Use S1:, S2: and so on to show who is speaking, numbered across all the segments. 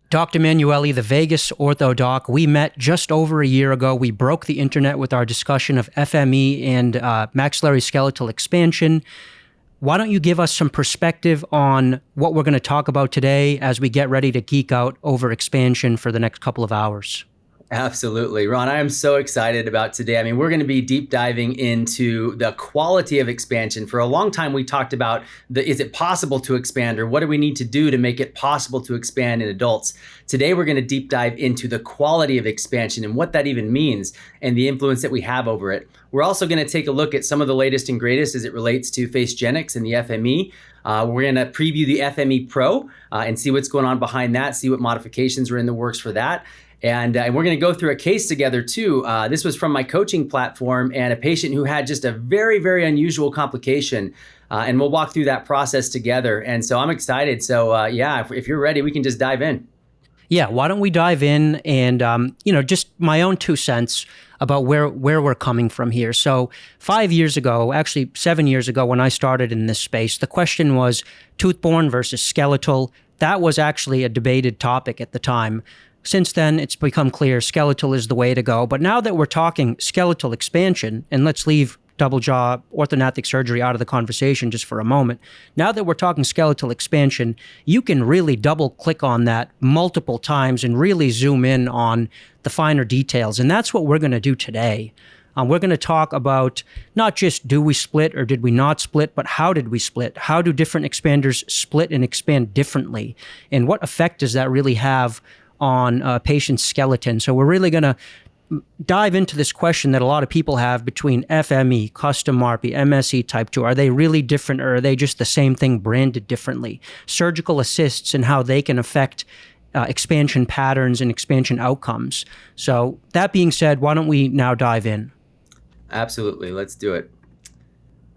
S1: Dr. Manuele, the Vegas ortho doc, we met just over a year ago. We broke the internet with our discussion of FME and maxillary skeletal expansion. Why don't you give us some perspective on what we're going to talk about today as we get ready to geek out over expansion for the next couple of hours?
S2: Absolutely. Ron, I am so excited about today. I mean, we're going to be deep diving into the quality of expansion. For a long time, we talked about is it possible to expand, or what do we need to do to make it possible to expand in adults? Today, we're going to deep dive into the quality of expansion and what that even means and the influence that we have over it. We're also going to take a look at some of the latest and greatest as it relates to Facegenics and the FME. We're going to preview the FME Pro and see what's going on behind that, see what modifications are in the works for that. And we're going to go through a case together too. This was from my coaching platform and a patient who had just a very, very unusual complication. And we'll walk through that process together. And so I'm excited. So yeah, if you're ready, we can just dive in.
S1: Yeah, why don't we dive in and, just my own 2 cents about where we're coming from here. So 5 years ago, actually 7 years ago when I started in this space, the question was Tooth-Borne versus skeletal. That was actually a debated topic at the time. Since then, it's become clear skeletal is the way to go. But now that we're talking skeletal expansion, and let's leave double jaw orthognathic surgery out of the conversation just for a moment. Now that we're talking skeletal expansion, you can really double click on that multiple times and really zoom in on the finer details. And that's what we're going to do today. We're going to talk about not just do we split or did we not split, but how did we split? How do different expanders split and expand differently? And what effect does that really have on a patient's skeleton? So we're really going to dive into this question that a lot of people have between FME, custom MARPE, MSE Type 2. Are they really different, or are they just the same thing branded differently? Surgical assists and how they can affect expansion patterns and expansion outcomes. So that being said, why don't we now dive in?
S2: Absolutely. Let's do it.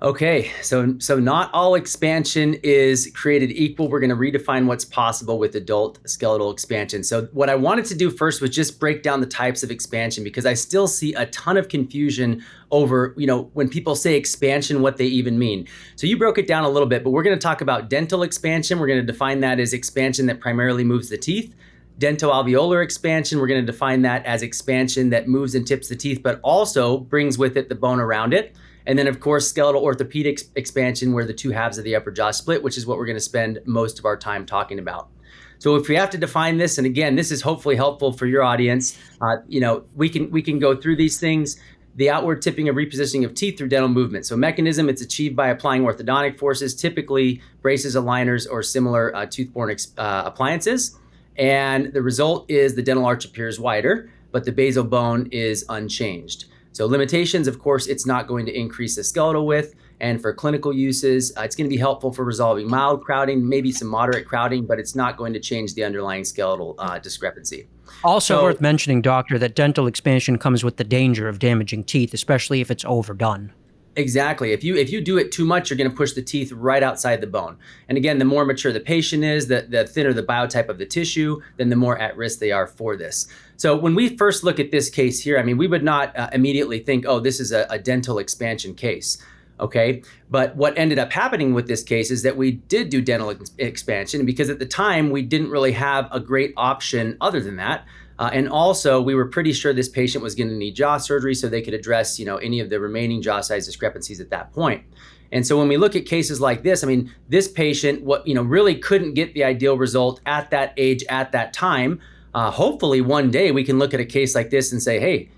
S2: Okay, so not all expansion is created equal. We're going to redefine what's possible with adult skeletal expansion. So what I wanted to do first was just break down the types of expansion, because I still see a ton of confusion over, when people say expansion, what they even mean. So you broke it down a little bit, but we're going to talk about dental expansion. We're going to define that as expansion that primarily moves the teeth. Dento-Alveolar expansion, we're going to define that as expansion that moves and tips the teeth, but also brings with it the bone around it. And then, of course, skeletal orthopedic expansion, where the two halves of the upper jaw split, which is what we're going to spend most of our time talking about. So if we have to define this, and again, this is hopefully helpful for your audience, we can go through these things. The outward tipping of repositioning of teeth through dental movement. So mechanism, it's achieved by applying orthodontic forces, typically braces, aligners, or similar Tooth-Borne appliances. And the result is the dental arch appears wider, but the basal bone is unchanged. So limitations, of course, it's not going to increase the skeletal width. And for clinical uses, it's going to be helpful for resolving mild crowding, maybe some moderate crowding, but it's not going to change the underlying skeletal discrepancy.
S1: Also worth mentioning, doctor, that dental expansion comes with the danger of damaging teeth, especially if it's overdone.
S2: Exactly. If you do it too much, you're going to push the teeth right outside the bone. And again, the more mature the patient is, the thinner the biotype of the tissue, then the more at risk they are for this. So when we first look at this case here, we would not immediately think, oh, this is a dental expansion case. Okay. But what ended up happening with this case is that we did do dental expansion, because at the time we didn't really have a great option other than that. And also, we were pretty sure this patient was going to need jaw surgery so they could address, any of the remaining jaw size discrepancies at that point. And so when we look at cases like this, this patient, really couldn't get the ideal result at that age, at that time. Hopefully one day we can look at a case like this and say, hey,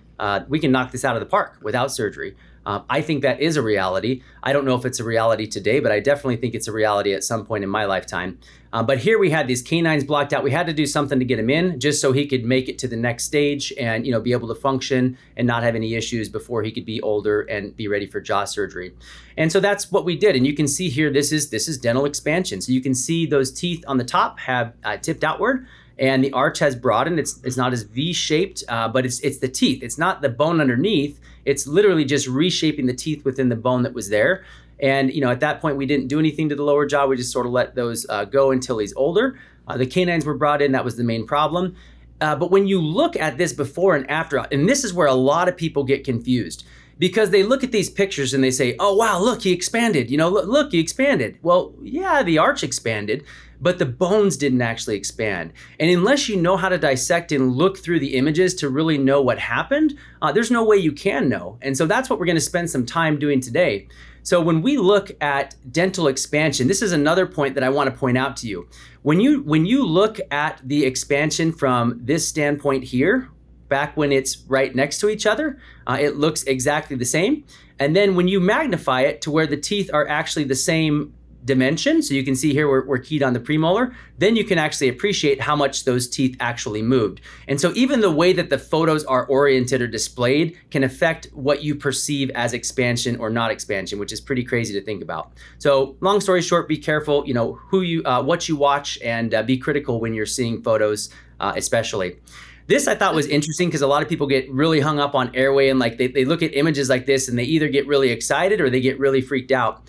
S2: we can knock this out of the park without surgery. I think that is a reality. I don't know if it's a reality today, but I definitely think it's a reality at some point in my lifetime. But here we had these canines blocked out. We had to do something to get him in just so he could make it to the next stage and, be able to function and not have any issues before he could be older and be ready for jaw surgery. And so that's what we did. And you can see here, this is dental expansion. So you can see those teeth on the top have tipped outward, and the arch has broadened. It's not as V-shaped, but it's the teeth. It's not the bone underneath. It's literally just reshaping the teeth within the bone that was there. And, at that point, we didn't do anything to the lower jaw. We just sort of let those go until he's older. The canines were brought in. That was the main problem. But when you look at this before and after, and this is where a lot of people get confused, because they look at these pictures and they say, oh, wow, look, he expanded. Look, he expanded. Well, yeah, the arch expanded, but the bones didn't actually expand. And unless you know how to dissect and look through the images to really know what happened, there's no way you can know. And so that's what we're going to spend some time doing today. So when we look at dental expansion, this is another point that I want to point out to you. When you look at the expansion from this standpoint here, back when it's right next to each other, it looks exactly the same. And then when you magnify it to where the teeth are actually the same dimension, so you can see here we're keyed on the premolar, then you can actually appreciate how much those teeth actually moved. And so even the way that the photos are oriented or displayed can affect what you perceive as expansion or not expansion, which is pretty crazy to think about. So long story short, be careful, what you watch, and be critical when you're seeing photos, especially. This I thought was interesting because a lot of people get really hung up on Airway, and like they look at images like this and they either get really excited or they get really freaked out.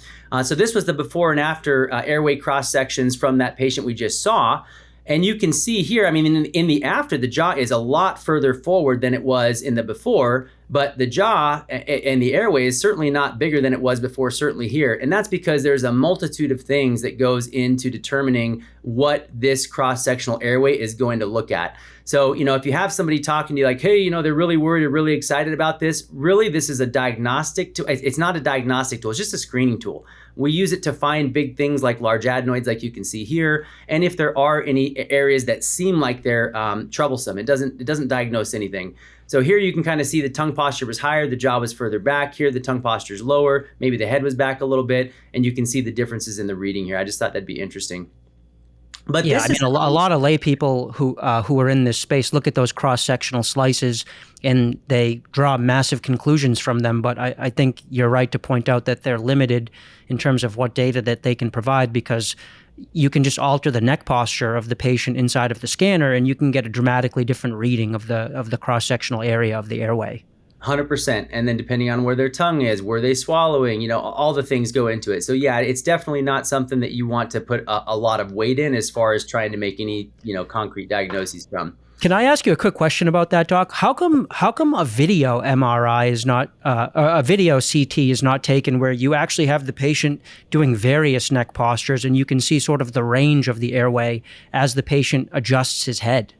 S2: So this was the before and after Airway cross sections from that patient we just saw. And you can see here, I mean, in the after, the jaw is a lot further forward than it was in the before, but the jaw and the airway is certainly not bigger than it was before, certainly here. And that's because there's a multitude of things that goes into determining what this cross-sectional airway is going to look at. So, if you have somebody talking to you like, hey, they're really worried or really excited about this, really, this is a diagnostic tool. It's not a diagnostic tool, it's just a screening tool. We use it to find big things like large adenoids, like you can see here. And if there are any areas that seem like they're troublesome, it doesn't diagnose anything. So here you can kind of see the tongue posture was higher, the jaw was further back. Here the tongue posture is lower, maybe the head was back a little bit, and you can see the differences in the reading here. I just thought that'd be interesting. But
S1: yeah, I mean, a lot of lay people who are in this space look at those cross-sectional slices and they draw massive conclusions from them. But I think you're right to point out that they're limited in terms of what data that they can provide, because you can just alter the neck posture of the patient inside of the scanner and you can get a dramatically different reading of the cross-sectional area of the airway.
S2: 100%. And then depending on where their tongue is, were they swallowing, all the things go into it. So yeah, it's definitely not something that you want to put a lot of weight in as far as trying to make any, concrete diagnoses from.
S1: Can I ask you a quick question about that, Doc? How come a video MRI is not, a video CT is not taken where you actually have the patient doing various neck postures and you can see sort of the range of the airway as the patient adjusts his head?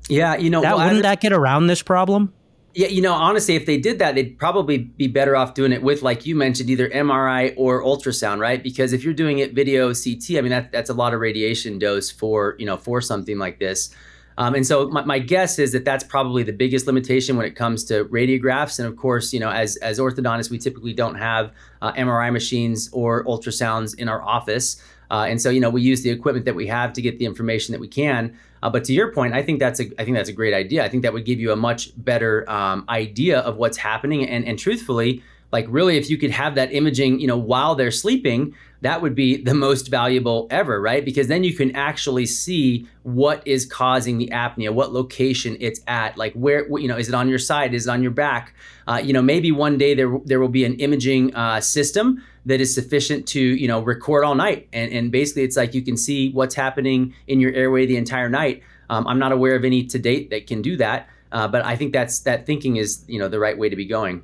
S2: Yeah,
S1: wouldn't that get around this problem?
S2: Yeah, honestly, if they did that, they'd probably be better off doing it with, like you mentioned, either MRI or ultrasound, right? Because if you're doing it video CT, I mean, that's a lot of radiation dose for something like this. And so my guess is that that's probably the biggest limitation when it comes to radiographs. And of course, as orthodontists, we typically don't have MRI machines or ultrasounds in our office. And so, we use the equipment that we have to get the information that we can. But to your point, I think that's a great idea. I think that would give you a much better idea of what's happening. And truthfully, like really, if you could have that imaging, while they're sleeping, that would be the most valuable ever, right? Because then you can actually see what is causing the apnea, what location it's at, like where, is it on your side? Is it on your back? Maybe one day there will be an imaging system that is sufficient to, record all night. And basically it's like you can see what's happening in your airway the entire night. I'm not aware of any to date that can do that. But I think that thinking is, the right way to be going.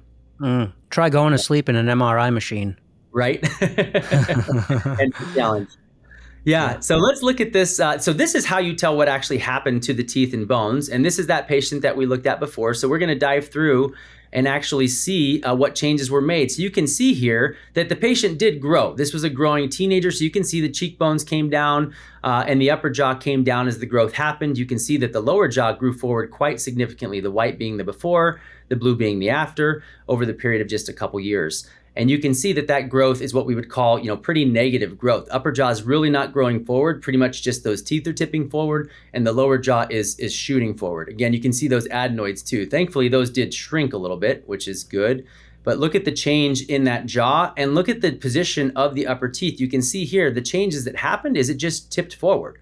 S1: Try going to sleep in an MRI machine.
S2: Right? And challenge. Yeah. So let's look at this. So this is how you tell what actually happened to the teeth and bones. And this is that patient that we looked at before. So we're going to dive through and actually see what changes were made. So you can see here that the patient did grow. This was a growing teenager. So you can see the cheekbones came down and the upper jaw came down as the growth happened. You can see that the lower jaw grew forward quite significantly, the white being the before, the blue being the after, over the period of just a couple years. And you can see that growth is what we would call, pretty negative growth. Upper jaw is really not growing forward. Pretty much just those teeth are tipping forward and the lower jaw is shooting forward. Again, you can see those adenoids too. Thankfully, those did shrink a little bit, which is good. But look at the change in that jaw and look at the position of the upper teeth. You can see here the changes that happened is it just tipped forward.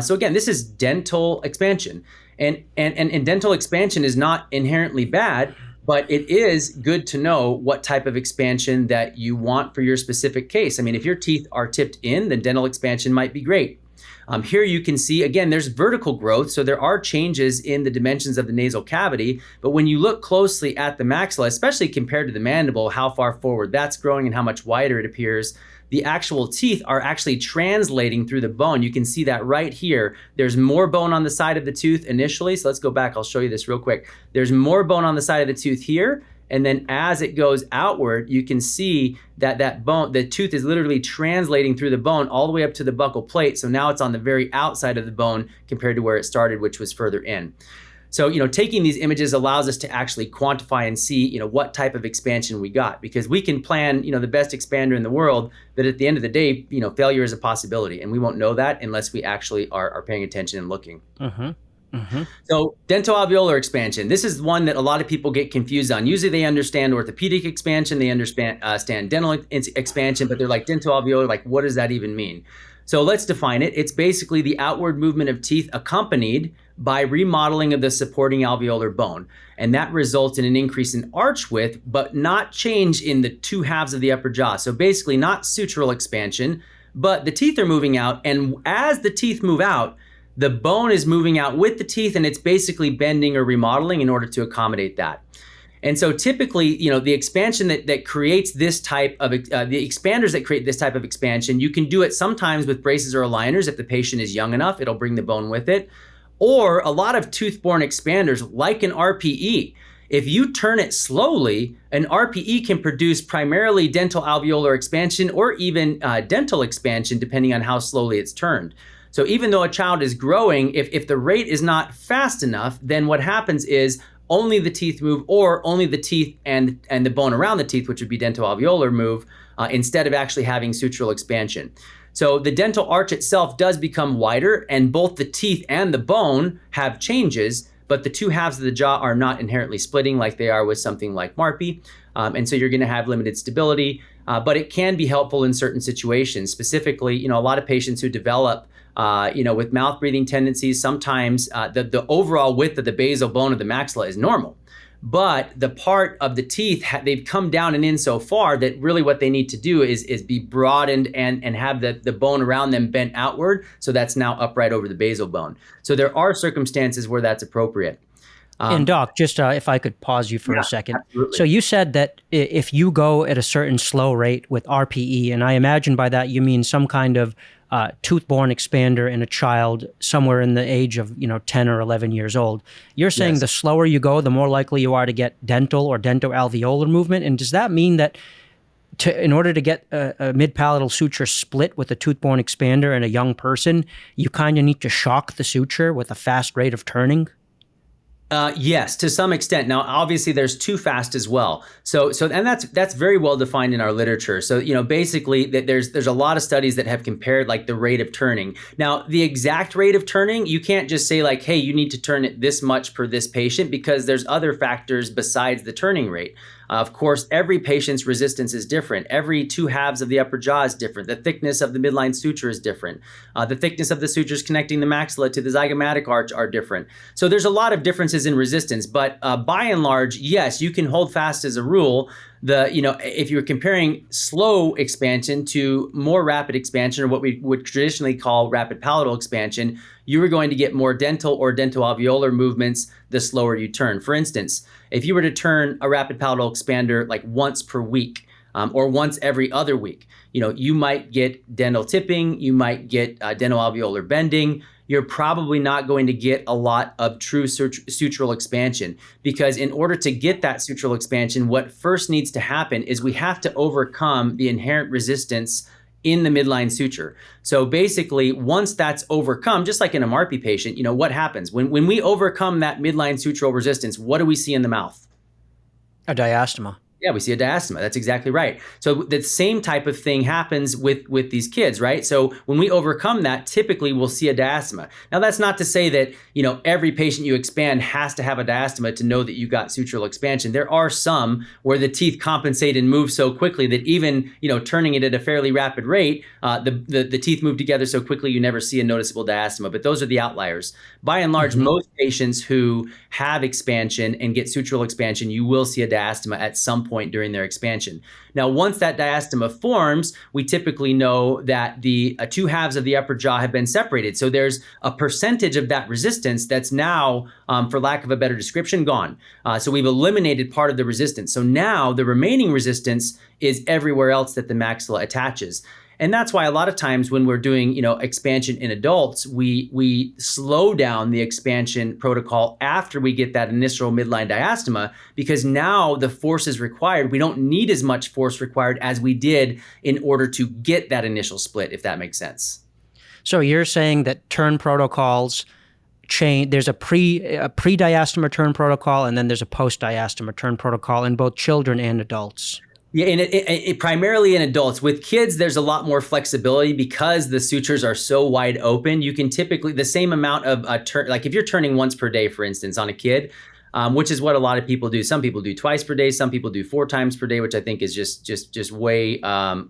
S2: So again, this is dental expansion. And dental expansion is not inherently bad, but it is good to know what type of expansion that you want for your specific case. I mean, if your teeth are tipped in, then dental expansion might be great. Here you can see, again, there's vertical growth, so there are changes in the dimensions of the nasal cavity, but when you look closely at the maxilla, especially compared to the mandible, how far forward that's growing and how much wider it appears, the actual teeth are actually translating through the bone. You can see that right here. There's more bone on the side of the tooth initially, so let's go back, I'll show you this real quick. There's more bone on the side of the tooth here, and then as it goes outward, you can see that that bone, the tooth is literally translating through the bone all the way up to the buccal plate. So now it's on the very outside of the bone compared to where it started, which was further in. So, taking these images allows us to actually quantify and see, what type of expansion we got, because we can plan, the best expander in the world, but at the end of the day, failure is a possibility, and we won't know that unless we actually are paying attention and looking. So dento-alveolar expansion, this is one that a lot of people get confused on. Usually they understand orthopedic expansion, they understand dental expansion, but they're like dento-alveolar, like what does that even mean? So let's define it. It's basically the outward movement of teeth accompanied by remodeling of the supporting alveolar bone. And that results in an increase in arch width, but not change in the two halves of the upper jaw. So basically not sutural expansion, but the teeth are moving out. And as the teeth move out, the bone is moving out with the teeth, and it's basically bending or remodeling in order to accommodate that. And so typically, the expansion that creates this type of, the expanders that create this type of expansion, you can do it sometimes with braces or aligners. If the patient is young enough, it'll bring the bone with it. Or a lot of tooth-borne expanders, like an RPE, if you turn it slowly, an RPE can produce primarily dental alveolar expansion or even dental expansion, depending on how slowly it's turned. So even though a child is growing, if the rate is not fast enough, then what happens is only the teeth move, or only the teeth and the bone around the teeth, which would be dental-alveolar, move instead of actually having sutural expansion. So the dental arch itself does become wider, and both the teeth and the bone have changes, but the two halves of the jaw are not inherently splitting like they are with something like MARPE. And so you're going to have limited stability, but it can be helpful in certain situations. Specifically, a lot of patients who develop with mouth breathing tendencies, sometimes the overall width of the basal bone of the maxilla is normal. But the part of the teeth, they've come down and in so far that really what they need to do is be broadened and have the bone around them bent outward. So that's now upright over the basal bone. So there are circumstances where that's appropriate.
S1: And Doc, just if I could pause you for a second.
S2: Absolutely.
S1: So you said that if you go at a certain slow rate with RPE, and I imagine by that you mean some kind of tooth-borne expander in a child somewhere in the age of 10 or 11 years old, you're saying
S2: Yes.
S1: the slower you go, the more likely you are to get dental or dento-alveolar movement. And does that mean that in order to get a mid-palatal suture split with a tooth-borne expander in a young person, you kind of need to shock the suture with a fast rate of turning?
S2: Yes, to some extent. Now, obviously, there's too fast as well. And that's very well defined in our literature. So, basically, there's a lot of studies that have compared like the rate of turning. Now, the exact rate of turning, you can't just say like, hey, you need to turn it this much per this patient, because there's other factors besides the turning rate. Of course, every patient's resistance is different. Every two halves of the upper jaw is different. The thickness of the midline suture is different. The thickness of the sutures connecting the maxilla to the zygomatic arch are different. So there's a lot of differences in resistance, but by and large, yes, you can hold fast as a rule. If you're comparing slow expansion to more rapid expansion, or what we would traditionally call rapid palatal expansion, you are going to get more dental or dental-alveolar movements the slower you turn. For instance, if you were to turn a rapid palatal expander like once per week, or once every other week, you might get dental tipping, you might get dental-alveolar bending. You're probably not going to get a lot of true sutural expansion, because in order to get that sutural expansion, what first needs to happen is we have to overcome the inherent resistance in the midline suture. So basically, once that's overcome, just like in a MARPE patient, what happens? When we overcome that midline sutural resistance, what do we see in the mouth?
S1: A diastema.
S2: Yeah, we see a diastema. That's exactly right. So the same type of thing happens with these kids, right? So when we overcome that, typically we'll see a diastema. Now, that's not to say that, every patient you expand has to have a diastema to know that you got sutural expansion. There are some where the teeth compensate and move so quickly that even, turning it at a fairly rapid rate, the teeth move together so quickly you never see a noticeable diastema. But those are the outliers. By and large, most patients who have expansion and get sutural expansion, you will see a diastema at some point during their expansion. Now, once that diastema forms, we typically know that the two halves of the upper jaw have been separated. So there's a percentage of that resistance that's now, for lack of a better description, gone. So we've eliminated part of the resistance. So now the remaining resistance is everywhere else that the maxilla attaches. And that's why a lot of times when we're doing, expansion in adults, we slow down the expansion protocol after we get that initial midline diastema, because now the force is required. We don't need as much force required as we did in order to get that initial split, if that makes sense.
S1: So you're saying that turn protocols change. There's a pre-diastema turn protocol, and then there's a post-diastema turn protocol in both children and adults.
S2: Yeah, and it primarily in adults. With kids, there's a lot more flexibility because the sutures are so wide open. You can typically, the same amount of turn, like if you're turning once per day, for instance, on a kid, which is what a lot of people do. Some people do twice per day. Some people do 4 times per day, which I think is just way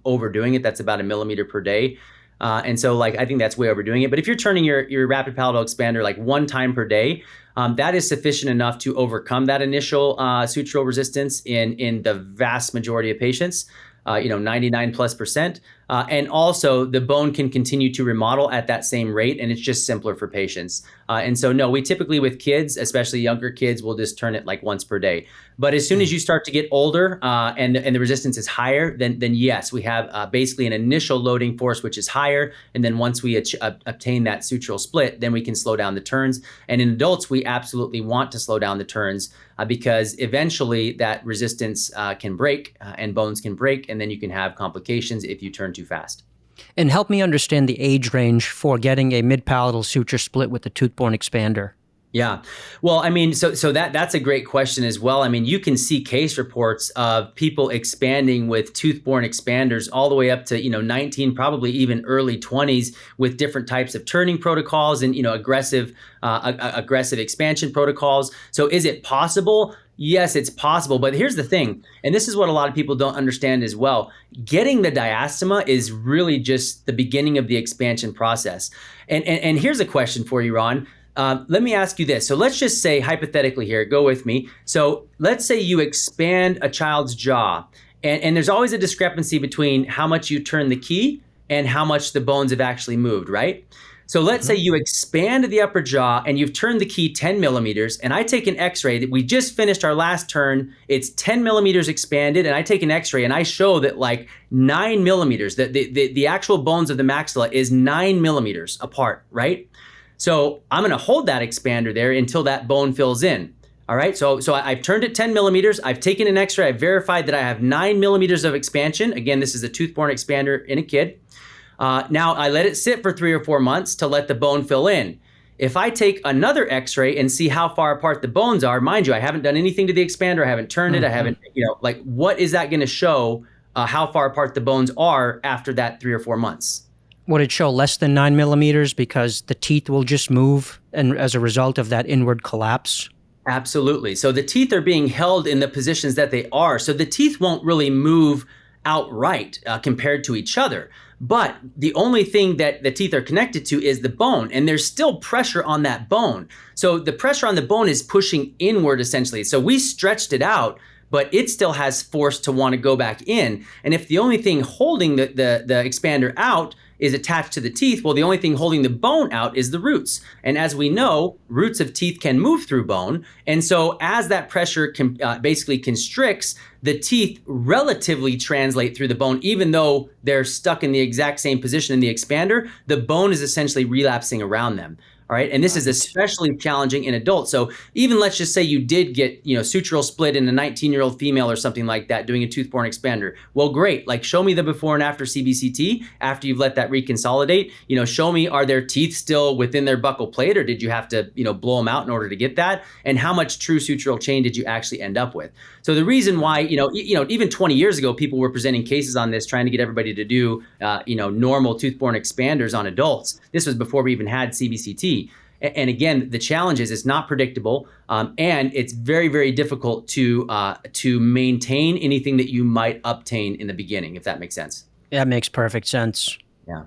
S2: overdoing it. That's about 1 millimeter per day. And so I think that's way overdoing it. But if you're turning your rapid palatal expander like 1 time per day, that is sufficient enough to overcome that initial sutural resistance in the vast majority of patients, 99+%. And also the bone can continue to remodel at that same rate, and it's just simpler for patients. And so no, we typically with kids, especially younger kids, will just turn it like once per day. But as soon as you start to get older and the resistance is higher, then yes, we have basically an initial loading force which is higher. And then once we obtain that sutural split, then we can slow down the turns. And in adults, we absolutely want to slow down the turns because eventually that resistance can break and bones can break, and then you can have complications if you turn too fast.
S1: And help me understand the age range for getting a mid-palatal suture split with the Tooth-Borne expander.
S2: Yeah. Well, I mean, so that's a great question as well. I mean, you can see case reports of people expanding with Tooth-Borne expanders all the way up to, 19, probably even early 20s with different types of turning protocols and, aggressive expansion protocols. So is it possible? Yes, it's possible. But here's the thing, and this is what a lot of people don't understand as well. Getting the diastema is really just the beginning of the expansion process. And here's a question for you, Ron. Let me ask you this. So let's just say hypothetically here, go with me. So let's say you expand a child's jaw and there's always a discrepancy between how much you turn the key and how much the bones have actually moved, right? So let's say you expand the upper jaw and you've turned the key 10 millimeters, and I take an x-ray that we just finished our last turn, it's 10 millimeters expanded, and I take an x-ray and I show that like 9 millimeters, that the actual bones of the maxilla is 9 millimeters apart, right? So I'm gonna hold that expander there until that bone fills in. All right, so I've turned it 10 millimeters, I've taken an x-ray, I've verified that I have 9 millimeters of expansion. Again, this is a Tooth-Borne expander in a kid. Now I let it sit for 3 or 4 months to let the bone fill in. If I take another x-ray and see how far apart the bones are, mind you, I haven't done anything to the expander, I haven't turned it, I haven't, what is that gonna show how far apart the bones are after that 3 or 4 months?
S1: Would it show less than 9 millimeters because the teeth will just move and as a result of that inward collapse?
S2: Absolutely. So the teeth are being held in the positions that they are. So the teeth won't really move outright compared to each other. But the only thing that the teeth are connected to is the bone, and there's still pressure on that bone. So the pressure on the bone is pushing inward essentially. So we stretched it out, but it still has force to want to go back in. And if the only thing holding the expander out is attached to the teeth, well, the only thing holding the bone out is the roots. And as we know, roots of teeth can move through bone. And so as that pressure basically constricts, the teeth relatively translate through the bone, even though they're stuck in the exact same position in the expander, the bone is essentially relapsing around them. All right. And this is especially challenging in adults. So even let's just say you did get, sutural split in a 19-year-old female or something like that doing a Tooth-Borne expander. Well, great. Like show me the before and after CBCT after you've let that reconsolidate. Show me, are their teeth still within their buccal plate, or did you have to, blow them out in order to get that? And how much true sutural chain did you actually end up with? So the reason why, even 20 years ago, people were presenting cases on this, trying to get everybody to do, normal Tooth-Borne expanders on adults. This was before we even had CBCT. And again, the challenge is it's not predictable, and it's very, very difficult to maintain anything that you might obtain in the beginning, if that makes sense.
S1: That makes perfect sense.
S2: Yeah.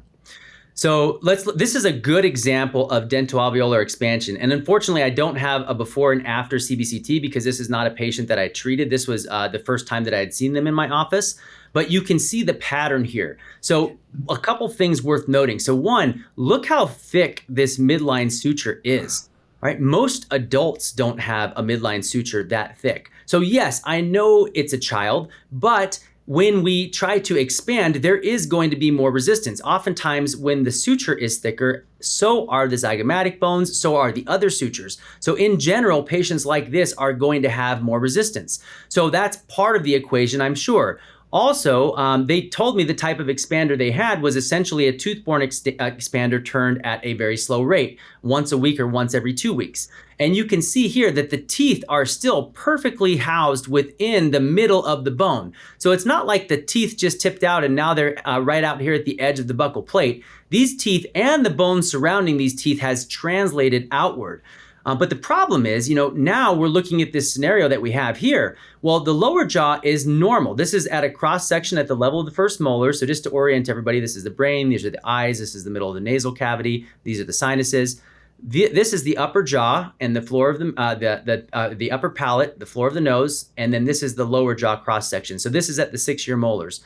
S2: So this is a good example of dento-alveolar expansion. And unfortunately, I don't have a before and after CBCT because this is not a patient that I treated. This was the first time that I had seen them in my office. But you can see the pattern here. So a couple things worth noting. So one, look how thick this midline suture is. Right? Most adults don't have a midline suture that thick. So yes, I know it's a child, but when we try to expand, there is going to be more resistance. Oftentimes when the suture is thicker, so are the zygomatic bones, so are the other sutures. So in general, patients like this are going to have more resistance. So that's part of the equation, I'm sure. Also, they told me the type of expander they had was essentially a Tooth-Borne expander turned at a very slow rate, once a week or once every 2 weeks. And you can see here that the teeth are still perfectly housed within the middle of the bone. So it's not like the teeth just tipped out and now they're right out here at the edge of the buccal plate. These teeth and the bone surrounding these teeth has translated outward. But the problem is, now we're looking at this scenario that we have here. Well, the lower jaw is normal. This is at a cross section at the level of the first molar. So just to orient everybody, this is the brain, these are the eyes, this is the middle of the nasal cavity, these are the sinuses. This is the upper jaw and the floor of the upper palate, the floor of the nose, and then this is the lower jaw cross section. So this is at the 6-year molars.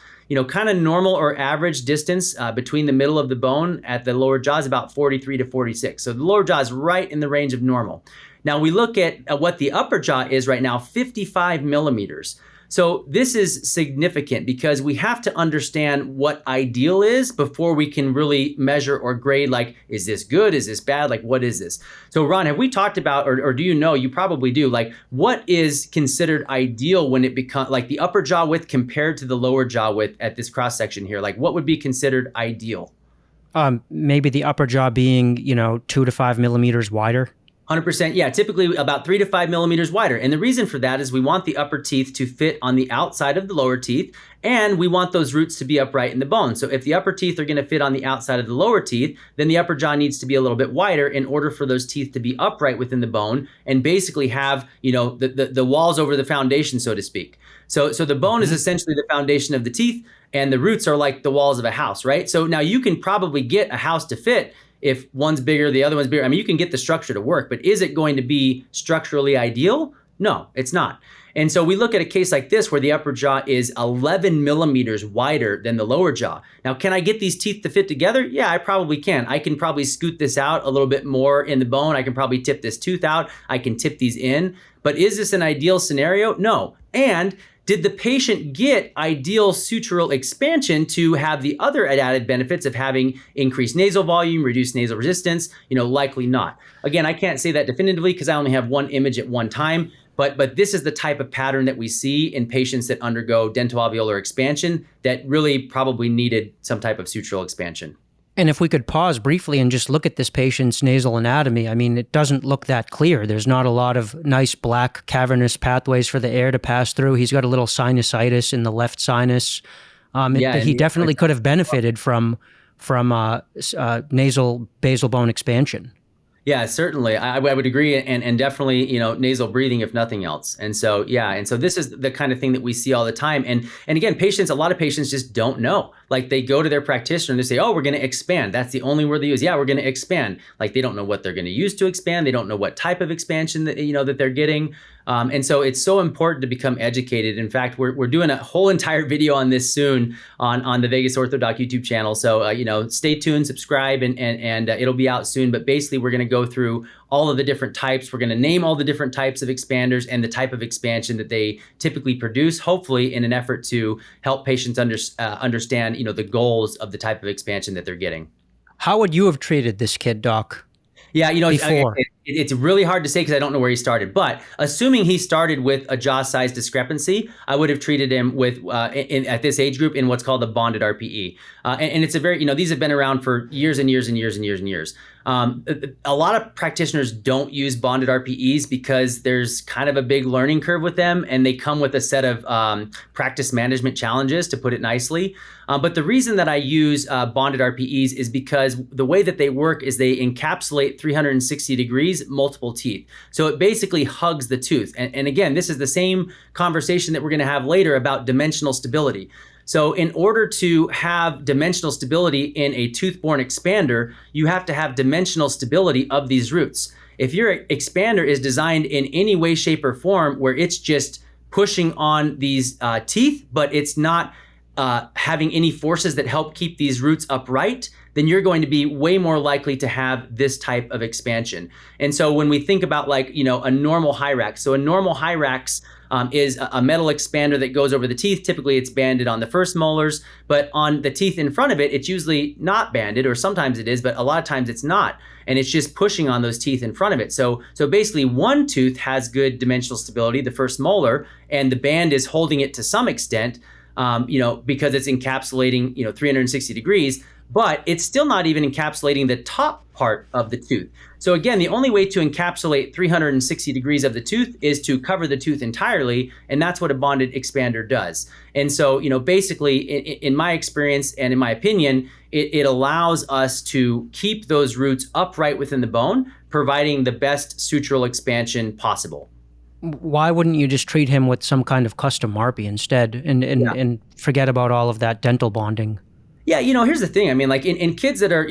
S2: Kind of normal or average distance between the middle of the bone at the lower jaw is about 43 to 46. So the lower jaw is right in the range of normal. Now we look at what the upper jaw is right now, 55 millimeters. So this is significant because we have to understand what ideal is before we can really measure or grade, like, is this good? Is this bad? Like, what is this? So Ron, have we talked about, or do you probably do, like, what is considered ideal when it becomes, like, the upper jaw width compared to the lower jaw width at this cross section here? Like, what would be considered ideal?
S1: Maybe the upper jaw being, 2 to 5 millimeters wider.
S2: 100%. Yeah, typically about 3 to 5 millimeters wider. And the reason for that is we want the upper teeth to fit on the outside of the lower teeth, and we want those roots to be upright in the bone. So if the upper teeth are going to fit on the outside of the lower teeth, then the upper jaw needs to be a little bit wider in order for those teeth to be upright within the bone and basically have, the walls over the foundation, so to speak. So the bone is essentially the foundation of the teeth, and the roots are like the walls of a house, right? So now you can probably get a house to fit if one's bigger, the other one's bigger. I mean, you can get the structure to work, but is it going to be structurally ideal? No, it's not. And so we look at a case like this where the upper jaw is 11 millimeters wider than the lower jaw. Now, can I get these teeth to fit together? Yeah, I probably can. I can probably scoot this out a little bit more in the bone. I can probably tip this tooth out. I can tip these in. But is this an ideal scenario? No. And did the patient get ideal sutural expansion to have the other added benefits of having increased nasal volume, reduced nasal resistance? Likely not. Again, I can't say that definitively because I only have one image at one time, but this is the type of pattern that we see in patients that undergo dento-alveolar expansion that really probably needed some type of sutural expansion.
S1: And if we could pause briefly and just look at this patient's nasal anatomy, I mean, it doesn't look that clear. There's not a lot of nice black cavernous pathways for the air to pass through. He's got a little sinusitis in the left sinus. He definitely could have benefited from nasal basal bone expansion.
S2: Yeah, certainly. I would agree, and definitely, nasal breathing, if nothing else. And so, this is the kind of thing that we see all the time. And again, a lot of patients just don't know. Like, they go to their practitioner and they say, oh, we're going to expand. That's the only word they use. Yeah, we're going to expand. Like, they don't know what they're going to use to expand. They don't know what type of expansion that, that they're getting. And so it's so important to become educated. In fact, we're doing a whole entire video on this soon on the Vegas Orthodoc YouTube channel. So, stay tuned, subscribe, and it'll be out soon. But basically, we're going to go through all of the different types. We're going to name all the different types of expanders and the type of expansion that they typically produce, hopefully in an effort to help patients understand, the goals of the type of expansion that they're getting.
S1: How would you have treated this kid, Doc?
S2: Yeah,
S1: before?
S2: It's really hard to say because I don't know where he started. But assuming he started with a jaw size discrepancy, I would have treated him with at this age group in what's called a bonded RPE. And it's a very, these have been around for years and years and years and years and years. A lot of practitioners don't use bonded RPEs because there's kind of a big learning curve with them, and they come with a set of practice management challenges, to put it nicely. But the reason that I use bonded RPEs is because the way that they work is they encapsulate 360 degrees multiple teeth. So it basically hugs the tooth. And again, this is the same conversation that we're going to have later about dimensional stability. So in order to have dimensional stability in a Tooth-Borne expander, you have to have dimensional stability of these roots. If your expander is designed in any way, shape, or form where it's just pushing on these teeth, but it's not having any forces that help keep these roots upright, then you're going to be way more likely to have this type of expansion. And so when we think about like, a normal Hyrax, so a normal Hyrax is a metal expander that goes over the teeth. Typically it's banded on the first molars, but on the teeth in front of it, it's usually not banded, or sometimes it is, but a lot of times it's not. And it's just pushing on those teeth in front of it. So basically one tooth has good dimensional stability, the first molar, and the band is holding it to some extent, because it's encapsulating, 360 degrees, but it's still not even encapsulating the top part of the tooth. So again, the only way to encapsulate 360 degrees of the tooth is to cover the tooth entirely, and that's what a bonded expander does. And so, basically, in my experience and in my opinion, it allows us to keep those roots upright within the bone, providing the best sutural expansion possible.
S1: Why wouldn't you just treat him with some kind of custom MARPE instead and forget about all of that dental bonding?
S2: Yeah, here's the thing. I mean, like in kids that are,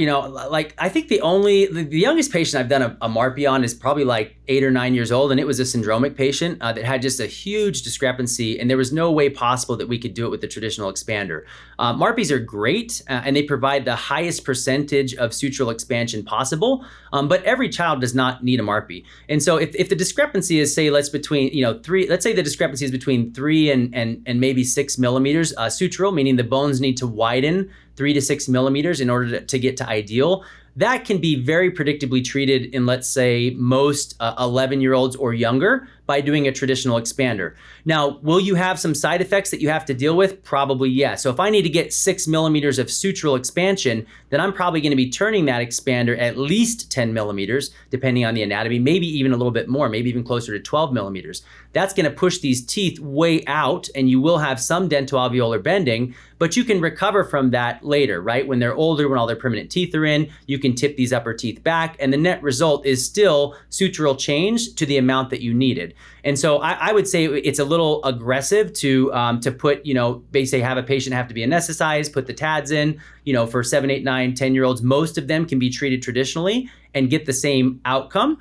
S2: I think the youngest patient I've done a MARPE on is probably like 8 or 9 years old, and it was a syndromic patient that had just a huge discrepancy, and there was no way possible that we could do it with the traditional expander. MARPEs are great, and they provide the highest percentage of sutural expansion possible, but every child does not need a MARPE. And so if the discrepancy is, say, let's say the discrepancy is between 3 and maybe 6 millimeters sutural, meaning the bones need to widen 3 to 6 millimeters in order to get to ideal, that can be very predictably treated in, let's say, most 11-year-olds or younger by doing a traditional expander. Now, will you have some side effects that you have to deal with? Probably yes. So if I need to get 6 millimeters of sutural expansion, then I'm probably going to be turning that expander at least 10 millimeters, depending on the anatomy, maybe even a little bit more, maybe even closer to 12 millimeters. That's going to push these teeth way out, and you will have some dento-alveolar bending, but you can recover from that later, right? When they're older, when all their permanent teeth are in, you can tip these upper teeth back, and the net result is still sutural change to the amount that you needed. And so I would say it's a little aggressive to put, basically have a patient have to be anesthetized, put the TADs in, for 7, 8, 9, 10-year-olds. Most of them can be treated traditionally and get the same outcome.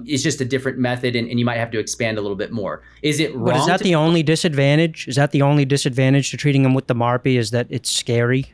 S2: It's just a different method, and you might have to expand a little bit more. Is it wrong?
S1: But is that the only disadvantage? Is that the only disadvantage to treating them with the MARPE, is that it's scary?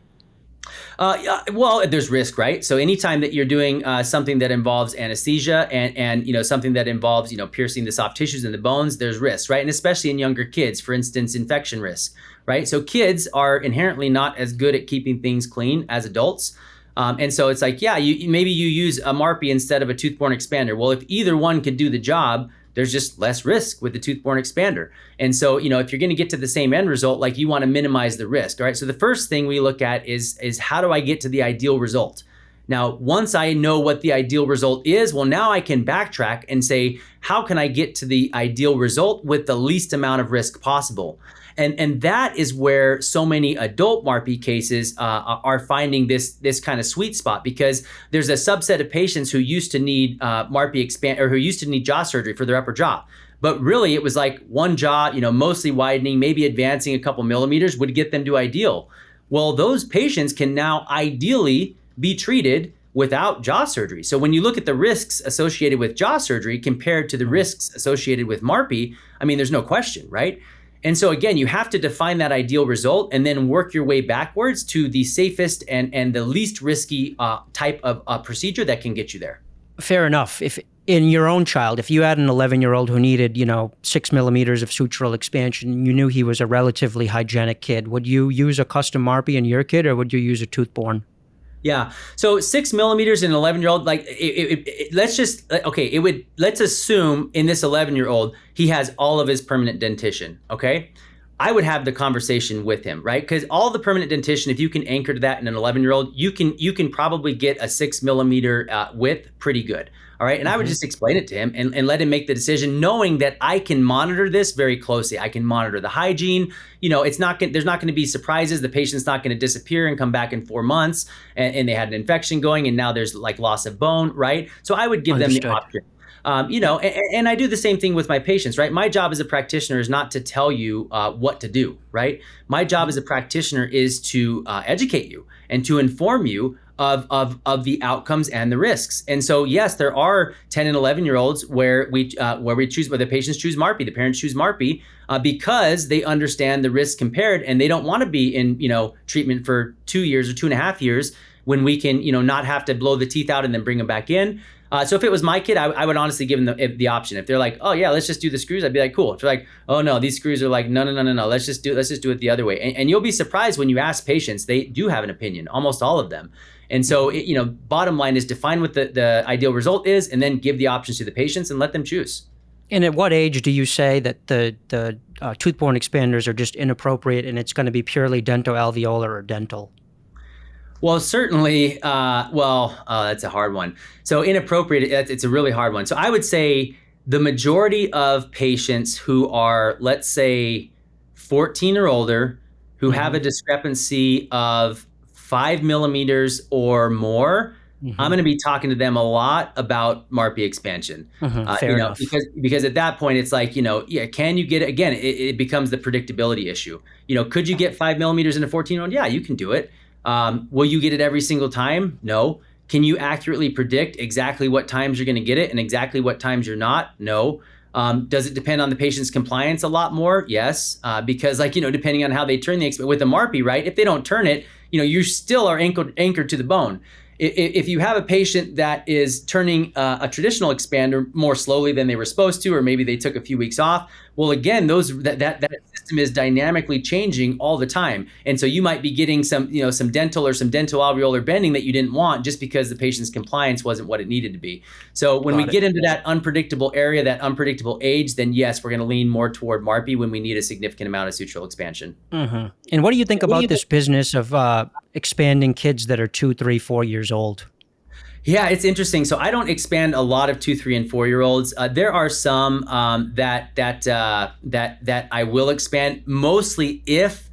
S2: Well, there's risk, right? So anytime that you're doing something that involves anesthesia and something that involves piercing the soft tissues in the bones, there's risk, right? And especially in younger kids, for instance, infection risk, right? So kids are inherently not as good at keeping things clean as adults. And so it's like, maybe you use a MARPE instead of a Tooth-Borne expander. Well, if either one could do the job, there's just less risk with the Tooth-Borne expander. And so, if you're going to get to the same end result, like, you want to minimize the risk, all right? So the first thing we look at is how do I get to the ideal result? Now, once I know what the ideal result is, well, now I can backtrack and say, how can I get to the ideal result with the least amount of risk possible? And that is where so many adult MARPE cases are finding this kind of sweet spot, because there's a subset of patients who used to need who used to need jaw surgery for their upper jaw. But really, it was like one jaw, mostly widening, maybe advancing a couple millimeters would get them to ideal. Well, those patients can now ideally be treated without jaw surgery. So when you look at the risks associated with jaw surgery compared to the risks associated with MARPE, I mean, there's no question, right? And so again, you have to define that ideal result and then work your way backwards to the safest and the least risky type of procedure that can get you there.
S1: Fair enough. If in your own child, if you had an 11-year-old who needed, 6 millimeters of sutural expansion, you knew he was a relatively hygienic kid, would you use a custom MARPE in your kid, or would you use a Tooth-Borne?
S2: Yeah. So 6 millimeters in an 11-year-old, let's assume in this 11-year-old, he has all of his permanent dentition. Okay. I would have the conversation with him, right? Because all the permanent dentition, if you can anchor to that in an 11-year-old, you can probably get a 6 millimeter width pretty good. All right. And I would just explain it to him and let him make the decision, knowing that I can monitor this very closely. I can monitor the hygiene. There's not going to be surprises. The patient's not going to disappear and come back in 4 months and they had an infection going and now there's like loss of bone, right? So I would give them the option. And I do the same thing with my patients, right? My job as a practitioner is not to tell you what to do, right? My job as a practitioner is to educate you and to inform you of the outcomes and the risks. And so, yes, there are 10 and 11-year-olds where the patients choose MARPE, the parents choose MARPE because they understand the risk compared, and they don't want to be in treatment for 2 years or 2.5 years when we can not have to blow the teeth out and then bring them back in. So if it was my kid, I would honestly give them the option. If they're like, oh yeah, let's just do the screws, I'd be like, cool. If they're like, oh no, these screws are like, no, let's just do it the other way. And you'll be surprised when you ask patients, they do have an opinion, almost all of them. And so, bottom line is define what the ideal result is, and then give the options to the patients and let them choose.
S1: And at what age do you say that the Tooth-Borne expanders are just inappropriate and it's going to be purely Dento-Alveolar or dental?
S2: Well, certainly, that's a hard one. So inappropriate, it's a really hard one. So I would say the majority of patients who are, let's say, 14 or older, who have a discrepancy of 5 millimeters or more, I'm going to be talking to them a lot about MARPE expansion.
S1: Fair enough.
S2: Because at that point, it's like, can you get it? Again, it becomes the predictability issue. Could you get 5 millimeters in a 14-year-old? Yeah, you can do it. Will you get it every single time? No. Can you accurately predict exactly what times you're going to get it and exactly what times you're not? No. Does it depend on the patient's compliance a lot more? Yes. Because depending on how they turn with the MARPE, right? If they don't turn it, you still are anchored to the bone. If you have a patient that is turning a traditional expander more slowly than they were supposed to, or maybe they took a few weeks off, well, again, that system is dynamically changing all the time. And so you might be getting some dental or some dental-alveolar bending that you didn't want just because the patient's compliance wasn't what it needed to be. So when we get into that unpredictable area, that unpredictable age, then yes, we're going to lean more toward MARPE when we need a significant amount of sutural expansion.
S1: And what do you think about this business of expanding kids that are 2, 3, 4 years old?
S2: Yeah, it's interesting. So I don't expand a lot of 2, 3, and 4-year-olds. There are some that I will expand, mostly if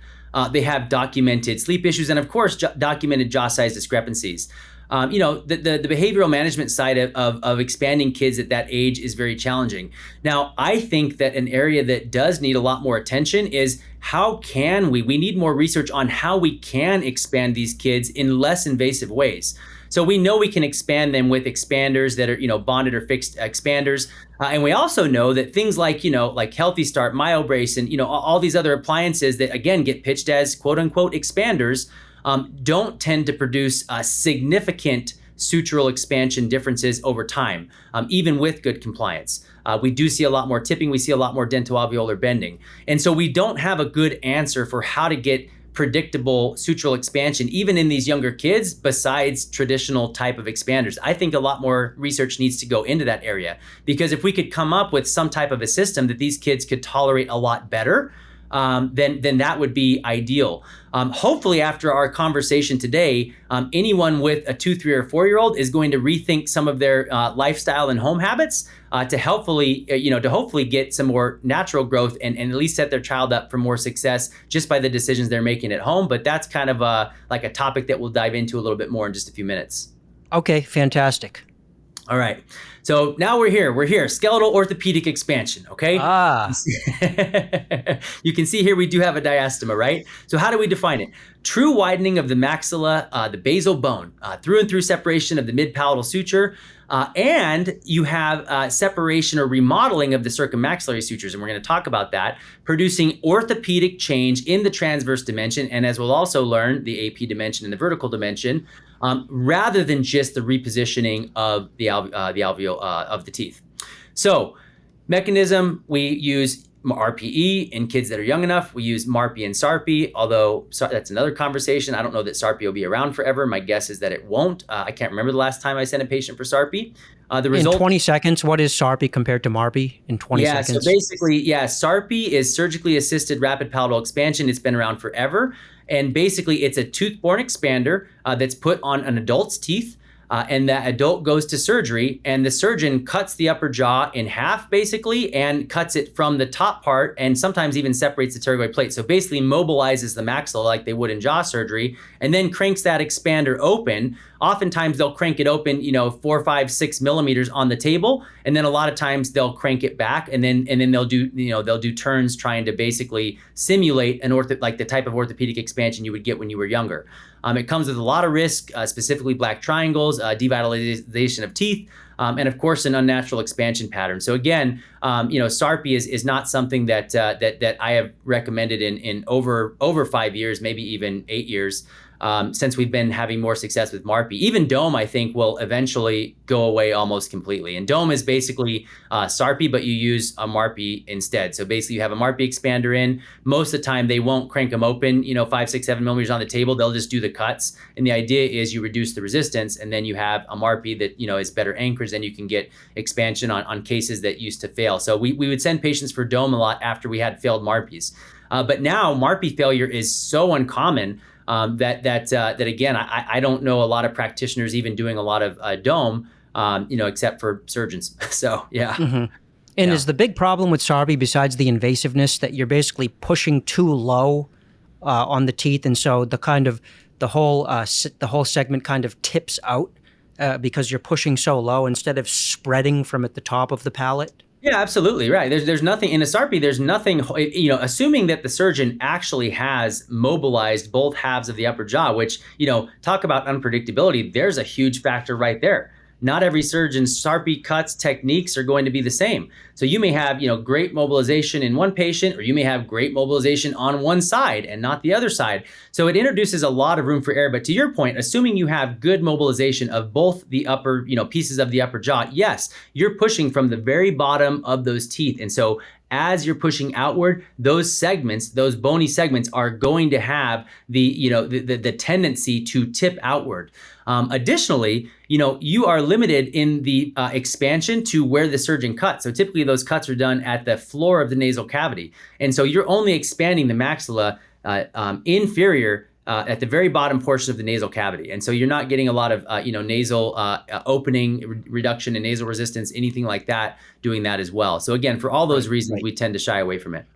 S2: they have documented sleep issues and, of course, documented jaw size discrepancies. The behavioral management side of expanding kids at that age is very challenging. Now, I think that an area that does need a lot more attention is how can we need more research on how we can expand these kids in less invasive ways. So we know we can expand them with expanders that are, bonded or fixed expanders. And we also know that things like Healthy Start, MyoBrace, and, all these other appliances that, again, get pitched as quote unquote expanders, don't tend to produce significant sutural expansion differences over time, even with good compliance. We do see a lot more tipping. We see a lot more dental-alveolar bending. And so we don't have a good answer for how to get predictable sutural expansion, even in these younger kids, besides traditional type of expanders. I think a lot more research needs to go into that area, because if we could come up with some type of a system that these kids could tolerate a lot better, then that would be ideal. Hopefully, after our conversation today, anyone with a 2, 3, or 4-year-old is going to rethink some of their lifestyle and home habits to hopefully get some more natural growth and at least set their child up for more success just by the decisions they're making at home. But that's kind of a topic that we'll dive into a little bit more in just a few minutes.
S1: Okay, fantastic.
S2: All right. So now we're here. Skeletal orthopedic expansion, okay? You can see here we do have a diastema, right? So how do we define it? True widening of the maxilla, the basal bone, through and through separation of the mid-palatal suture, and you have separation or remodeling of the circum-maxillary sutures, and we're going to talk about that, producing orthopedic change in the transverse dimension, and as we'll also learn, the AP dimension and the vertical dimension, rather than just the repositioning of the alveoli of the teeth. So, mechanism, we use RPE in kids that are young enough. We use MARPE and SARPE, although that's another conversation. I don't know that SARPE will be around forever. My guess is that it won't. I can't remember the last time I sent a patient for SARPE. The result,
S1: in 20 seconds, what is SARPE compared to MARPE in 20 seconds?
S2: So basically, SARPE is surgically assisted rapid palatal expansion. It's been around forever. And basically, it's a Tooth-Borne expander that's put on an adult's teeth. and that adult goes to surgery, and the surgeon cuts the upper jaw in half basically, and cuts it from the top part, and sometimes even separates the pterygoid plate. So basically mobilizes the maxilla like they would in jaw surgery, and then cranks that expander open. Oftentimes they'll crank it open, 4, 5, 6 millimeters on the table, and then a lot of times they'll crank it back, and then they'll do turns trying to basically simulate like the type of orthopedic expansion you would get when you were younger. It comes with a lot of risk, specifically black triangles, devitalization of teeth, and of course an unnatural expansion pattern. So again, SARPE is not something that I have recommended in over 5 years, maybe even 8 years. Since we've been having more success with MARPE. Even DOME, I think, will eventually go away almost completely. And DOME is basically SARPE, but you use a MARPE instead. So basically you have a MARPE expander in. Most of the time they won't crank them open, 5, 6, 7 millimeters on the table. They'll just do the cuts. And the idea is you reduce the resistance, and then you have a MARPE that, is better anchors, and you can get expansion on cases that used to fail. So we would send patients for DOME a lot after we had failed MARPEs. But now MARPE failure is so uncommon that again, I don't know a lot of practitioners even doing a lot of DOME, except for surgeons. So yeah.
S1: Mm-hmm. And is the big problem with SARPE, besides the invasiveness, that you're basically pushing too low on the teeth, and so the whole segment kind of tips out because you're pushing so low instead of spreading from at the top of the palate?
S2: Yeah, absolutely right. There's nothing in a SARPE. There's nothing, assuming that the surgeon actually has mobilized both halves of the upper jaw, which, talk about unpredictability. There's a huge factor right there. Not every surgeon's SARPE cuts techniques are going to be the same. So you may have, great mobilization in one patient, or you may have great mobilization on one side and not the other side. So it introduces a lot of room for error. But to your point, assuming you have good mobilization of both the upper, pieces of the upper jaw, yes, you're pushing from the very bottom of those teeth. And so as you're pushing outward, those segments, those bony segments, are going to have the tendency to tip outward. Additionally, you are limited in the expansion to where the surgeon cuts. So typically those cuts are done at the floor of the nasal cavity. And so you're only expanding the maxilla inferior at the very bottom portion of the nasal cavity. And so you're not getting a lot of, nasal opening, reduction in nasal resistance, anything like that, doing that as well. So again, for all those reasons, we tend to shy away from it.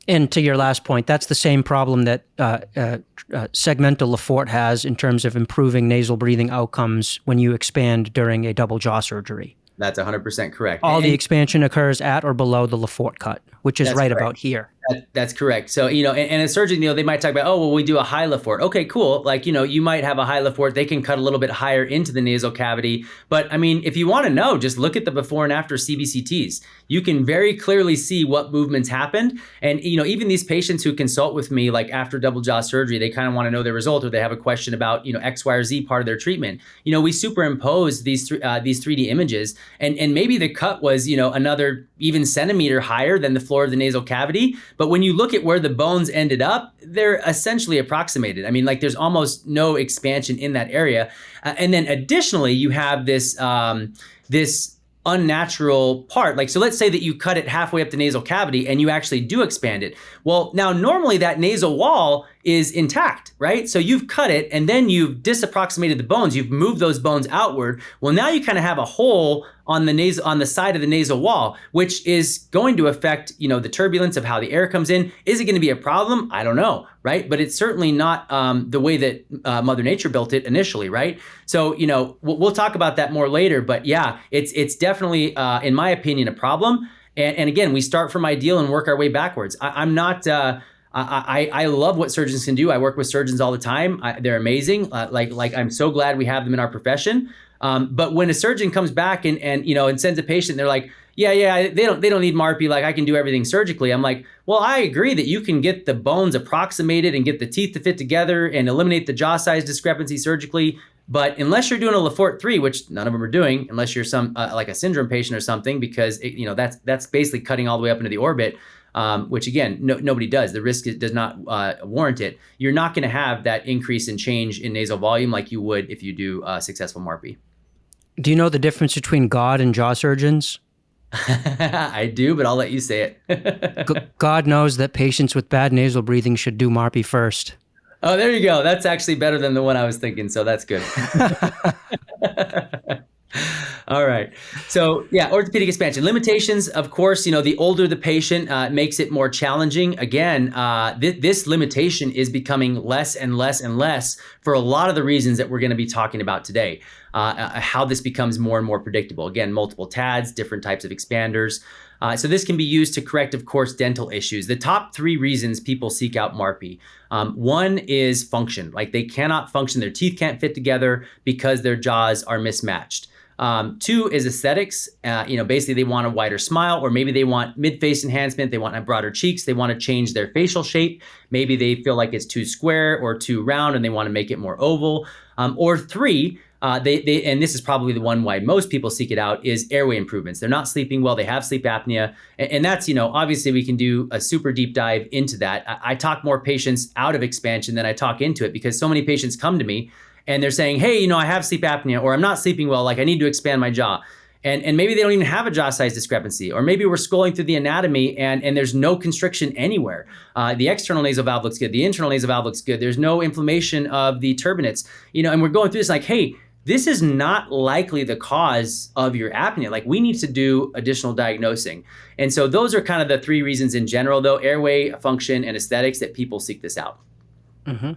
S1: And to your last point, that's the same problem that segmental Lefort has in terms of improving nasal breathing outcomes when you expand during a double jaw surgery.
S2: That's 100% correct.
S1: All the expansion occurs at or below the Lefort cut, which is right about here.
S2: That's correct. So, and a surgeon, they might talk about, oh, well, we do a high Lefort. Okay, cool. Like, you might have a high Lefort. They can cut a little bit higher into the nasal cavity. But I mean, if you want to know, just look at the before and after CBCTs. You can very clearly see what movements happened. And, even these patients who consult with me, like after double jaw surgery, they kind of want to know the result, or they have a question about, X, Y, or Z part of their treatment. We superimpose these 3D images, and maybe the cut was, another even centimeter higher than the floor of the nasal cavity. But when you look at where the bones ended up, they're essentially approximated. I mean, like, there's almost no expansion in that area. And then additionally, you have this unnatural part. Like, so let's say that you cut it halfway up the nasal cavity and you actually do expand it. Well, now normally that nasal wall is intact, right? So you've cut it and then you've disapproximated the bones. You've moved those bones outward. Well, now you kind of have a hole on the side of the nasal wall, which is going to affect, the turbulence of how the air comes in. Is it going to be a problem? I don't know, right? But it's certainly not the way that Mother Nature built it initially, right? So, we'll talk about that more later. But yeah, it's definitely, in my opinion, a problem. And again, we start from ideal and work our way backwards. I'm not. I love what surgeons can do. I work with surgeons all the time. They're amazing. Like I'm so glad we have them in our profession. But when a surgeon comes back and sends a patient, they're like, yeah, they don't need MARPE. Like, I can do everything surgically. I'm like, well, I agree that you can get the bones approximated and get the teeth to fit together and eliminate the jaw size discrepancy surgically. But unless you're doing a Lefort 3, which none of them are doing, unless you're some like a syndrome patient or something, because that's basically cutting all the way up into the orbit. Which again, nobody does. The risk does not warrant it. You're not going to have that increase in change in nasal volume like you would if you do successful MARPE.
S1: Do you know the difference between God and jaw surgeons?
S2: I do, but I'll let you say it.
S1: God knows that patients with bad nasal breathing should do MARPE first.
S2: Oh, there you go. That's actually better than the one I was thinking. So that's good. All right. So yeah, orthopedic expansion limitations. Of course, the older the patient, makes it more challenging. Again, this limitation is becoming less and less and less for a lot of the reasons that we're going to be talking about today. How this becomes more and more predictable. Again, multiple TADs, different types of expanders. So this can be used to correct, of course, dental issues. The top 3 reasons people seek out MARPE. One is function. Like they cannot function. Their teeth can't fit together because their jaws are mismatched. 2 is aesthetics. Basically they want a wider smile, or maybe they want mid-face enhancement. They want broader cheeks. They want to change their facial shape. Maybe they feel like it's too square or too round and they want to make it more oval. Or 3, they and this is probably the one why most people seek it out, is airway improvements. They're not sleeping well. They have sleep apnea. And that's, obviously we can do a super deep dive into that. I talk more patients out of expansion than I talk into it, because so many patients come to me and they're saying, hey, I have sleep apnea, or I'm not sleeping well, like I need to expand my jaw. And maybe they don't even have a jaw size discrepancy, or maybe we're scrolling through the anatomy and there's no constriction anywhere. The external nasal valve looks good. The internal nasal valve looks good. There's no inflammation of the turbinates, and we're going through this like, hey, this is not likely the cause of your apnea. Like we need to do additional diagnosing. And so those are kind of the 3 reasons in general, though: airway, function, and aesthetics, that people seek this out. Mm-hmm.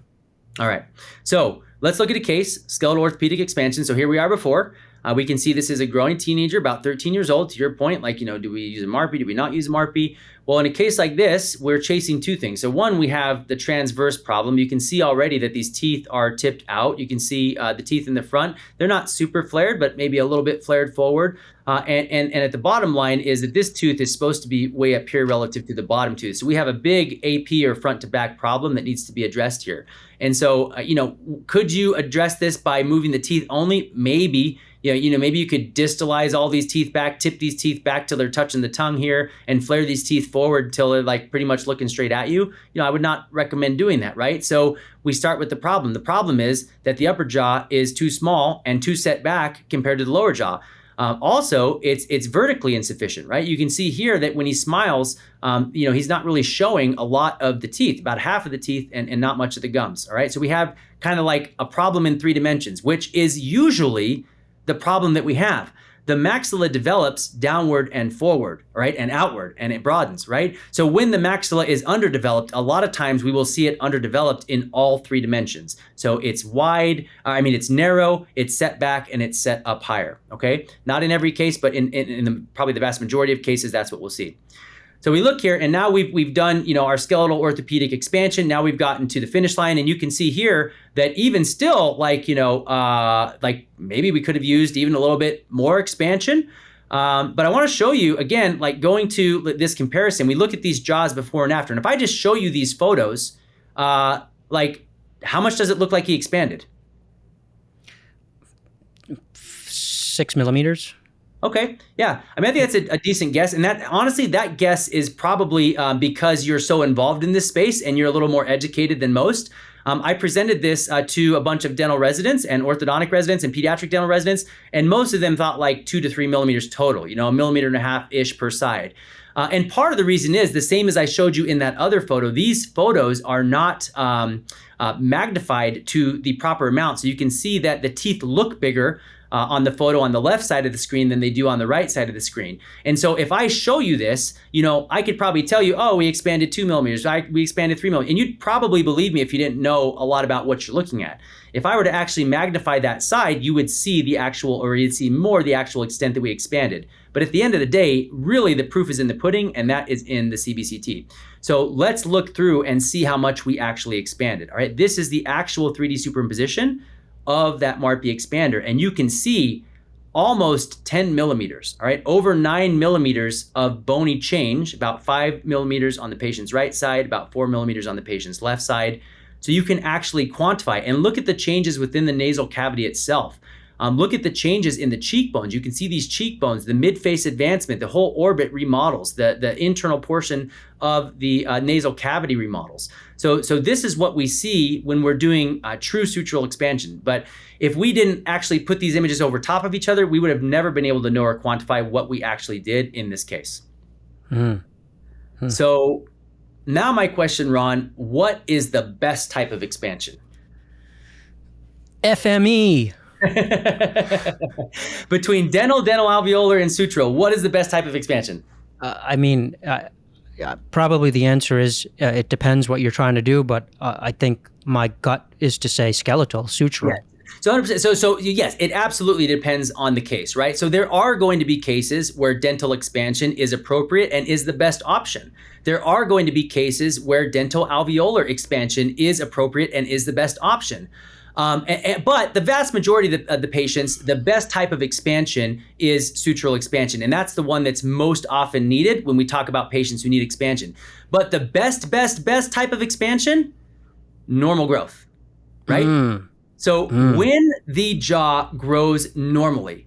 S2: All right. So let's look at a case, skeletal orthopedic expansion. So here we are before. We can see this is a growing teenager, about 13 years old. To your point, like, do we use a MARPE? Do we not use a MARPE? Well, in a case like this, we're chasing 2 things. So one, we have the transverse problem. You can see already that these teeth are tipped out. You can see the teeth in the front. They're not super flared, but maybe a little bit flared forward. And at the bottom line is that this tooth is supposed to be way up here relative to the bottom tooth. So we have a big AP, or front to back problem, that needs to be addressed here. And so, could you address this by moving the teeth only? Maybe. Maybe you could distalize all these teeth back, tip these teeth back till they're touching the tongue here, and flare these teeth forward until they're like pretty much looking straight at you. I would not recommend doing that, right? So we start with the problem. The problem is that the upper jaw is too small and too set back compared to the lower jaw. Also, it's vertically insufficient, right? You can see here that when he smiles, he's not really showing a lot of the teeth, about half of the teeth and not much of the gums, all right? So we have kind of like a problem in 3 dimensions, which is usually the problem that we have. The maxilla develops downward and forward, right? And outward, and it broadens, right? So when the maxilla is underdeveloped, a lot of times we will see it underdeveloped in all 3 dimensions. So it's wide, it's narrow, it's set back, and it's set up higher, okay? Not in every case, but in probably the vast majority of cases, that's what we'll see. So we look here, and now we've done, our skeletal orthopedic expansion. Now we've gotten to the finish line, and you can see here that even still, like maybe we could have used even a little bit more expansion. But I want to show you again, like going to this comparison, we look at these jaws before and after. And if I just show you these photos, like how much does it look like he expanded?
S1: 6 millimeters.
S2: Okay, yeah. I think that's a decent guess. And that, honestly, that guess is probably because you're so involved in this space and you're a little more educated than most. I presented this to a bunch of dental residents and orthodontic residents and pediatric dental residents, and most of them thought like 2 to 3 millimeters total, 1.5 millimeters per side. And part of the reason is the same as I showed you in that other photo. These photos are not magnified to the proper amount. So you can see that the teeth look bigger on the photo on the left side of the screen than they do on the right side of the screen. And so if I show you this, I could probably tell you, oh, we expanded 2 millimeters, we expanded 3 millimeters. And you'd probably believe me if you didn't know a lot about what you're looking at. If I were to actually magnify that side, you would see the actual, or you'd see more the actual extent that we expanded. But at the end of the day, really the proof is in the pudding, and that is in the CBCT. So let's look through and see how much we actually expanded. All right, this is the actual 3D superimposition of that MARPE expander, and you can see almost 10 millimeters, all right, over 9 millimeters of bony change, about 5 millimeters on the patient's right side, about 4 millimeters on the patient's left side. So you can actually quantify and look at the changes within the nasal cavity itself. Look at the changes in the cheekbones. You can see these cheekbones, the mid-face advancement, the whole orbit remodels, the internal portion of the nasal cavity remodels. So this is what we see when we're doing true sutural expansion. But if we didn't actually put these images over top of each other, we would have never been able to know or quantify what we actually did in this case. So now my question, Ron, what is the best type of expansion?
S1: FME.
S2: Between dental, alveolar, and sutural, what is the best type of expansion?
S1: Probably the answer is it depends what you're trying to do, but I think my gut is to say skeletal, sutural.
S2: Yeah. So 100%. So yes, it absolutely depends on the case, right? So there are going to be cases where dental expansion is appropriate and is the best option. There are going to be cases where dental alveolar expansion is appropriate and is the best option. But the vast majority of the patients, the best type of expansion is sutural expansion. And that's the one that's most often needed when we talk about patients who need expansion. But the best type of expansion, normal growth, right? So when the jaw grows normally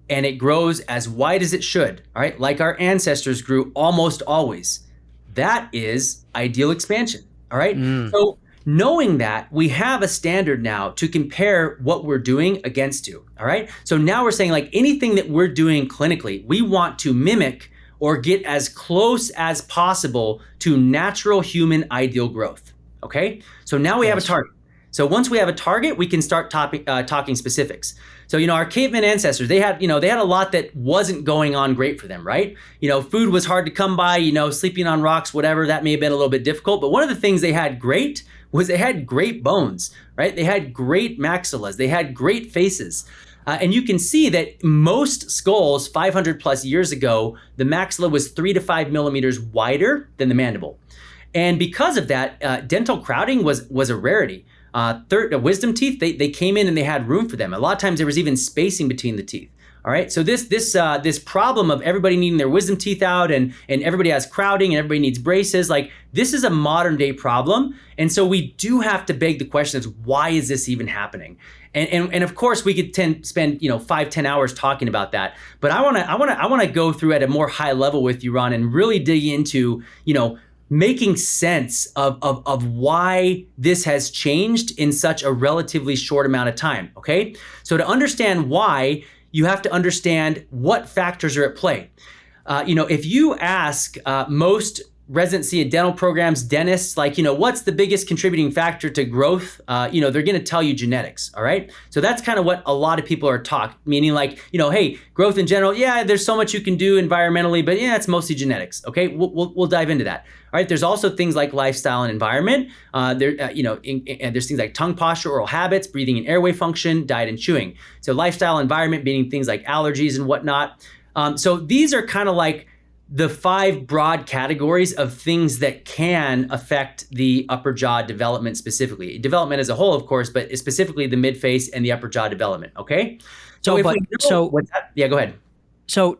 S2: and it grows as wide as it should, all right, like our ancestors grew almost always, that is ideal expansion, all right? So knowing that, we have a standard now to compare what we're doing against to, all right? So now we're saying like anything that we're doing clinically, we want to mimic or get as close as possible to natural human ideal growth, okay? So now we have a target. So once we have a target, we can start talking specifics. So, our caveman ancestors, they had a lot that wasn't going on great for them, right? Food was hard to come by, sleeping on rocks, whatever, that may have been a little bit difficult. But one of the things they had great was they had great bones, right? They had great maxillas, they had great faces. And you can see that most skulls 500 plus years ago, the maxilla was 3 to 5 millimeters wider than the mandible. And because of that, dental crowding was a rarity. Wisdom teeth, they came in and they had room for them. A lot of times there was even spacing between the teeth. All right, so this problem of everybody needing their wisdom teeth out and everybody has crowding and everybody needs braces, like this is a modern day problem. And so we do have to beg the question is why is this even happening? And of course we could spend 5-10 hours talking about that. But I wanna go through at a more high level with you, Ron, and really dig into making sense of why this has changed in such a relatively short amount of time, okay? So to understand why, you have to understand what factors are at play. If you ask most residency and dental programs, dentists, what's the biggest contributing factor to growth? They're gonna tell you genetics, all right? So that's kind of what a lot of people are taught, meaning hey, growth in general, yeah, there's so much you can do environmentally, but yeah, it's mostly genetics, okay? We'll dive into that. All right, there's also things like lifestyle and environment. And there's things like tongue posture, oral habits, breathing and airway function, diet and chewing. So lifestyle, environment, meaning things like allergies and whatnot. So these are kind of like the 5 broad categories of things that can affect the upper jaw development specifically. Development as a whole, of course, but specifically the midface and the upper jaw development, okay? So yeah, go ahead.
S1: So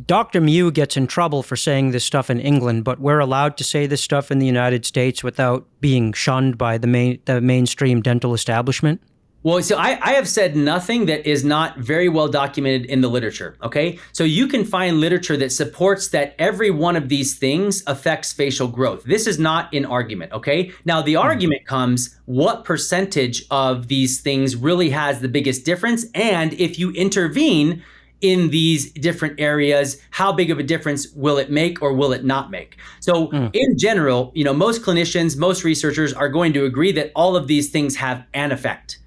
S1: Dr. Mew gets in trouble for saying this stuff in England, but we're allowed to say this stuff in the United States without being shunned by the mainstream dental establishment?
S2: Well, so I have said nothing that is not very well documented in the literature, okay? So you can find literature that supports that every one of these things affects facial growth. This is not an argument, okay? Now, the argument comes, what percentage of these things really has the biggest difference? And if you intervene in these different areas, how big of a difference will it make or will it not make? So in general, most clinicians, most researchers are going to agree that all of these things have an effect.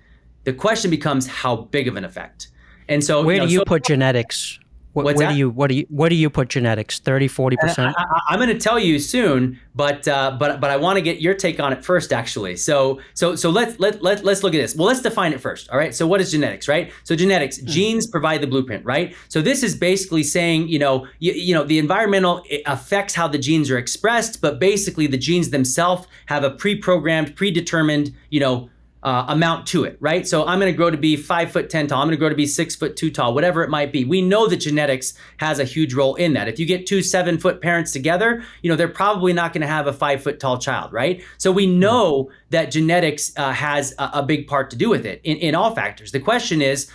S2: The question becomes how big of an effect. And so
S1: where do you put genetics? What do you put genetics? 30, 40%?
S2: I'm going to tell you soon, but I want to get your take on it first, actually. So let's look at this. Well, let's define it first. All right. So what is genetics, right? So genetics, genes provide the blueprint, right? So this is basically saying, the environmental affects how the genes are expressed, but basically the genes themselves have a pre-programmed, predetermined, amount to it, right? So I'm going to grow to be 5'10" tall. I'm going to grow to be 6'2" tall, whatever it might be. We know that genetics has a huge role in that. If you get 2 7-foot parents together, they're probably not going to have a 5-foot tall child, right? So we know that genetics has a big part to do with it in all factors. The question is,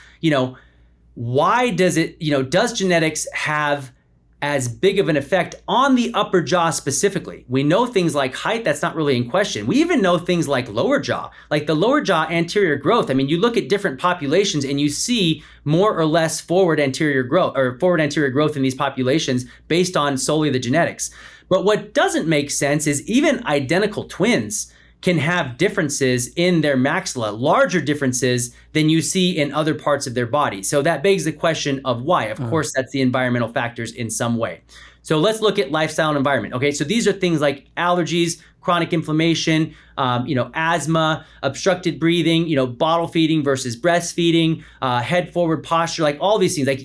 S2: why does it, does genetics have as big of an effect on the upper jaw specifically. We know things like height, that's not really in question. We even know things like lower jaw, like the lower jaw anterior growth. I mean, you look at different populations and you see more or less forward anterior growth in these populations based on solely the genetics. But what doesn't make sense is even identical twins can have differences in their maxilla, larger differences than you see in other parts of their body. So that begs the question of why. Of course, that's the environmental factors in some way. So let's look at lifestyle and environment. Okay, so these are things like allergies, chronic inflammation, asthma, obstructed breathing, bottle feeding versus breastfeeding, head forward posture, like all these things. Like,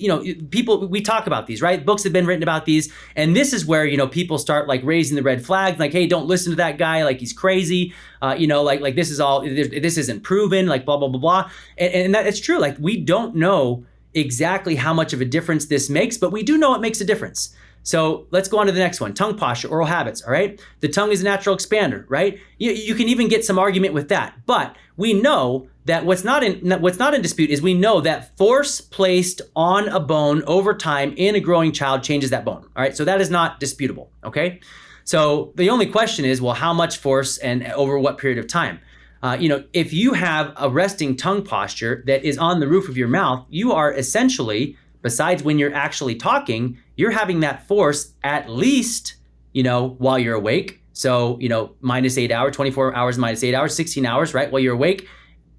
S2: people, we talk about these, right? Books have been written about these. And this is where, people start like raising the red flags, like, hey, don't listen to that guy, like he's crazy. Like this isn't proven, like blah, blah, blah, blah. And that it's true. Like we don't know exactly how much of a difference this makes, but we do know it makes a difference. So let's go on to the next one, tongue posture, oral habits, all right? The tongue is a natural expander, right? You can even get some argument with that, but we know that what's not in dispute is we know that force placed on a bone over time in a growing child changes that bone, all right? So that is not disputable, okay? So the only question is, well, how much force and over what period of time? If you have a resting tongue posture that is on the roof of your mouth, you are essentially, besides when you're actually talking, you're having that force at least, while you're awake. So, -8 hours, 24 hours, -8 hours, 16 hours, right? While you're awake,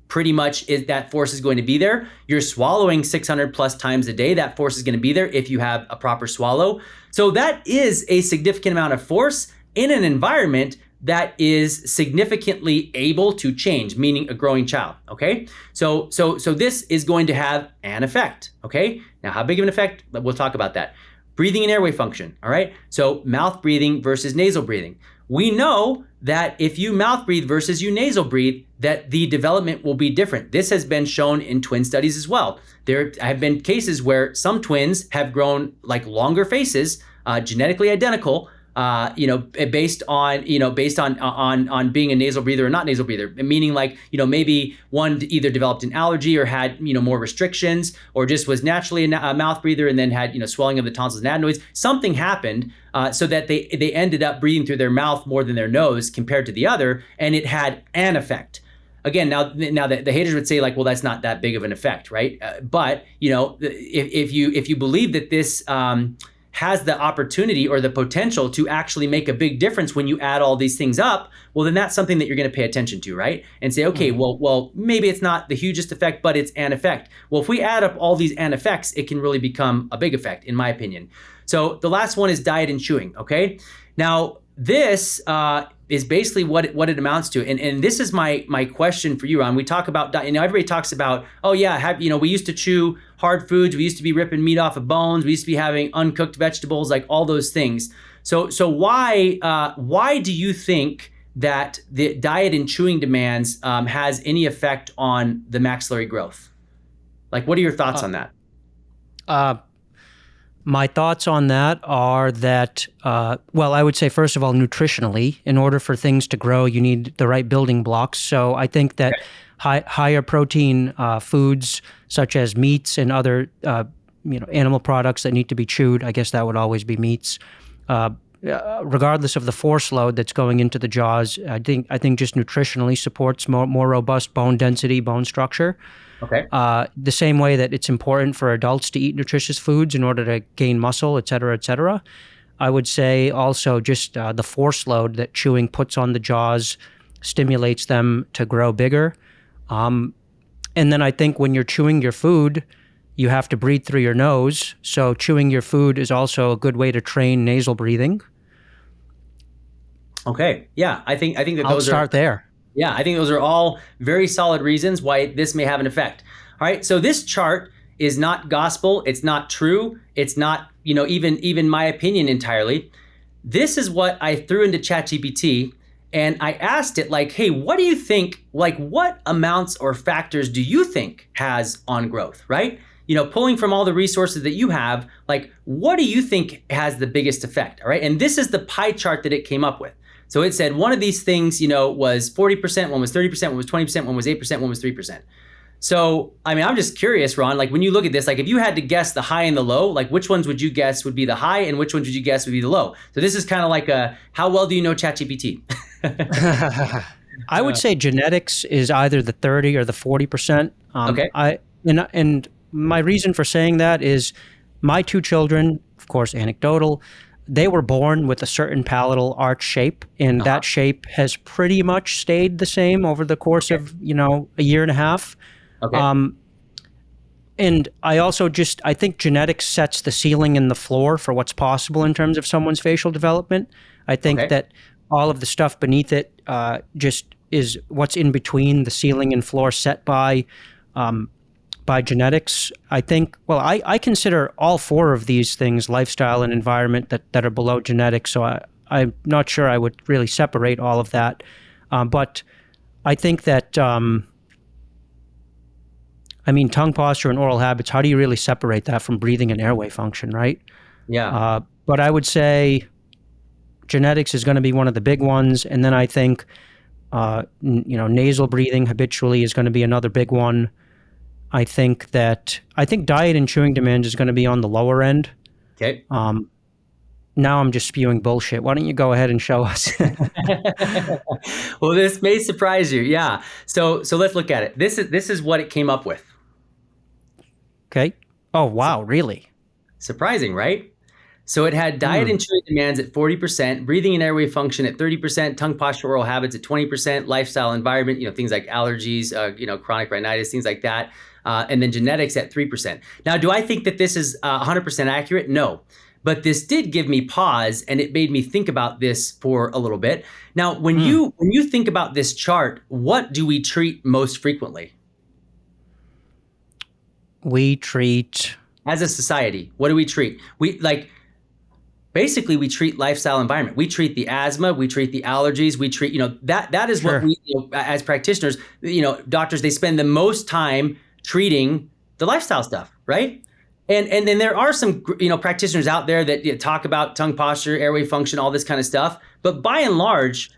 S2: pretty much that force is going to be there. You're swallowing 600 plus times a day. That force is going to be there if you have a proper swallow. So that is a significant amount of force in an environment that is significantly able to change, meaning a growing child, okay? So this is going to have an effect, okay? Now, how big of an effect? We'll talk about that. Breathing and airway function, all right? So mouth breathing versus nasal breathing. We know that if you mouth breathe versus you nasal breathe, that the development will be different. This has been shown in twin studies as well. There have been cases where some twins have grown like longer faces, genetically identical, based on being a nasal breather or not nasal breather, meaning like, maybe one either developed an allergy or had, more restrictions, or just was naturally a mouth breather and then had, swelling of the tonsils and adenoids. Something happened so that they ended up breathing through their mouth more than their nose compared to the other, and it had an effect. Again, now the haters would say like, well, that's not that big of an effect, right? But if you believe that this has the opportunity or the potential to actually make a big difference when you add all these things up, well, then that's something that you're going to pay attention to, right? And say, okay, well, maybe it's not the hugest effect, but it's an effect. Well, if we add up all these an effects, it can really become a big effect, in my opinion. So the last one is diet and chewing, okay? Now, this is basically what it amounts to. And this is my question for you, Ron. We talk about, everybody talks about, oh yeah, we used to chew hard foods. We used to be ripping meat off of bones. We used to be having uncooked vegetables, like all those things. So why do you think that the diet and chewing demands has any effect on the maxillary growth? Like, what are your thoughts on that?
S1: My thoughts on that are that, I would say, first of all, nutritionally, in order for things to grow, you need the right building blocks. So I think that higher protein foods, such as meats and other, animal products that need to be chewed, I guess that would always be meats, regardless of the force load that's going into the jaws, I think just nutritionally supports more robust bone density, bone structure.
S2: Okay.
S1: The same way that it's important for adults to eat nutritious foods in order to gain muscle, et cetera, et cetera. I would say also just the force load that chewing puts on the jaws stimulates them to grow bigger. And then I think when you're chewing your food, you have to breathe through your nose. So chewing your food is also a good way to train nasal breathing.
S2: Okay. Yeah, I think that
S1: I'll start there.
S2: Yeah, I think those are all very solid reasons why this may have an effect. All right, so this chart is not gospel. It's not true. It's not, even my opinion entirely. This is what I threw into ChatGPT, and I asked it like, hey, what do you think, like what amounts or factors do you think has on growth, right? Pulling from all the resources that you have, like what do you think has the biggest effect, all right? And this is the pie chart that it came up with. So it said one of these things, was 40%, one was 30%, one was 20%, one was 8%, one was 3%. So, I mean, I'm just curious, Ron, like when you look at this, like if you had to guess the high and the low, like which ones would you guess would be the high and which ones would you guess would be the low? So this is kind of like how well do you know ChatGPT?
S1: I would say genetics is either the 30 or the 40%.
S2: Okay.
S1: And my reason for saying that is my two children, of course, anecdotal, they were born with a certain palatal arch shape, and that shape has pretty much stayed the same over the course of, a year and a half.
S2: Okay.
S1: And I think genetics sets the ceiling and the floor for what's possible in terms of someone's facial development. I think that all of the stuff beneath it just is what's in between the ceiling and floor set by genetics. I think, I consider all four of these things, lifestyle and environment, that are below genetics. So I'm not sure I would really separate all of that. But I think that, tongue posture and oral habits, how do you really separate that from breathing and airway function, right?
S2: Yeah.
S1: But I would say genetics is going to be one of the big ones. And then I think, nasal breathing habitually is going to be another big one. I think diet and chewing demand is going to be on the lower end.
S2: Okay.
S1: Now I'm just spewing bullshit. Why don't you go ahead and show us?
S2: Well, this may surprise you. Yeah. So let's look at it. This is what it came up with.
S1: Okay. Oh, wow. Really?
S2: Surprising, right? So it had diet and chewing demands at 40%, breathing and airway function at 30%, tongue posture, oral habits at 20%, lifestyle, environment, things like allergies, chronic rhinitis, things like that, and then genetics at 3%. Now, do I think that this is 100% accurate? No. But this did give me pause, and it made me think about this for a little bit. Now, when you think about this chart, what do we treat most frequently?
S1: We treat...
S2: As a society, what do we treat? Basically, we treat lifestyle environment. We treat the asthma, we treat the allergies, we treat, that is
S1: Sure.
S2: what we, as practitioners, doctors, they spend the most time treating the lifestyle stuff, right? And then there are some, practitioners out there that talk about tongue posture, airway function, all this kind of stuff. But by and large,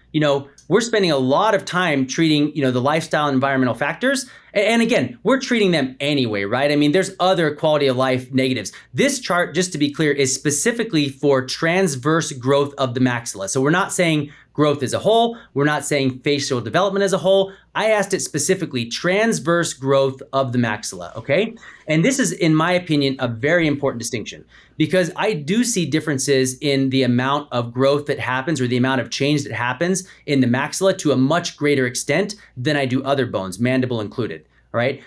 S2: we're spending a lot of time treating, the lifestyle and environmental factors. And again, we're treating them anyway, right? I mean, there's other quality of life negatives. This chart, just to be clear, is specifically for transverse growth of the maxilla. So we're not saying growth as a whole. We're not saying facial development as a whole. I asked it specifically transverse growth of the maxilla, okay? And this is, in my opinion, a very important distinction because I do see differences in the amount of growth that happens or the amount of change that happens in the maxilla to a much greater extent than I do other bones, mandible included. All right.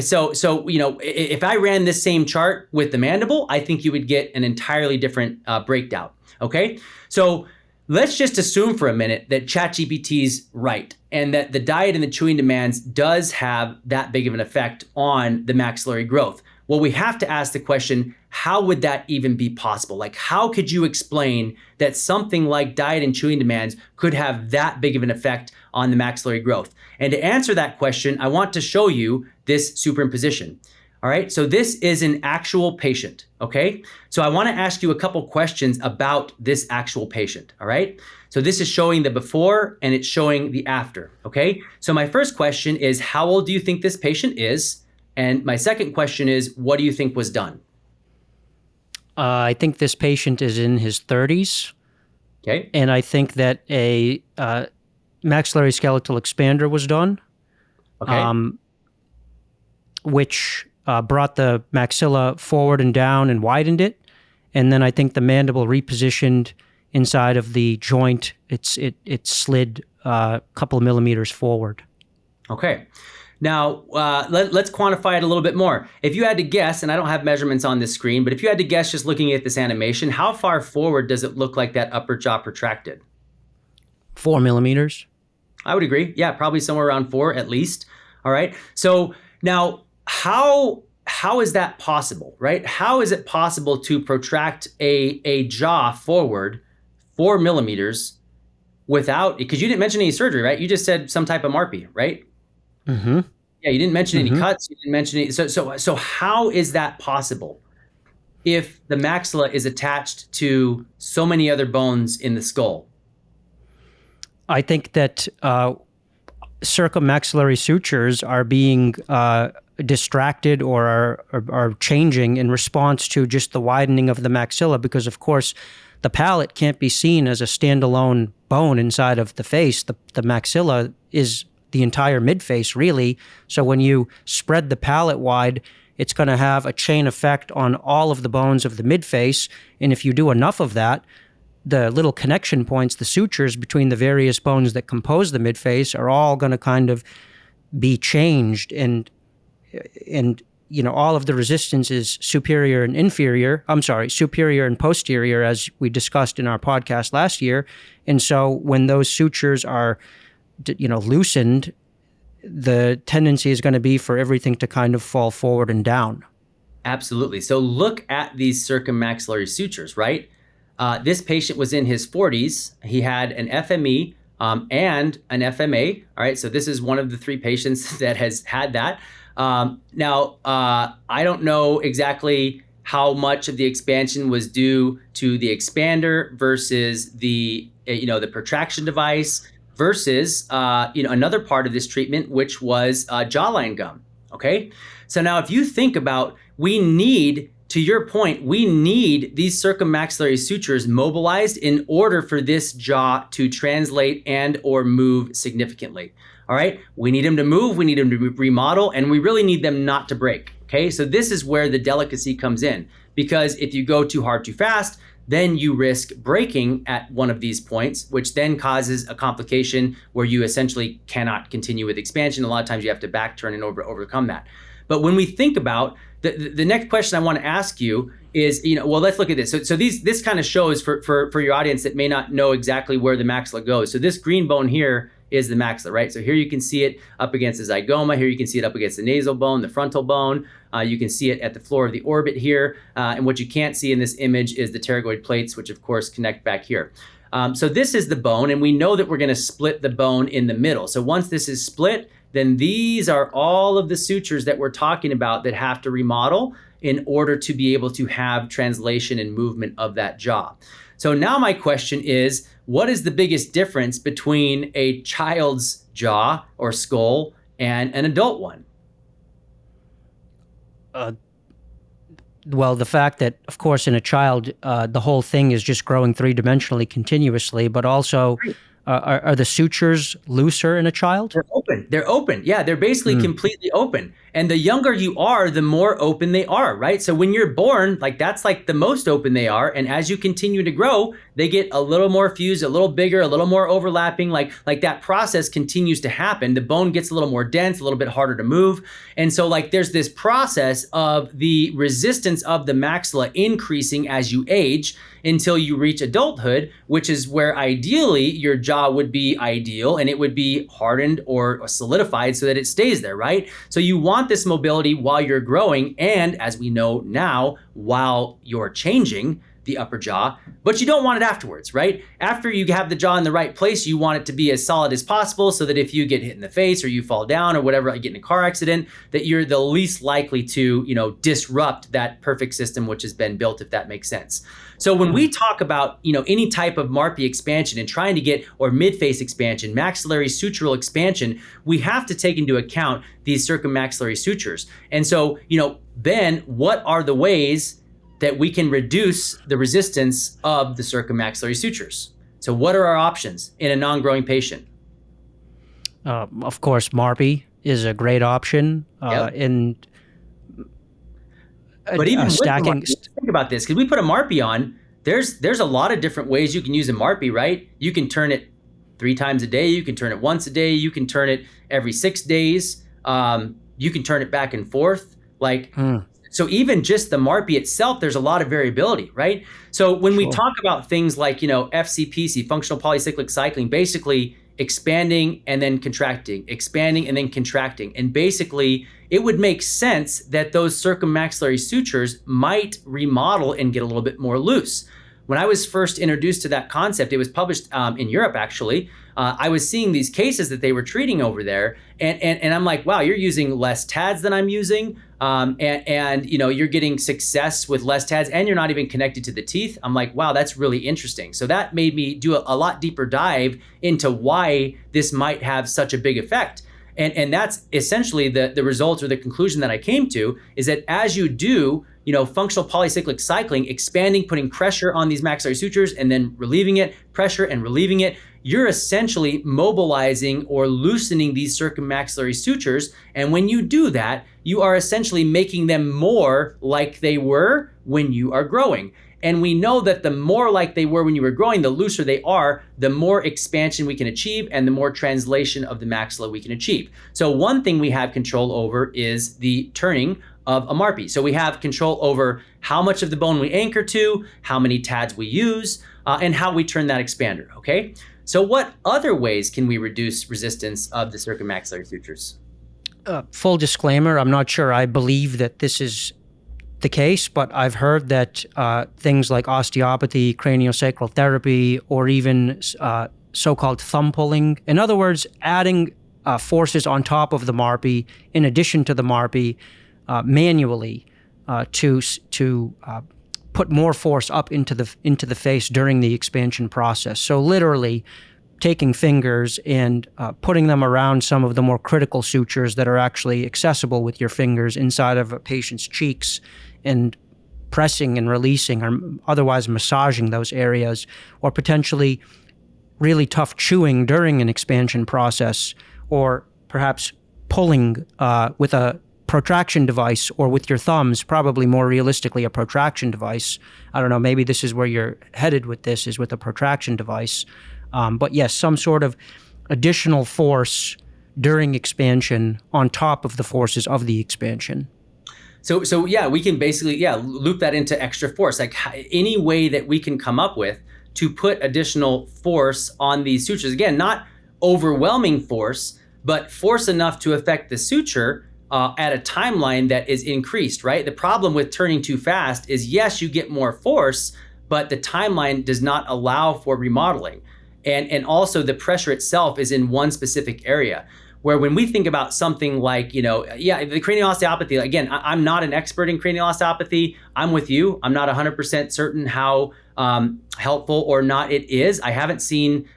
S2: So if I ran this same chart with the mandible, I think you would get an entirely different breakdown. Okay. So let's just assume for a minute that ChatGPT's right and that the diet and the chewing demands does have that big of an effect on the maxillary growth. Well, we have to ask the question, how would that even be possible? Like, how could you explain that something like diet and chewing demands could have that big of an effect on the maxillary growth? And to answer that question, I want to show you this superimposition. All right, so this is an actual patient, okay? So I want to ask you a couple questions about this actual patient, all right? So this is showing the before and it's showing the after, okay? So my first question is, how old do you think this patient is? And my second question is, what do you think was done?
S1: I think this patient is in his 30s.
S2: Okay.
S1: And I think that a maxillary skeletal expander was done.
S2: Okay.
S1: Which brought the maxilla forward and down and widened it. And then I think the mandible repositioned inside of the joint. It slid a couple of millimeters forward.
S2: Okay. Now, let's quantify it a little bit more. If you had to guess, and I don't have measurements on this screen, but if you had to guess just looking at this animation, how far forward does it look like that upper jaw protracted?
S1: 4 millimeters.
S2: I would agree. Yeah, probably somewhere around 4 at least. All right. So now, how is that possible, right? How is it possible to protract a jaw forward 4 millimeters without, because you didn't mention any surgery, right? You just said some type of MARPE, right?
S1: Mm-hmm.
S2: Yeah, you didn't mention any cuts. You didn't mention any. So how is that possible if the maxilla is attached to so many other bones in the skull?
S1: I think that circummaxillary sutures are being distracted or are changing in response to just the widening of the maxilla, because of course the palate can't be seen as a standalone bone inside of the face. The maxilla is the entire midface, really. So when you spread the palate wide, it's going to have a chain effect on all of the bones of the midface. And if you do enough of that, the little connection points, the sutures between the various bones that compose the midface, are all going to kind of be changed. And all of the resistance is superior and inferior. I'm sorry, superior and posterior, as we discussed in our podcast last year. And so when those sutures are, loosened, the tendency is going to be for everything to kind of fall forward and down.
S2: Absolutely. So look at these circummaxillary sutures, right? This patient was in his 40s. He had an FME and an FMA. All right. So this is one of the 3 patients that has had that. Now, I don't know exactly how much of the expansion was due to the expander versus the protraction device versus, another part of this treatment, which was jawline gum. Okay. So now if you think about, to your point, we need these circummaxillary sutures mobilized in order for this jaw to translate and or move significantly. All right, we need them to move, we need them to remodel, and we really need them not to break. Okay, so this is where the delicacy comes in, because if you go too hard, too fast, then you risk breaking at one of these points, which then causes a complication where you essentially cannot continue with expansion. A lot of times you have to back turn and overcome that. But when we think about the next question I want to ask you is, let's look at this. So this kind of shows for your audience that may not know exactly where the maxilla goes. So this green bone here is the maxilla, right? So here you can see it up against the zygoma. Here you can see it up against the nasal bone, the frontal bone. You can see it at the floor of the orbit here. And what you can't see in this image is the pterygoid plates, which of course connect back here. So this is the bone, and we know that we're going to split the bone in the middle. So once this is split, then these are all of the sutures that we're talking about that have to remodel in order to be able to have translation and movement of that jaw. So now my question is, what is the biggest difference between a child's jaw or skull and an adult one?
S1: Well, the fact that, of course, in a child, the whole thing is just growing 3-dimensionally continuously, but also are the sutures looser in a child?
S2: They're open. Yeah, they're basically completely open. And the younger you are, the more open they are, right? So when you're born, that's the most open they are. And as you continue to grow, they get a little more fused, a little bigger, a little more overlapping. Like that process continues to happen. The bone gets a little more dense, a little bit harder to move. And so there's this process of the resistance of the maxilla increasing as you age until you reach adulthood, which is where ideally your jaw would be ideal and it would be hardened or solidified so that it stays there, right? So you want this mobility while you're growing, and as we know now, while you're changing the upper jaw, but you don't want it afterwards, right? After you have the jaw in the right place, you want it to be as solid as possible so that if you get hit in the face or you fall down or whatever, get in a car accident, that you're the least likely to, disrupt that perfect system which has been built, if that makes sense. So when we talk about, any type of MARPE expansion and trying to get, or midface expansion, maxillary sutural expansion, we have to take into account these circummaxillary sutures. And so, Ben, what are the ways that we can reduce the resistance of the circummaxillary sutures? So what are our options in a non-growing patient?
S1: Of course, MARPE is a great option.
S2: Yep.
S1: But even
S2: stacking, think about this, because we put a MARPE on, there's a lot of different ways you can use a MARPE, right? You can turn it 3 times a day. You can turn it once a day. You can turn it every 6 days. You can turn it back and forth. So even just the MARPE itself, there's a lot of variability, right? So when we talk about things like, FCPC, functional polycyclic cycling, basically expanding and then contracting, expanding and then contracting. And basically it would make sense that those circummaxillary sutures might remodel and get a little bit more loose. when I was first introduced to that concept, it was published in Europe, actually. I was seeing these cases that they were treating over there, and I'm like, wow, you're using less TADs than I'm using, and you're getting success with less TADs, and you're not even connected to the teeth. I'm like, wow, that's really interesting. So that made me do a lot deeper dive into why this might have such a big effect. And that's essentially the result, or the conclusion that I came to, is that as you do, functional polycyclic cycling, expanding, putting pressure on these maxillary sutures and then relieving it, pressure and relieving it, you're essentially mobilizing or loosening these circummaxillary sutures. And when you do that, you are essentially making them more like they were when you are growing. And we know that the more like they were when you were growing, the looser they are, the more expansion we can achieve and the more translation of the maxilla we can achieve. So one thing we have control over is the turning of a MARPE. So we have control over how much of the bone we anchor to, how many TADs we use, and how we turn that expander, okay? So what other ways can we reduce resistance of the circummaxillary sutures?
S1: Full disclaimer, I'm not sure I believe that this is the case, but I've heard that things like osteopathy, craniosacral therapy, or even so-called thumb pulling, in other words, adding forces on top of the MARPE, in addition to the MARPE, manually to put more force up into the face during the expansion process. So literally taking fingers and putting them around some of the more critical sutures that are actually accessible with your fingers inside of a patient's cheeks, and pressing and releasing, or otherwise massaging those areas, or potentially really tough chewing during an expansion process, or perhaps pulling with a protraction device, or with your thumbs, probably more realistically a protraction device. I don't know, maybe this is where you're headed with this, is with a protraction device. But yes, some sort of additional force during expansion on top of the forces of the expansion.
S2: So yeah, we can basically, loop that into extra force, like any way that we can come up with to put additional force on these sutures. Again, not overwhelming force, but force enough to affect the suture at a timeline that is increased, right? The problem with turning too fast is, yes, you get more force, but the timeline does not allow for remodeling. And also the pressure itself is in one specific area. Where when we think about something like, the cranial osteopathy, again, I'm not an expert in cranial osteopathy. I'm with you. I'm not 100% certain how helpful or not it is. I haven't seen,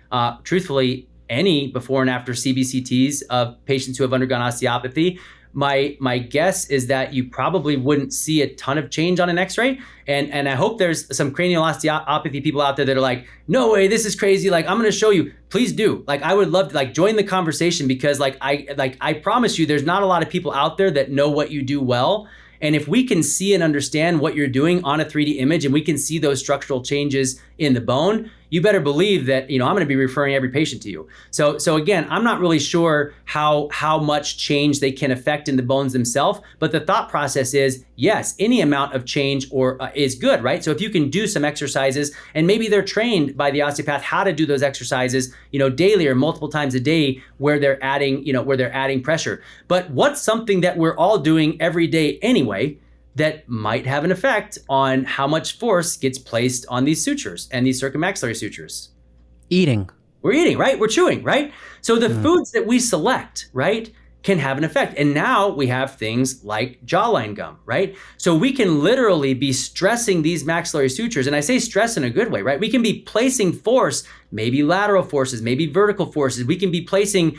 S2: truthfully, any before and after CBCTs of patients who have undergone osteopathy. My guess is that you probably wouldn't see a ton of change on an x-ray. And I hope there's some cranial osteopathy people out there that are like, no way, this is crazy. Like, I'm going to show you. Please do. Like, I would love to join the conversation, because I promise you, there's not a lot of people out there that know what you do well. And if we can see and understand what you're doing on a 3D image, and we can see those structural changes in the bone, you better believe that, I'm going to be referring every patient to you. So again, I'm not really sure how much change they can affect in the bones themselves, but the thought process is, yes, any amount of change is good, right? So if you can do some exercises, and maybe they're trained by the osteopath how to do those exercises, daily or multiple times a day, where they're adding pressure. But what's something that we're all doing every day anyway that might have an effect on how much force gets placed on these sutures and these circummaxillary sutures?
S1: Eating.
S2: We're eating, right? We're chewing, right? So the foods that we select, right, can have an effect. And now we have things like jawline gum, right? So we can literally be stressing these maxillary sutures. And I say stress in a good way, right? We can be placing force, maybe lateral forces, maybe vertical forces. We can be placing,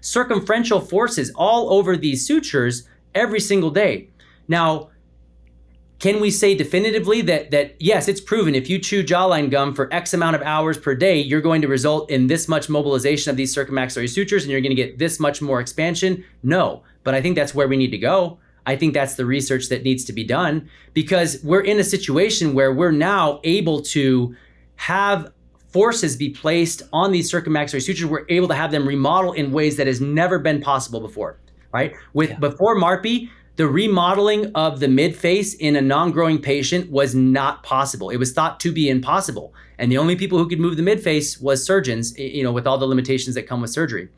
S2: circumferential forces all over these sutures every single day. Now, can we say definitively that yes, it's proven if you chew jawline gum for X amount of hours per day, you're going to result in this much mobilization of these circummaxillary sutures and you're going to get this much more expansion? No, but I think that's where we need to go. I think that's the research that needs to be done, because we're in a situation where we're now able to have forces be placed on these circummaxillary sutures. We're able to have them remodel in ways that has never been possible before, right? Before MARPE, the remodeling of the midface in a non-growing patient was not possible. It was thought to be impossible. And the only people who could move the midface was surgeons, with all the limitations that come with surgery.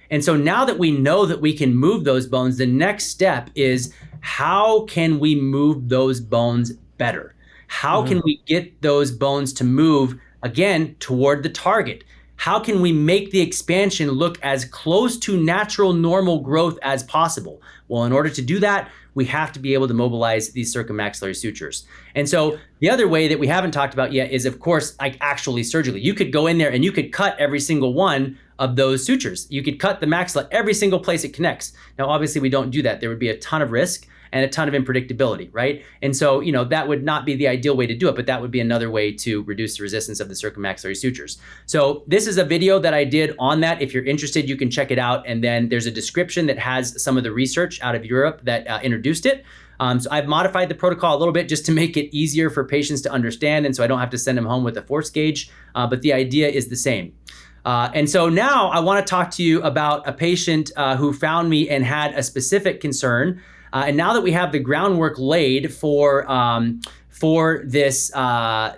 S2: And so now that we know that we can move those bones, the next step is, how can we move those bones better? How can we get those bones to move again toward the target? How can we make the expansion look as close to natural normal growth as possible? Well, in order to do that, we have to be able to mobilize these circummaxillary sutures. And so the other way that we haven't talked about yet is, of course, like actually surgically. You could go in there and you could cut every single one of those sutures. You could cut the maxilla every single place it connects. Now, obviously, we don't do that. There would be a ton of risk and a ton of unpredictability, right? And so, that would not be the ideal way to do it, but that would be another way to reduce the resistance of the circummaxillary sutures. So this is a video that I did on that. If you're interested, you can check it out. And then there's a description that has some of the research out of Europe that introduced it. So I've modified the protocol a little bit just to make it easier for patients to understand. And so I don't have to send them home with a force gauge, but the idea is the same. And so now I want to talk to you about a patient who found me and had a specific concern. And now that we have the groundwork laid for this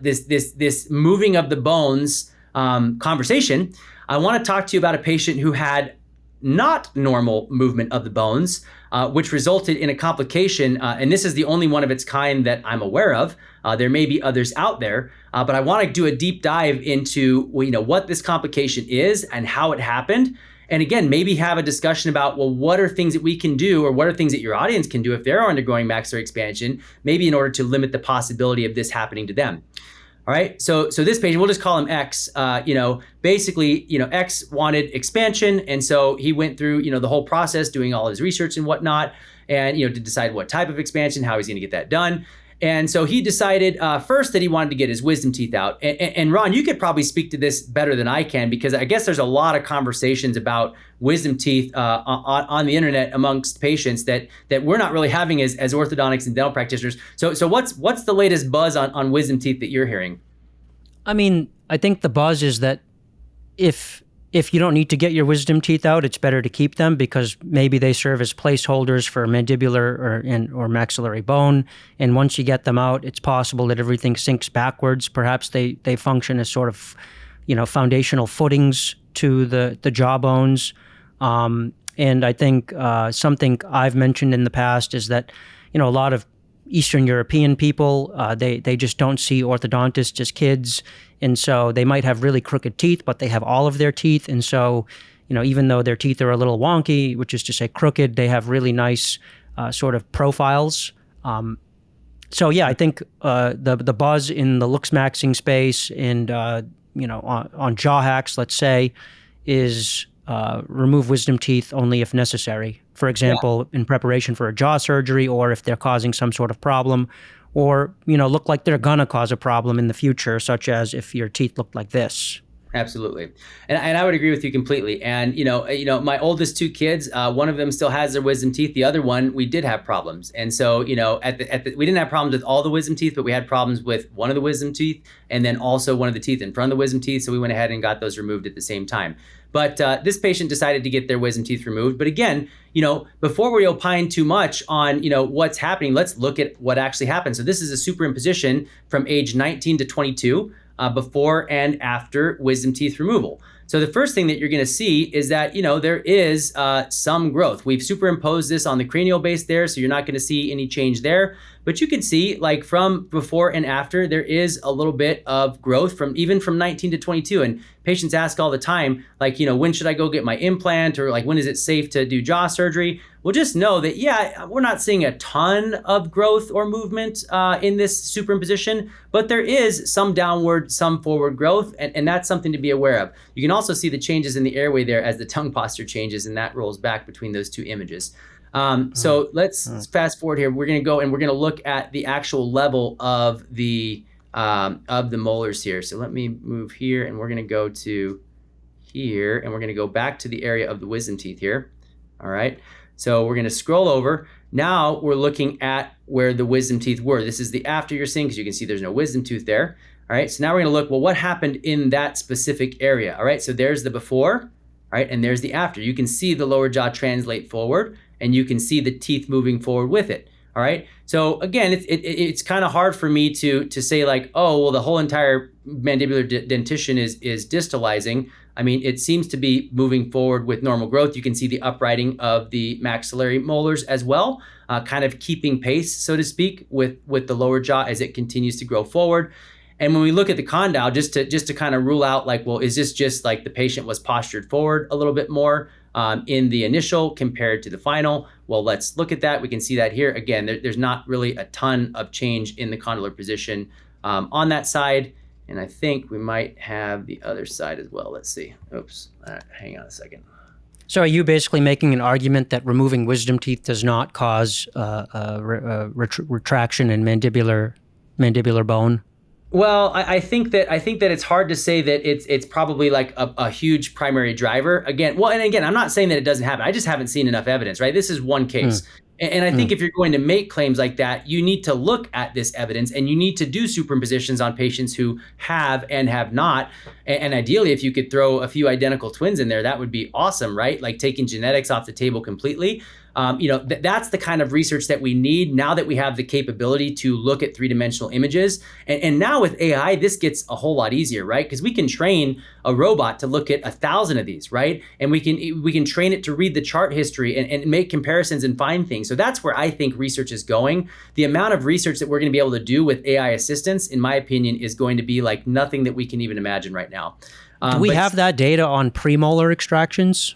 S2: this moving of the bones conversation, I want to talk to you about a patient who had not normal movement of the bones, which resulted in a complication. And this is the only one of its kind that I'm aware of. There may be others out there, but I want to do a deep dive into what this complication is and how it happened. And again, maybe have a discussion about, well, what are things that we can do, or what are things that your audience can do if they're undergoing maxillary expansion, maybe in order to limit the possibility of this happening to them. All right, so this patient, we'll just call him X. Basically, X wanted expansion, and so he went through, the whole process, doing all his research and whatnot, and to decide what type of expansion, how he's going to get that done. And so he decided first that he wanted to get his wisdom teeth out. And Ron, you could probably speak to this better than I can, because I guess there's a lot of conversations about wisdom teeth on the internet amongst patients that we're not really having as orthodontics and dental practitioners. So what's the latest buzz on wisdom teeth that you're hearing?
S1: I mean, I think the buzz is that if you don't need to get your wisdom teeth out, it's better to keep them, because maybe they serve as placeholders for mandibular or maxillary bone. And once you get them out, it's possible that everything sinks backwards. Perhaps they function as sort of, foundational footings to the jaw bones. And I think something I've mentioned in the past is that, a lot of Eastern European people, they just don't see orthodontists as kids. And so they might have really crooked teeth, but they have all of their teeth. And so, even though their teeth are a little wonky, which is to say crooked, they have really nice sort of profiles. So yeah, I think the buzz in the looks maxing space and, on JawHacks, let's say, is remove wisdom teeth only if necessary. For example, in preparation for a jaw surgery, or if they're causing some sort of problem, or, look like they're gonna cause a problem in the future, such as if your teeth look like this.
S2: Absolutely. And I would agree with you completely. And, my oldest two kids, one of them still has their wisdom teeth. The other one, we did have problems. And so, we didn't have problems with all the wisdom teeth, but we had problems with one of the wisdom teeth, and then also one of the teeth in front of the wisdom teeth. So we went ahead and got those removed at the same time. But this patient decided to get their wisdom teeth removed. But again, before we opine too much on, what's happening, let's look at what actually happened. So this is a superimposition from age 19 to 22. Before and after wisdom teeth removal. So the first thing that you're going to see is that, there is some growth. We've superimposed this on the cranial base there, so you're not going to see any change there. But you can see, like, from before and after, there is a little bit of growth even from 19 to 22. And patients ask all the time, like, when should I go get my implant? Or like, when is it safe to do jaw surgery? Well, just know that, yeah, we're not seeing a ton of growth or movement in this superimposition, but there is some downward, some forward growth, and that's something to be aware of. You can also see the changes in the airway there as the tongue posture changes, and that rolls back between those two images. So let's fast forward here. We're going to go and we're going to look at the actual level of the molars here. So let me move here, and we're going to go to here, and we're going to go back to the area of the wisdom teeth here. All right. So we're going to scroll over. Now we're looking at where the wisdom teeth were. This is the after you're seeing, because you can see there's no wisdom tooth there. All right. So now we're going to look, well, what happened in that specific area? All right. So there's the before. All right. And there's the after. You can see the lower jaw translate forward, and you can see the teeth moving forward with it. All right. So again, it's kind of hard for me to say like, oh, well, the whole entire mandibular dentition is distalizing. I mean, it seems to be moving forward with normal growth. You can see the uprighting of the maxillary molars as well, kind of keeping pace, so to speak, with the lower jaw as it continues to grow forward. And when we look at the condyle, just to kind of rule out like, well, is this just like the patient was postured forward a little bit more in the initial compared to the final? Well, let's look at that. We can see that here. Again, there's not really a ton of change in the condylar position on that side. And I think we might have the other side as well. Let's see. Oops. Hang on a second.
S1: So are you basically making an argument that removing wisdom teeth does not cause retraction in mandibular bone?
S2: Well, I think that it's hard to say that it's probably like a huge primary driver. Again, I'm not saying that it doesn't happen. I just haven't seen enough evidence, right? This is one case. And I think if you're going to make claims like that, you need to look at this evidence and you need to do superimpositions on patients who have and have not. And ideally, if you could throw a few identical twins in there, that would be awesome, right? Like taking genetics off the table completely. That's the kind of research that we need now that we have the capability to look at three-dimensional images. And now with AI, this gets a whole lot easier, right? Because we can train a robot to look at 1,000 of these, right? And we can train it to read the chart history and make comparisons and find things. So that's where I think research is going. The amount of research that we're going to be able to do with AI assistance, in my opinion, is going to be like nothing that we can even imagine right now.
S1: Do we have that data on premolar extractions?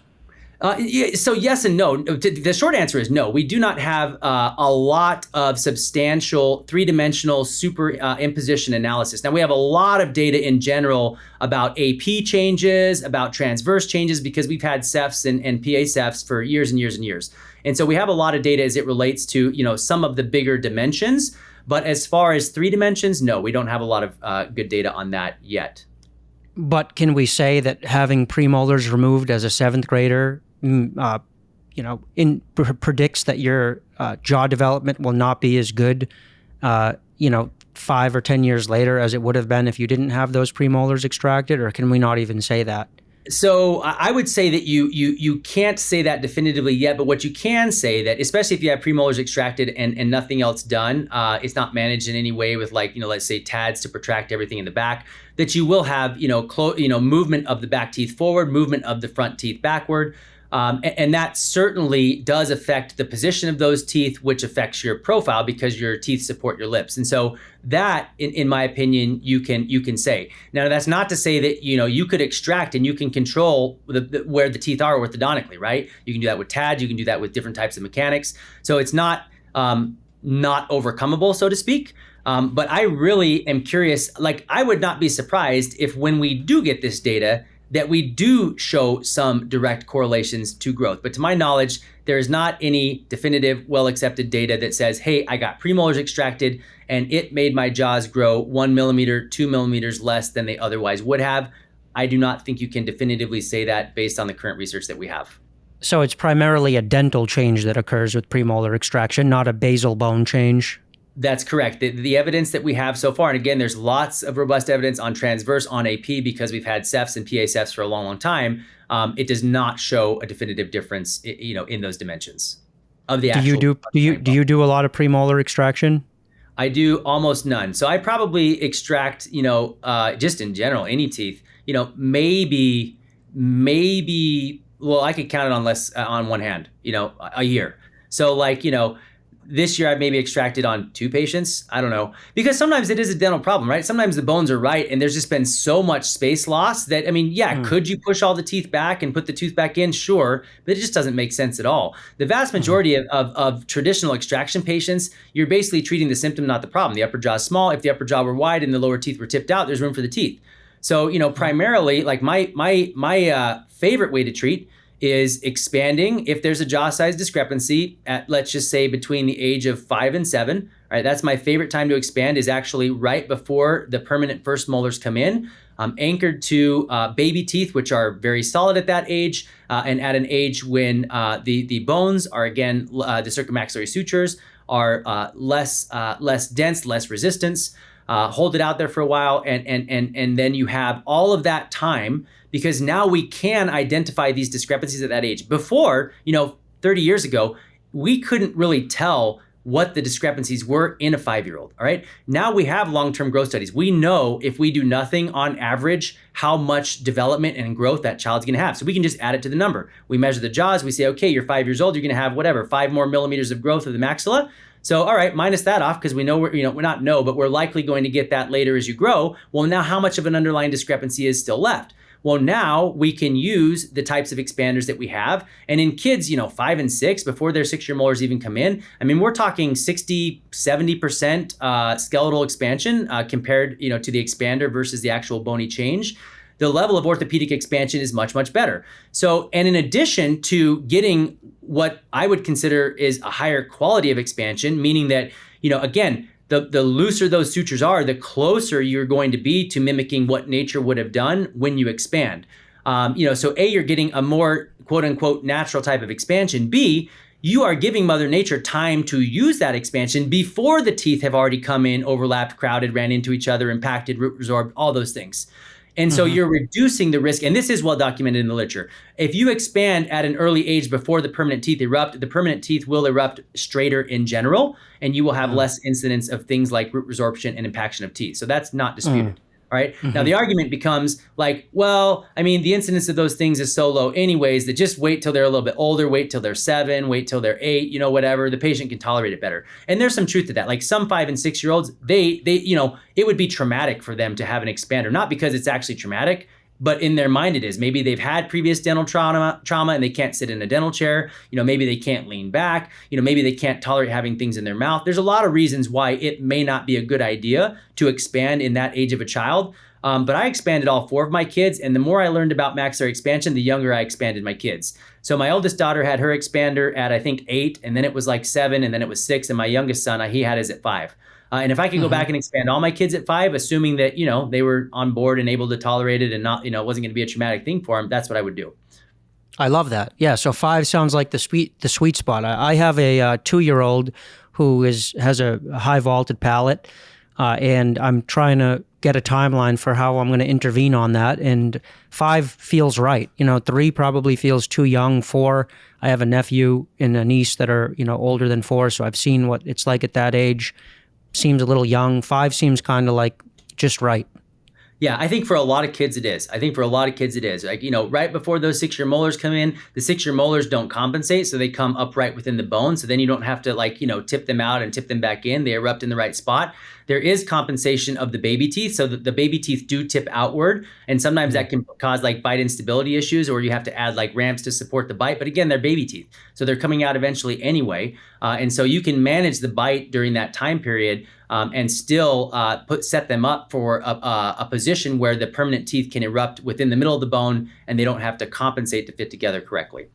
S2: So yes and no. The short answer is no. We do not have a lot of substantial three-dimensional superimposition analysis. Now we have a lot of data in general about AP changes, about transverse changes, because we've had cephs and PA cephs for years and years and years. And so we have a lot of data as it relates to some of the bigger dimensions. But as far as 3 dimensions, no, we don't have a lot of good data on that yet.
S1: But can we say that having premolars removed as a 7th grader predicts that your jaw development will not be as good, 5 or 10 years later as it would have been if you didn't have those premolars extracted? Or can we not even say that?
S2: So I would say that you can't say that definitively yet, but what you can say that, especially if you have premolars extracted and nothing else done, it's not managed in any way with let's say TADs to protract everything in the back, that you will have, movement of the back teeth forward, movement of the front teeth backward. And that certainly does affect the position of those teeth, which affects your profile because your teeth support your lips. And so that, in my opinion, you can say. Now, that's not to say that, you could extract and you can control where the teeth are orthodontically, right? You can do that with TAD, you can do that with different types of mechanics. So it's not overcomable, so to speak. But I really am curious, I would not be surprised if when we do get this data, that we do show some direct correlations to growth. But to my knowledge, there is not any definitive, well-accepted data that says, hey, I got premolars extracted and it made my jaws grow 1 millimeter, 2 millimeters less than they otherwise would have. I do not think you can definitively say that based on the current research that we have.
S1: So it's primarily a dental change that occurs with premolar extraction, not a basal bone change?
S2: That's correct. The evidence that we have so far, and again, there's lots of robust evidence on transverse, on AP, because we've had cephs and PA cephs for a long, long time. It does not show a definitive difference, in those dimensions of the actual.
S1: Do you do a lot of premolar extraction?
S2: I do almost none. So I probably extract, just in general, any teeth, maybe, well, I could count it on one hand, a year. So this year I've maybe extracted on 2 patients. I don't know. Because sometimes it is a dental problem, right? Sometimes the bones are right and there's just been so much space loss that, could you push all the teeth back and put the tooth back in? Sure, but it just doesn't make sense at all. The vast majority of traditional extraction patients, you're basically treating the symptom, not the problem. The upper jaw is small. If the upper jaw were wide and the lower teeth were tipped out, there's room for the teeth. So, primarily, my favorite way to treat is expanding if there's a jaw size discrepancy at, let's just say, between the age of 5 and 7. Right, that's my favorite time to expand, is actually right before the permanent first molars come in, anchored to baby teeth, which are very solid at that age, and at an age when the bones are, again, the circum-maxillary sutures are less dense, less resistance. Hold it out there for a while, and then you have all of that time, because now we can identify these discrepancies at that age. Before, 30 years ago, we couldn't really tell what the discrepancies were in a 5-year-old. All right. Now we have long-term growth studies. We know if we do nothing on average, how much development and growth that child's going to have. So we can just add it to the number. We measure the jaws. We say, okay, you're 5 years old. You're going to have whatever, 5 more millimeters of growth of the maxilla. So, all right, minus that off because we know we're likely going to get that later as you grow. Well, now how much of an underlying discrepancy is still left? Well, now we can use the types of expanders that we have. And in kids, 5 and 6, before their 6-year molars even come in, I mean, we're talking 60, 70% skeletal expansion compared, to the expander versus the actual bony change. The level of orthopedic expansion is much, much better. So, and in addition to getting what I would consider is a higher quality of expansion, meaning that, again, the looser those sutures are, the closer you're going to be to mimicking what nature would have done when you expand. So A, you're getting a more quote unquote natural type of expansion. B, you are giving Mother Nature time to use that expansion before the teeth have already come in, overlapped, crowded, ran into each other, impacted, root resorbed, all those things. And so you're reducing the risk, and this is well documented in the literature. If you expand at an early age before the permanent teeth erupt, the permanent teeth will erupt straighter in general, and you will have less incidence of things like root resorption and impaction of teeth. So that's not disputed. All right. Now the argument becomes like, well, I mean, the incidence of those things is so low anyways that just wait till they're a little bit older, wait till they're 7, wait till they're 8, whatever. The patient can tolerate it better. And there's some truth to that. Like some 5 and 6-year-olds, they, it would be traumatic for them to have an expander, not because it's actually traumatic, but in their mind it is. Maybe they've had previous dental trauma and they can't sit in a dental chair. Maybe they can't lean back. Maybe they can't tolerate having things in their mouth. There's a lot of reasons why it may not be a good idea to expand in that age of a child. But I expanded all 4 of my kids, and the more I learned about maxillary expansion, the younger I expanded my kids. So my oldest daughter had her expander at I think 8, and then it was like 7, and then it was 6, and my youngest son, he had his at 5. And if I could go back and expand all my kids at 5, assuming that, they were on board and able to tolerate it and not, it wasn't going to be a traumatic thing for them, that's what I would do.
S1: I love that. Yeah. So 5 sounds like the sweet spot. I have a 2-year-old who has a high vaulted palate, and I'm trying to get a timeline for how I'm going to intervene on that. And 5 feels right. 3 probably feels too young. 4, I have a nephew and a niece that are, older than 4. So I've seen what it's like at that age. Seems a little young. 5 seems kind of like just right.
S2: Yeah, I think for a lot of kids it is. Like, right before those 6-year molars come in, the 6-year molars don't compensate, so they come upright within the bone. So then you don't have to tip them out and tip them back in. They erupt in the right spot. There is compensation of the baby teeth. So the baby teeth do tip outward. And sometimes that can cause like bite instability issues, or you have to add like ramps to support the bite. But again, they're baby teeth. So they're coming out eventually anyway. And so you can manage the bite during that time period and still set them up for a position where the permanent teeth can erupt within the middle of the bone and they don't have to compensate to fit together correctly.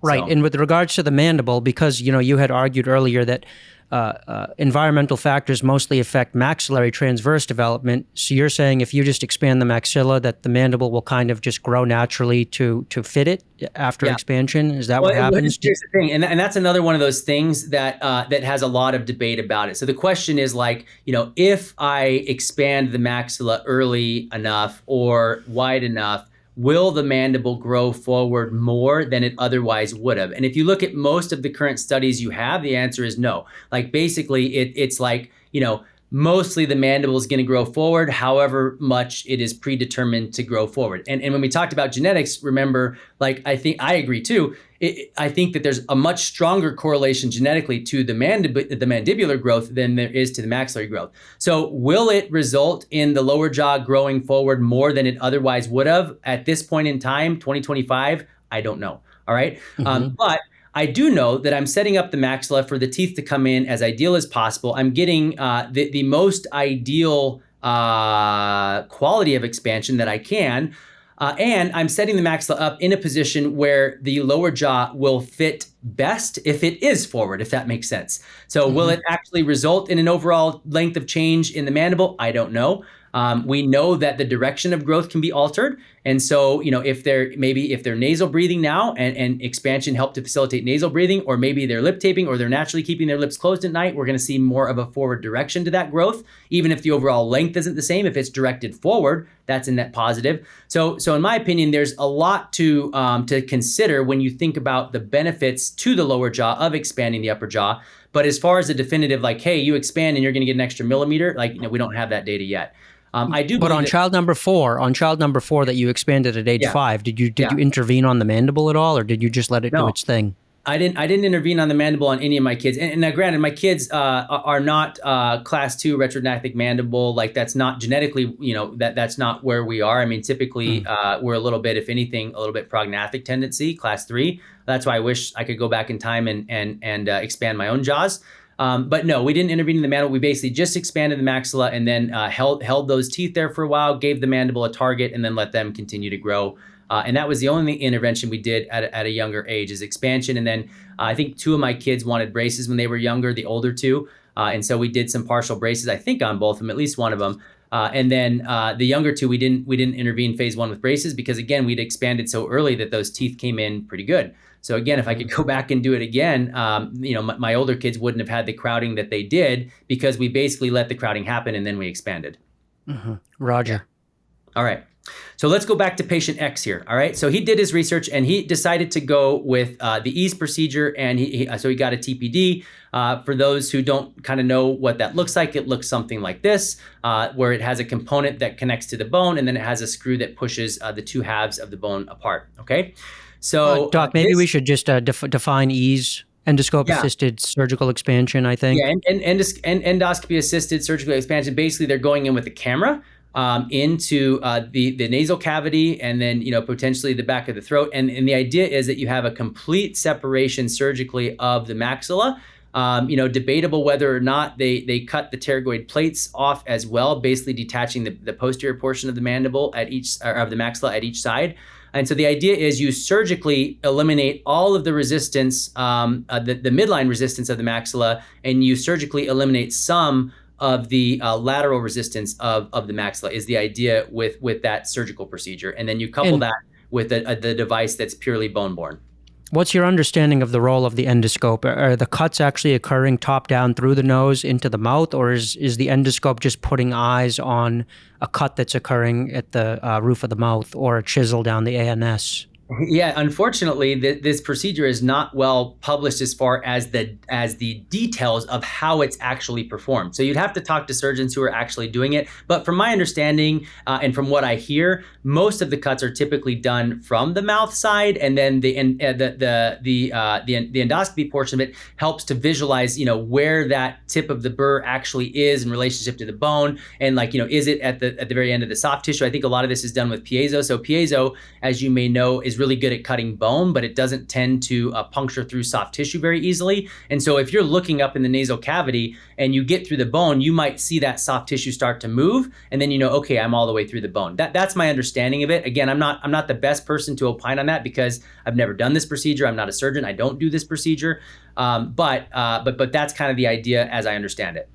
S1: Right. So, and with regards to the mandible, because, you had argued earlier that environmental factors mostly affect maxillary transverse development. So you're saying if you just expand the maxilla, that the mandible will kind of just grow naturally to fit it after expansion? Is that what happens?
S2: Here's the thing, and that's another one of those things that has a lot of debate about it. So the question is like, if I expand the maxilla early enough or wide enough, will the mandible grow forward more than it otherwise would have? And if you look at most of the current studies you have, the answer is no. Like basically it's like, mostly the mandible is going to grow forward, however much it is predetermined to grow forward. And when we talked about genetics, remember, like I think I agree too. I think that there's a much stronger correlation genetically to the mandibular growth than there is to the maxillary growth. So will it result in the lower jaw growing forward more than it otherwise would have at this point in time, 2025? I don't know. All right. But I do know that I'm setting up the maxilla for the teeth to come in as ideal as possible. I'm getting the most ideal quality of expansion that I can. And I'm setting the maxilla up in a position where the lower jaw will fit best if it is forward, if that makes sense. So will it actually result in an overall length of change in the mandible? I don't know. We know that the direction of growth can be altered. And so, if they're nasal breathing now and expansion helped to facilitate nasal breathing, or maybe they're lip taping or they're naturally keeping their lips closed at night, we're going to see more of a forward direction to that growth. Even if the overall length isn't the same, if it's directed forward, that's a net positive. So in my opinion, there's a lot to consider when you think about the benefits to the lower jaw of expanding the upper jaw. But as far as a definitive, like, hey, you expand and you're going to get an extra millimeter, we don't have that data yet. I do.
S1: But on child number four that you expanded at age 5, did you intervene on the mandible at all, or did you just let it do its thing?
S2: I didn't intervene on the mandible on any of my kids. And now, granted, my kids are not class 2 retrognathic mandible. Like, that's not genetically, that's not where we are. I mean, typically we're a little bit, if anything, a little bit prognathic tendency, class 3. That's why I wish I could go back in time and expand my own jaws. But no, we didn't intervene in the mandible. We basically just expanded the maxilla and then held those teeth there for a while, gave the mandible a target, and then let them continue to grow. And that was the only intervention we did at a younger age, is expansion. And then I think 2 of my kids wanted braces when they were younger, the older 2. And so we did some partial braces, I think on both of them, at least one of them. And then the younger 2, we didn't intervene phase 1 with braces because, again, we'd expanded so early that those teeth came in pretty good. So again, if I could go back and do it again, my older kids wouldn't have had the crowding that they did because we basically let the crowding happen and then we expanded.
S1: Mm-hmm. Roger.
S2: All right. So let's go back to patient X here. All right. So he did his research and he decided to go with the ease procedure, and so he got a TPD. For those who don't kind of know what that looks like, it looks something like this, where it has a component that connects to the bone, and then it has a screw that pushes the 2 halves of the bone apart. Okay. So
S1: Doc, maybe we should just define ease. Endoscope-assisted surgical expansion, I think.
S2: Yeah, and endoscopy-assisted surgical expansion. Basically, they're going in with a camera into the nasal cavity, and then potentially the back of the throat. And the idea is that you have a complete separation surgically of the maxilla. Debatable whether or not they cut the pterygoid plates off as well, basically detaching the posterior portion of the mandible of the maxilla at each side. And so the idea is you surgically eliminate all of the resistance, the midline resistance of the maxilla, and you surgically eliminate some of the lateral resistance of the maxilla is the idea with that surgical procedure. And then you couple that with the device that's purely bone-borne.
S1: What's your understanding of the role of the endoscope? Are the cuts actually occurring top down through the nose into the mouth, or is the endoscope just putting eyes on a cut that's occurring at the roof of the mouth, or a chisel down the ANS?
S2: Yeah, unfortunately, this procedure is not well published as far as the details of how it's actually performed. So you'd have to talk to surgeons who are actually doing it. But from my understanding and from what I hear, most of the cuts are typically done from the mouth side, and then the endoscopy portion of it helps to visualize, where that tip of the burr actually is in relationship to the bone, and is it at the very end of the soft tissue? I think a lot of this is done with piezo. So piezo, as you may know, is really good at cutting bone, but it doesn't tend to puncture through soft tissue very easily. And so if you're looking up in the nasal cavity and you get through the bone, you might see that soft tissue start to move, and then okay, I'm all the way through the bone. That's my understanding of it. Again, I'm not the best person to opine on that because I've never done this procedure. I'm not a surgeon. I don't do this procedure. But that's kind of the idea as I understand it.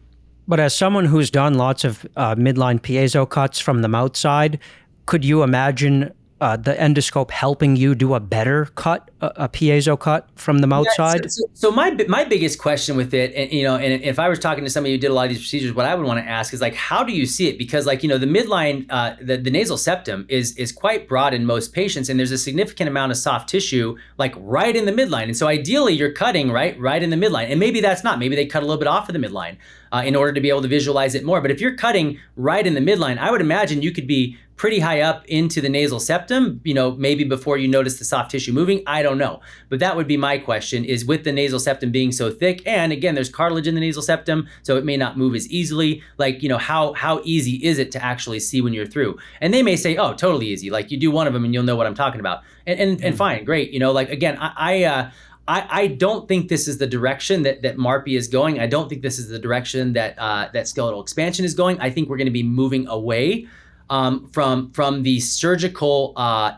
S1: But as someone who's done lots of midline piezo cuts from the mouth side, could you imagine the endoscope helping you do a better cut, a piezo cut from the mouth side?
S2: So my biggest question with it, and if I was talking to somebody who did a lot of these procedures, what I would want to ask is how do you see it? Because the midline, the nasal septum is quite broad in most patients, and there's a significant amount of soft tissue right in the midline. And so ideally you're cutting right in the midline, and maybe that's not. Maybe they cut a little bit off of the midline in order to be able to visualize it more. But if you're cutting right in the midline, I would imagine you could be pretty high up into the nasal septum, maybe before you notice the soft tissue moving. I don't know. But that would be my question, is with the nasal septum being so thick, and again, there's cartilage in the nasal septum, so it may not move as easily. How easy is it to actually see when you're through? And they may say, oh, totally easy. You do one of them and you'll know what I'm talking about. And fine, great. Again, I don't think this is the direction that MARPE is going. I don't think this is the direction that skeletal expansion is going. I think we're going to be moving away from the surgical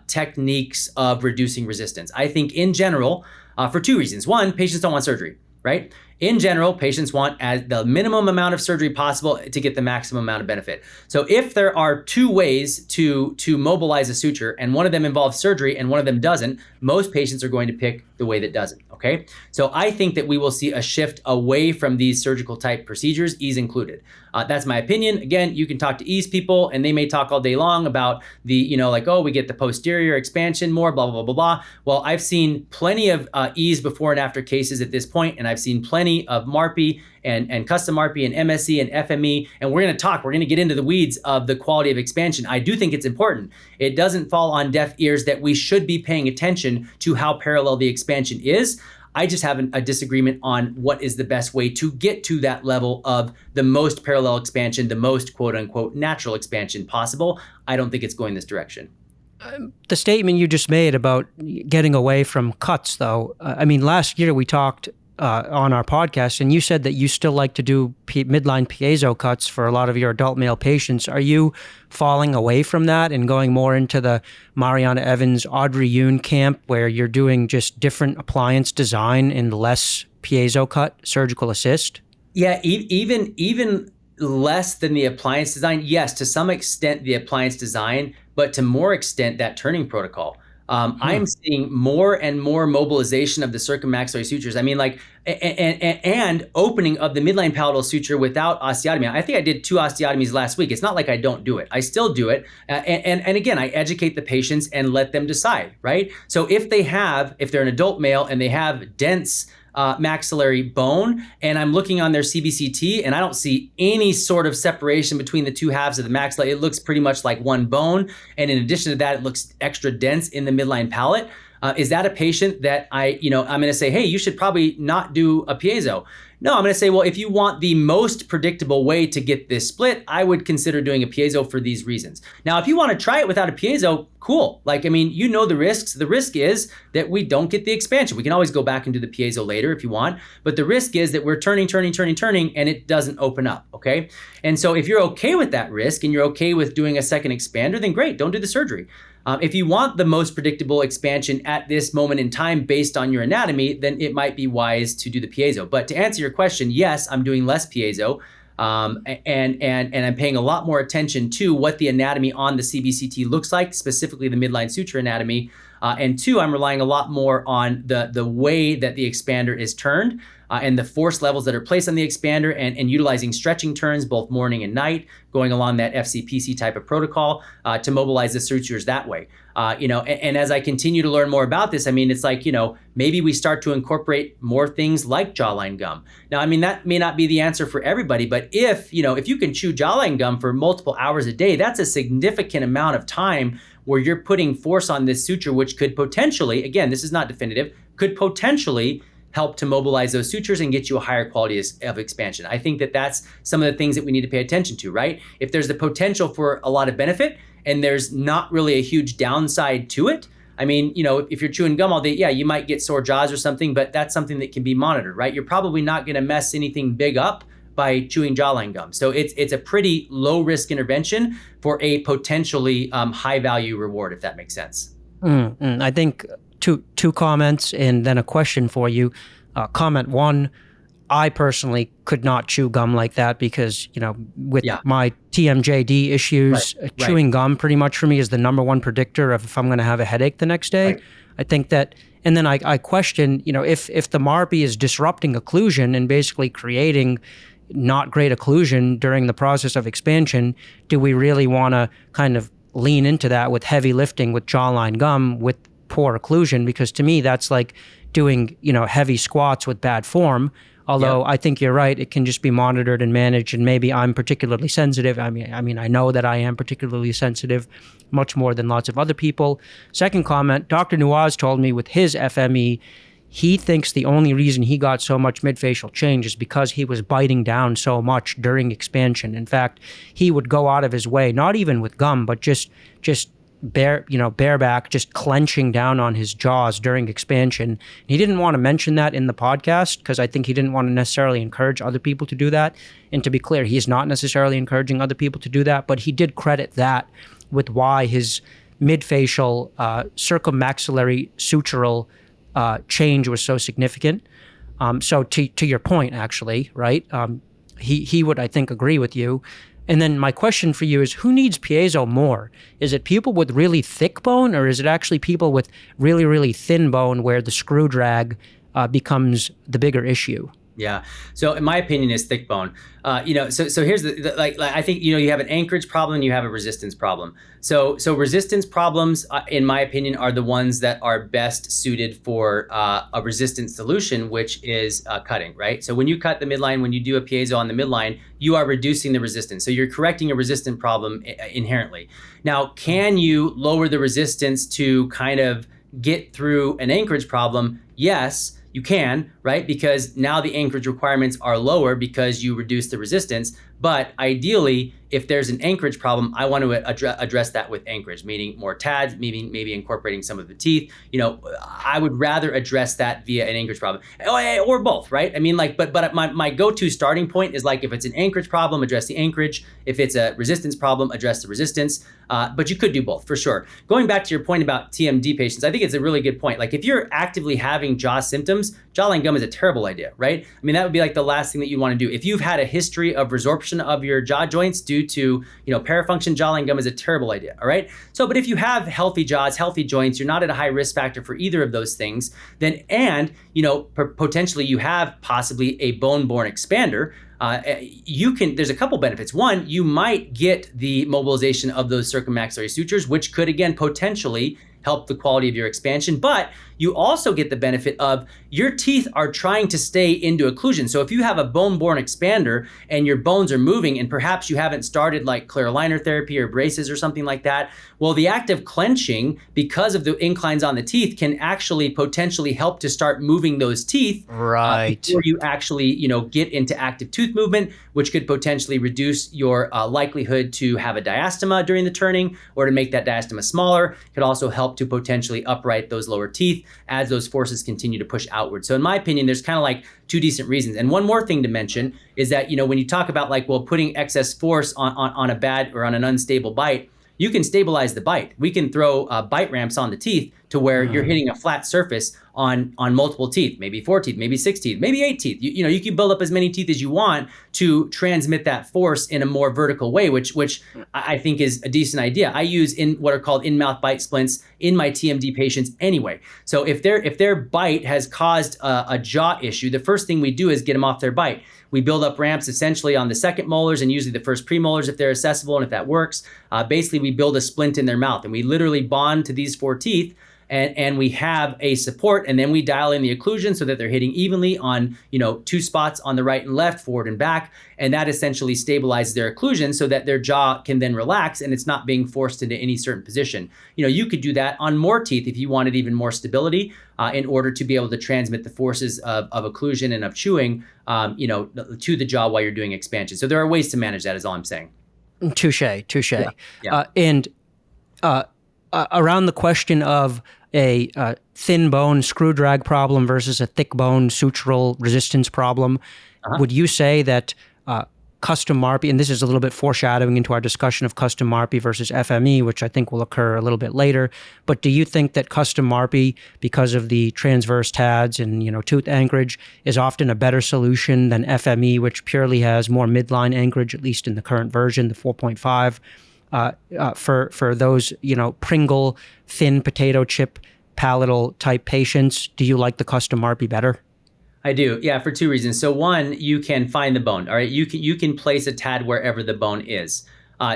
S2: techniques of reducing resistance. I think in general, for 2 reasons. One, patients don't want surgery, right? in general, patients want as the minimum amount of surgery possible to get the maximum amount of benefit. So if there are two ways to mobilize a suture and one of them involves surgery and one of them doesn't, most patients are going to pick the way that doesn't, okay? So I think that we will see a shift away from these surgical type procedures, ease included. That's my opinion. Again, you can talk to ease people and they may talk all day long about the, like, oh, we get the posterior expansion more, blah, blah, blah, blah, blah. Well, I've seen plenty of ease before and after cases at this point, and I've seen plenty of MARPE and custom MARPE and MSE and FME, and we're going to get into the weeds of the quality of expansion. I do think it's important. It doesn't fall on deaf ears that we should be paying attention to how parallel the expansion is. I just have a disagreement on what is the best way to get to that level of the most parallel expansion, the most quote unquote natural expansion possible. I don't think it's going this direction.
S1: The statement you just made about getting away from cuts, though, last year we talked on our podcast, and you said that you still like to do midline piezo cuts for a lot of your adult male patients. Are you falling away from that and going more into the Mariana Evans, Audrey Yoon camp, where you're doing just different appliance design and less piezo cut surgical assist? Yeah,
S2: even less than the appliance design. Yes, to some extent the appliance design, but to more extent that turning protocol. I'm seeing more and more mobilization of the circummaxillary sutures. And opening of the midline palatal suture without osteotomy. I think I did 2 osteotomies last week. It's not like I don't do it. I still do it. And again, I educate the patients and let them decide, right? So if they're an adult male and they have dense maxillary bone, and I'm looking on their CBCT and I don't see any sort of separation between the two halves of the maxilla. It looks pretty much like one bone. And in addition to that, it looks extra dense in the midline palate. Is that a patient that I'm going to say, hey, you should probably not do a piezo? No, I'm going to say, well, if you want the most predictable way to get this split, I would consider doing a piezo for these reasons. Now, if you want to try it without a piezo, cool. The risks. The risk is that we don't get the expansion. We can always go back and do the piezo later if you want, but the risk is that we're turning, and it doesn't open up, okay? And so if you're okay with that risk and you're okay with doing a second expander, then great, don't do the surgery. If you want the most predictable expansion at this moment in time based on your anatomy, then it might be wise to do the piezo. But to answer your question, yes, I'm doing less piezo, and I'm paying a lot more attention to what the anatomy on the CBCT looks like, specifically the midline suture anatomy. And 2, I'm relying a lot more on the way that the expander is turned and the force levels that are placed on the expander and utilizing stretching turns both morning and night, going along that FCPC type of protocol to mobilize the sutures that way. And as I continue to learn more about this, it's like, maybe we start to incorporate more things like jawline gum. Now, that may not be the answer for everybody, but if you can chew jawline gum for multiple hours a day, that's a significant amount of time where you're putting force on this suture, which could potentially, again, this is not definitive, could potentially help to mobilize those sutures and get you a higher quality of expansion. I think that that's some of the things that we need to pay attention to, right? If there's the potential for a lot of benefit and there's not really a huge downside to it, if you're chewing gum all day, yeah, you might get sore jaws or something, but that's something that can be monitored, right? You're probably not gonna mess anything big up by chewing jawline gum. So it's a pretty low risk intervention for a potentially high value reward, if that makes sense.
S1: I think two comments and then a question for you. Comment 1, I personally could not chew gum like that because, with my TMJD issues, chewing gum pretty much for me is the number one predictor of if I'm going to have a headache the next day. Right. I think that, and then I question, if the MARPE is disrupting occlusion and basically creating not great occlusion during the process of expansion, do we really want to kind of lean into that with heavy lifting with jawline gum with poor occlusion? Because to me, that's like doing, heavy squats with bad form. Although I think you're right, it can just be monitored and managed, and maybe I'm particularly sensitive. I know that I am particularly sensitive, much more than lots of other people. Second comment, Dr. Nuaz told me with his FME, he thinks the only reason he got so much midfacial change is because he was biting down so much during expansion. In fact, he would go out of his way, not even with gum, but just bareback, just clenching down on his jaws during expansion. He didn't want to mention that in the podcast because I think he didn't want to necessarily encourage other people to do that. And to be clear, he's not necessarily encouraging other people to do that, but he did credit that with why his midfacial circummaxillary sutural change was so significant. So to your point, actually, right? He would, I think, agree with you. And then my question for you is, who needs piezo more? Is it people with really thick bone, or is it actually people with really, really thin bone where the screw drag becomes the bigger issue?
S2: Yeah. So in my opinion, is thick bone. So here's like I think you have an anchorage problem and you have a resistance problem. So resistance problems, in my opinion, are the ones that are best suited for a resistant solution, which is cutting, right? So when you cut the midline, when you do a piezo on the midline, you are reducing the resistance. So you're correcting a resistant problem inherently. Now, can you lower the resistance to kind of get through an anchorage problem? Yes. You can, right? Because now the anchorage requirements are lower because you reduce the resistance. But ideally, if there's an anchorage problem, I want to address that with anchorage, meaning more TADs, maybe incorporating some of the teeth. I would rather address that via an anchorage problem, or both, right? I mean, but my go-to starting point is like, if it's an anchorage problem, address the anchorage. If it's a resistance problem, address the resistance. But you could do both for sure. Going back to your point about TMD patients, I think it's a really good point. Like, if you're actively having jaw symptoms, jawline gum is a terrible idea, right? I mean, that would be like the last thing that you'd want to do. If you've had a history of resorption of your jaw joints due to, parafunction, jawline gum is a terrible idea, all right? So, but if you have healthy jaws, healthy joints, you're not at a high risk factor for either of those things, then, potentially you have possibly a bone-borne expander, there's a couple benefits. One, you might get the mobilization of those circummaxillary sutures, which could, again, potentially help the quality of your expansion, but you also get the benefit of your teeth are trying to stay into occlusion. So if you have a bone-borne expander and your bones are moving, and perhaps you haven't started like clear aligner therapy or braces or something like that, well, the act of clenching, because of the inclines on the teeth, can actually potentially help to start moving those teeth
S1: right
S2: before you actually, get into active tooth movement, which could potentially reduce your likelihood to have a diastema during the turning, or to make that diastema smaller. Could also help to potentially upright those lower teeth as those forces continue to push outward. So in my opinion, there's kind of like two decent reasons. And one more thing to mention is that, when you talk about putting excess force on a bad or on an unstable bite, you can stabilize the bite. We can throw bite ramps on the teeth to where you're hitting a flat surface on multiple teeth, maybe 4 teeth, maybe 6 teeth, maybe 8 teeth. You can build up as many teeth as you want to transmit that force in a more vertical way, which I think is a decent idea. I use in what are called in-mouth bite splints in my TMD patients anyway. So if their bite has caused a jaw issue, the first thing we do is get them off their bite. We build up ramps essentially on the second molars and usually the first premolars if they're accessible and if that works. Basically, we build a splint in their mouth and we literally bond to these 4 teeth. And we have a support, and then we dial in the occlusion so that they're hitting evenly on 2 spots on the right and left, forward and back, and that essentially stabilizes their occlusion so that their jaw can then relax and it's not being forced into any certain position. You could do that on more teeth if you wanted even more stability in order to be able to transmit the forces of occlusion and of chewing, to the jaw while you're doing expansion. So there are ways to manage that, is all I'm saying.
S1: Touche.
S2: Yeah.
S1: Around the question of a thin bone screw drag problem versus a thick bone sutural resistance problem, would you say that custom MARPE, and this is a little bit foreshadowing into our discussion of custom MARPE versus FME, which I think will occur a little bit later, but do you think that custom MARPE, because of the transverse TADs and tooth anchorage, is often a better solution than FME, which purely has more midline anchorage, at least in the current version, the 4.5? For those, Pringle, thin potato chip, palatal type patients, do you like the custom MARPE better?
S2: I do, yeah, for 2 reasons. So one, you can find the bone, all right? You can place a TAD wherever the bone is.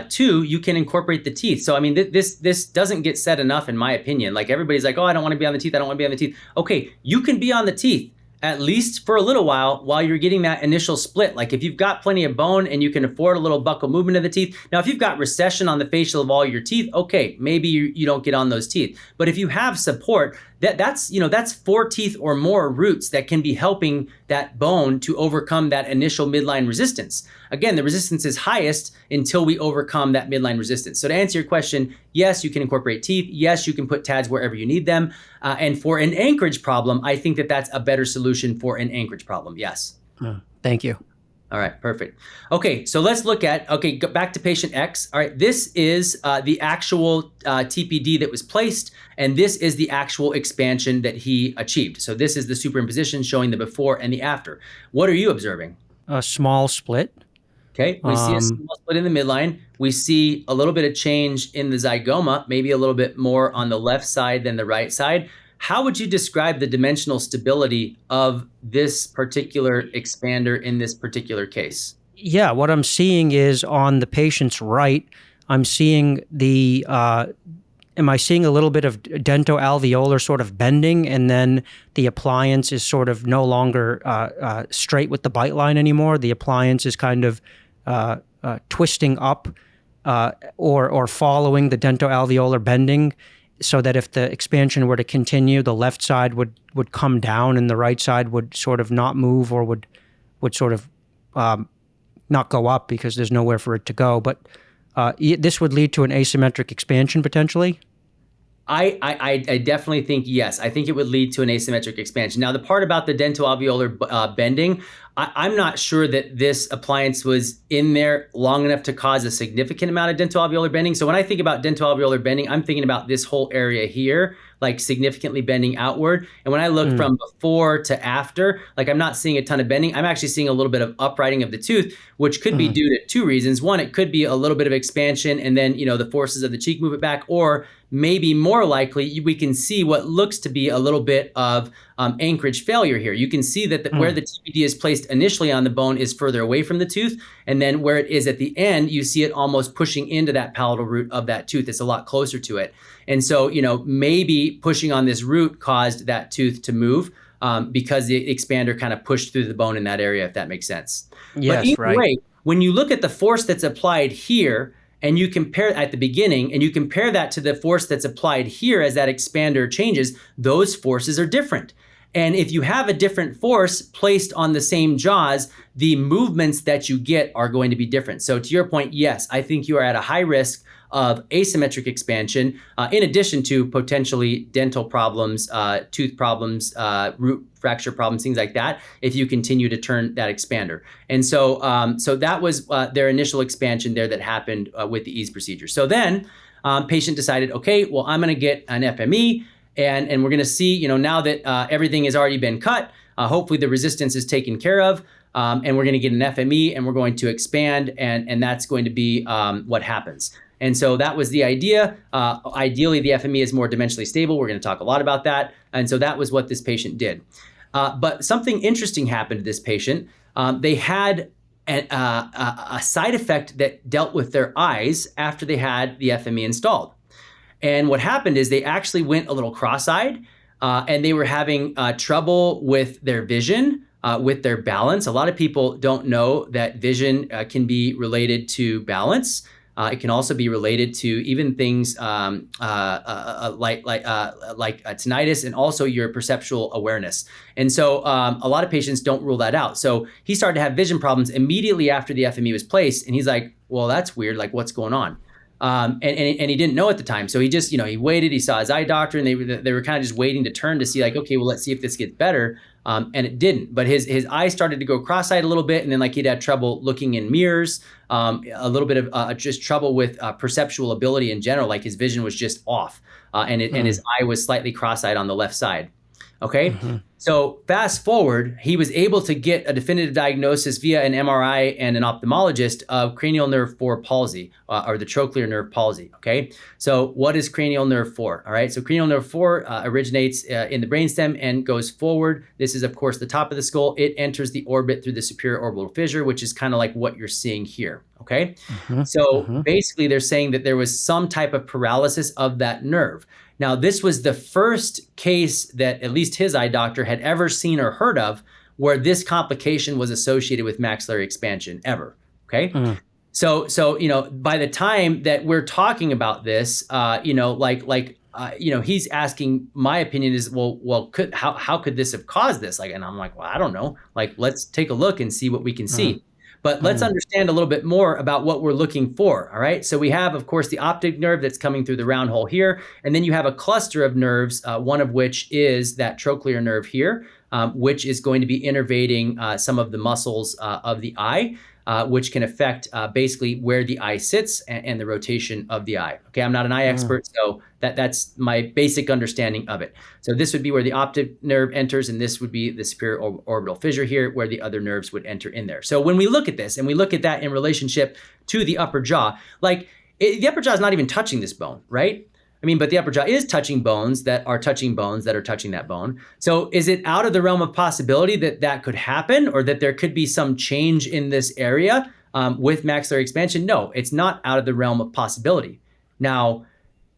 S2: 2, you can incorporate the teeth. So I mean, this doesn't get said enough in my opinion. Like, everybody's like, oh, I don't want to be on the teeth. I don't want to be on the teeth. Okay, you can be on the teeth, at least for a little while you're getting that initial split. Like, if you've got plenty of bone and you can afford a little buccal movement of the teeth. Now, if you've got recession on the facial of all your teeth, okay, maybe you don't get on those teeth. But if you have support, that's 4 teeth or more roots that can be helping that bone to overcome that initial midline resistance. Again, the resistance is highest until we overcome that midline resistance. So to answer your question, yes, you can incorporate teeth. Yes, you can put TADs wherever you need them. And for an anchorage problem, I think that's a better solution for an anchorage problem. Yes.
S1: Thank you.
S2: All right, perfect. Okay, so let's look at, go back to patient X. All right, this is the actual TPD that was placed, and this is the actual expansion that he achieved. So this is the superimposition showing the before and the after. What are you observing?
S1: A small split.
S2: Okay, we see a small split in the midline. We see a little bit of change in the zygoma, maybe a little bit more on the left side than the right side. How would you describe the dimensional stability of this particular expander in this particular case?
S1: Yeah, what I'm seeing is on the patient's right, I'm seeing am I seeing a little bit of dento-alveolar sort of bending, and then the appliance is sort of no longer straight with the bite line anymore? The appliance is kind of twisting up or following the dento-alveolar bending, so that if the expansion were to continue, the left side would come down and the right side would sort of not move, or would sort of not go up because there's nowhere for it to go. But this would lead to an asymmetric expansion potentially?
S2: I definitely think yes. I think it would lead to an asymmetric expansion. Now, the part about the dento-alveolar bending, I'm not sure that this appliance was in there long enough to cause a significant amount of dento-alveolar bending. So when I think about dento-alveolar bending, I'm thinking about this whole area here, like significantly bending outward. And when I look from before to after, like I'm not seeing a ton of bending. I'm actually seeing a little bit of uprighting of the tooth, which could be due to two reasons. One, it could be a little bit of expansion, and then, the forces of the cheek move it back, or maybe more likely, we can see what looks to be a little bit of anchorage failure here. You can see that where the TPD is placed initially on the bone is further away from the tooth, and then where it is at the end, you see it almost pushing into that palatal root of that tooth. It's a lot closer to it. And so, maybe pushing on this root caused that tooth to move because the expander kind of pushed through the bone in that area, if that makes sense.
S1: Yes,
S2: but either
S1: right.
S2: way, when you look at the force that's applied here, and you compare at the beginning, and you compare that to the force that's applied here as that expander changes, those forces are different. And if you have a different force placed on the same jaws, the movements that you get are going to be different. So to your point, yes, I think you are at a high risk of asymmetric expansion, in addition to potentially dental problems, tooth problems, root fracture problems, things like that, if you continue to turn that expander. And so so that was their initial expansion there that happened with the ease procedure. So then patient decided, okay, well, I'm gonna get an FME, and we're gonna see, now that everything has already been cut, hopefully the resistance is taken care of, and we're gonna get an FME, and we're going to expand, and that's going to be what happens. And so that was the idea. Ideally, the FME is more dimensionally stable. We're going to talk a lot about that. And so that was what this patient did. But something interesting happened to this patient. They had a side effect that dealt with their eyes after they had the FME installed. And what happened is they actually went a little cross-eyed, and they were having trouble with their vision, with their balance. A lot of people don't know that vision can be related to balance. It can also be related to even things like tinnitus, and also your perceptual awareness. And so a lot of patients don't rule that out. So he started to have vision problems immediately after the FME was placed, and he's like, well, that's weird. Like, what's going on? And he didn't know at the time. So he just, he waited, he saw his eye doctor, and they were kind of just waiting to turn to see, like, okay, well, let's see if this gets better. And it didn't, but his eyes started to go cross-eyed a little bit. And then he'd had trouble looking in mirrors, a little bit of just trouble with perceptual ability in general. Like his vision was just off, and his eye was slightly cross-eyed on the left side. Okay. So fast forward, he was able to get a definitive diagnosis via an MRI and an ophthalmologist of cranial nerve 4 palsy, or the trochlear nerve palsy. Okay. So what is cranial nerve 4? All right. So cranial nerve 4 originates in the brainstem and goes forward. This is, of course, the top of the skull. It enters the orbit through the superior orbital fissure, which is kind of like what you're seeing here. Okay. Basically, they're saying that there was some type of paralysis of that nerve. Now, this was the first case that at least his eye doctor had ever seen or heard of where this complication was associated with maxillary expansion ever. Okay. So by the time that we're talking about this, he's asking, my opinion is, well, how could this have caused this? And I'm like, well, I don't know. Let's take a look and see what we can see. But let's understand a little bit more about what we're looking for, all right? So we have, of course, the optic nerve that's coming through the round hole here, and then you have a cluster of nerves, one of which is that trochlear nerve here, which is going to be innervating some of the muscles of the eye, which can affect basically where the eye sits and the rotation of the eye. Okay, I'm not an eye expert, so that's my basic understanding of it. So this would be where the optic nerve enters, and this would be the superior orbital fissure here, where the other nerves would enter in there. So when we look at this, and we look at that in relationship to the upper jaw, like the upper jaw is not even touching this bone, right? I mean, but the upper jaw is touching bones that are touching bones that are touching that bone. So is it out of the realm of possibility that that could happen, or that there could be some change in this area with maxillary expansion? No, it's not out of the realm of possibility. Now,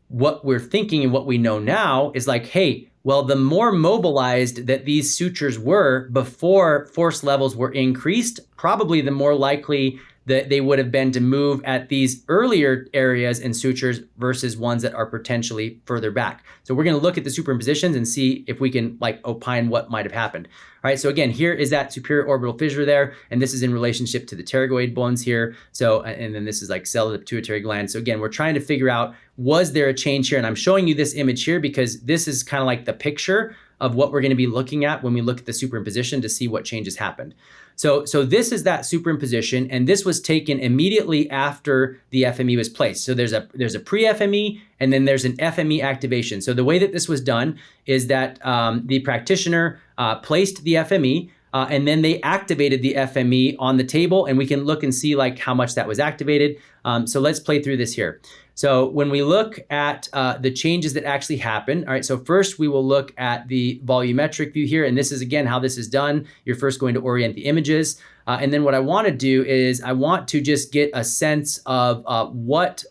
S2: what we're thinking and what we know now is like, hey, well, the more mobilized that these sutures were before force levels were increased, probably the more likely that they would have been to move at these earlier areas in sutures versus ones that are potentially further back. So we're going to look at the superimpositions and see if we can like opine what might have happened. All right, so again, here is that superior orbital fissure there, and this is in relationship to the pterygoid bones here. So, and then this is like cell of the pituitary gland. So again, we're trying to figure out, was there a change here? And I'm showing you this image here because this is kind of like the picture of what we're going to be looking at when we look at the superimposition to see what changes happened. So this is that superimposition, and this was taken immediately after the FME was placed. So there's a pre-FME, and then there's an FME activation. So the way that this was done is that the practitioner placed the FME, and then they activated the FME on the table, and we can look and see like how much that was activated. So let's play through this here. So when we look at the changes that actually happen, all right, so first we will look at the volumetric view here, and this is again how this is done. You're first going to orient the images, and then what I want to do is I want to just get a sense of what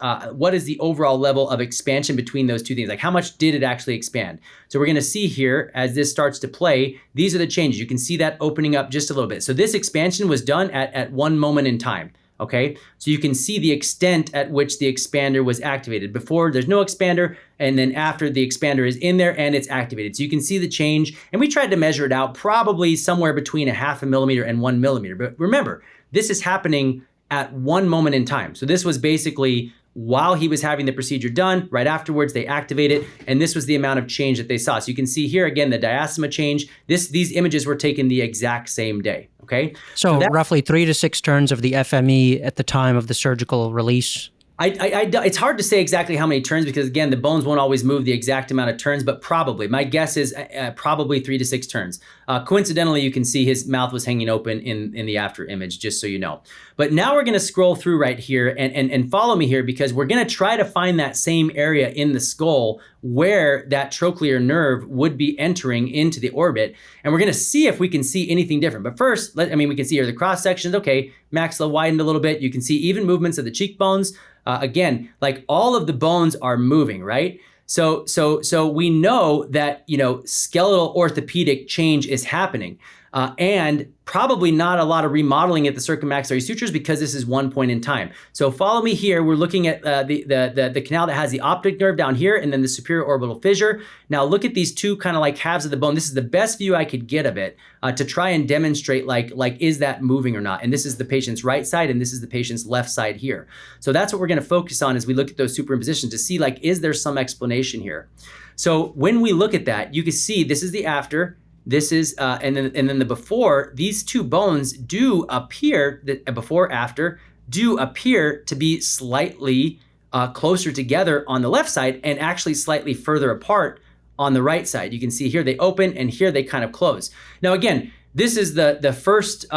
S2: is the overall level of expansion between those two things, like how much did it actually expand? So we're going to see here as this starts to play, these are the changes. You can see that opening up just a little bit. So this expansion was done at one moment in time. Okay, so you can see the extent at which the expander was activated. Before, there's no expander, and then after, the expander is in there and it's activated. So you can see the change, and we tried to measure it out probably somewhere between 0.5 millimeter and 1 millimeter. But remember, this is happening at one moment in time. So this was basically while he was having the procedure done, right afterwards they activate it, and this was the amount of change that they saw. So you can see here again the diastema change. These images were taken the exact same day. Okay,
S1: so roughly 3 to 6 turns of the FME at the time of the surgical release.
S2: It's hard to say exactly how many turns because again, the bones won't always move the exact amount of turns, but probably, my guess is probably 3 to 6 turns. Coincidentally, you can see his mouth was hanging open in the after image, just so you know. But now we're gonna scroll through right here and follow me here because we're gonna try to find that same area in the skull where that trochlear nerve would be entering into the orbit. And we're gonna see if we can see anything different. But first, we can see here the cross sections, okay, maxilla widened a little bit. You can see even movements of the cheekbones. Again, like all of the bones are moving, right? So we know that, skeletal orthopedic change is happening. And probably not a lot of remodeling at the circummaxillary sutures because this is one point in time. So follow me here. We're looking at the canal that has the optic nerve down here and then the superior orbital fissure. Now look at these two kind of like halves of the bone. This is the best view I could get of it to try and demonstrate like is that moving or not? And this is the patient's right side and this is the patient's left side here. So that's what we're going to focus on as we look at those superimpositions to see like, is there some explanation here? So when we look at that, you can see this is the after. This is, and then the before, these two bones do appear, before, after, do appear to be slightly closer together on the left side and actually slightly further apart on the right side. You can see here they open and here they kind of close. Now again, this is the first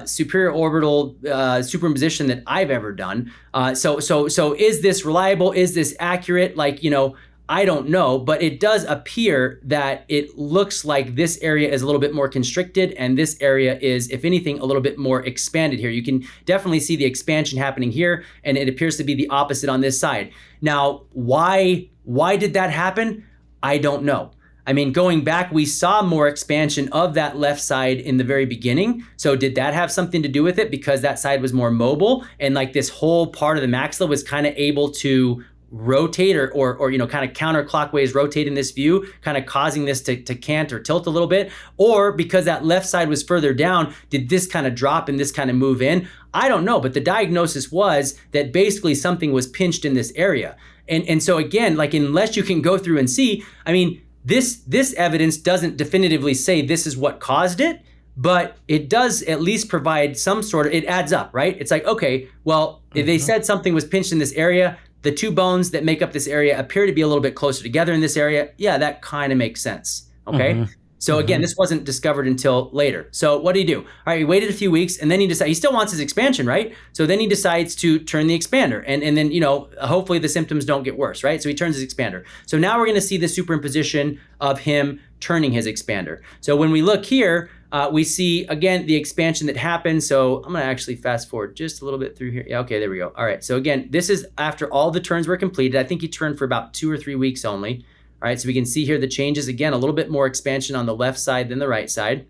S2: superior orbital superimposition that I've ever done. So is this reliable? Is this accurate? I don't know, but it does appear that it looks like this area is a little bit more constricted and this area is, if anything, a little bit more expanded here. You can definitely see the expansion happening here, and it appears to be the opposite on this side. Now, why did that happen? I don't know. I mean, going back, we saw more expansion of that left side in the very beginning. So did that have something to do with it because that side was more mobile and like this whole part of the maxilla was kind of able to rotate or kind of counterclockwise rotate in this view, kind of causing this to cant or tilt a little bit? Or because that left side was further down, did this kind of drop and this kind of move in? I don't know, but the diagnosis was that basically something was pinched in this area. And so again, like unless you can go through and see, I mean, This evidence doesn't definitively say this is what caused it, but it does at least provide some sort of, it adds up, right? It's like, okay, well, if they said something was pinched in this area, the two bones that make up this area appear to be a little bit closer together in this area. Yeah, that kind of makes sense. Okay. So again, this wasn't discovered until later. So what did he do? All right, he waited a few weeks, and then he decided, he still wants his expansion, right? So then he decides to turn the expander, and then, you know, hopefully the symptoms don't get worse, right? So he turns his expander. So now we're gonna see the superimposition of him turning his expander. So when we look here, we see, again, the expansion that happened. So I'm gonna actually fast forward just a little bit through here. Yeah, okay, there we go. All right, so again, this is after all the turns were completed. I think he turned for about 2 or 3 weeks only. All right, so we can see here the changes. Again, a little bit more expansion on the left side than the right side.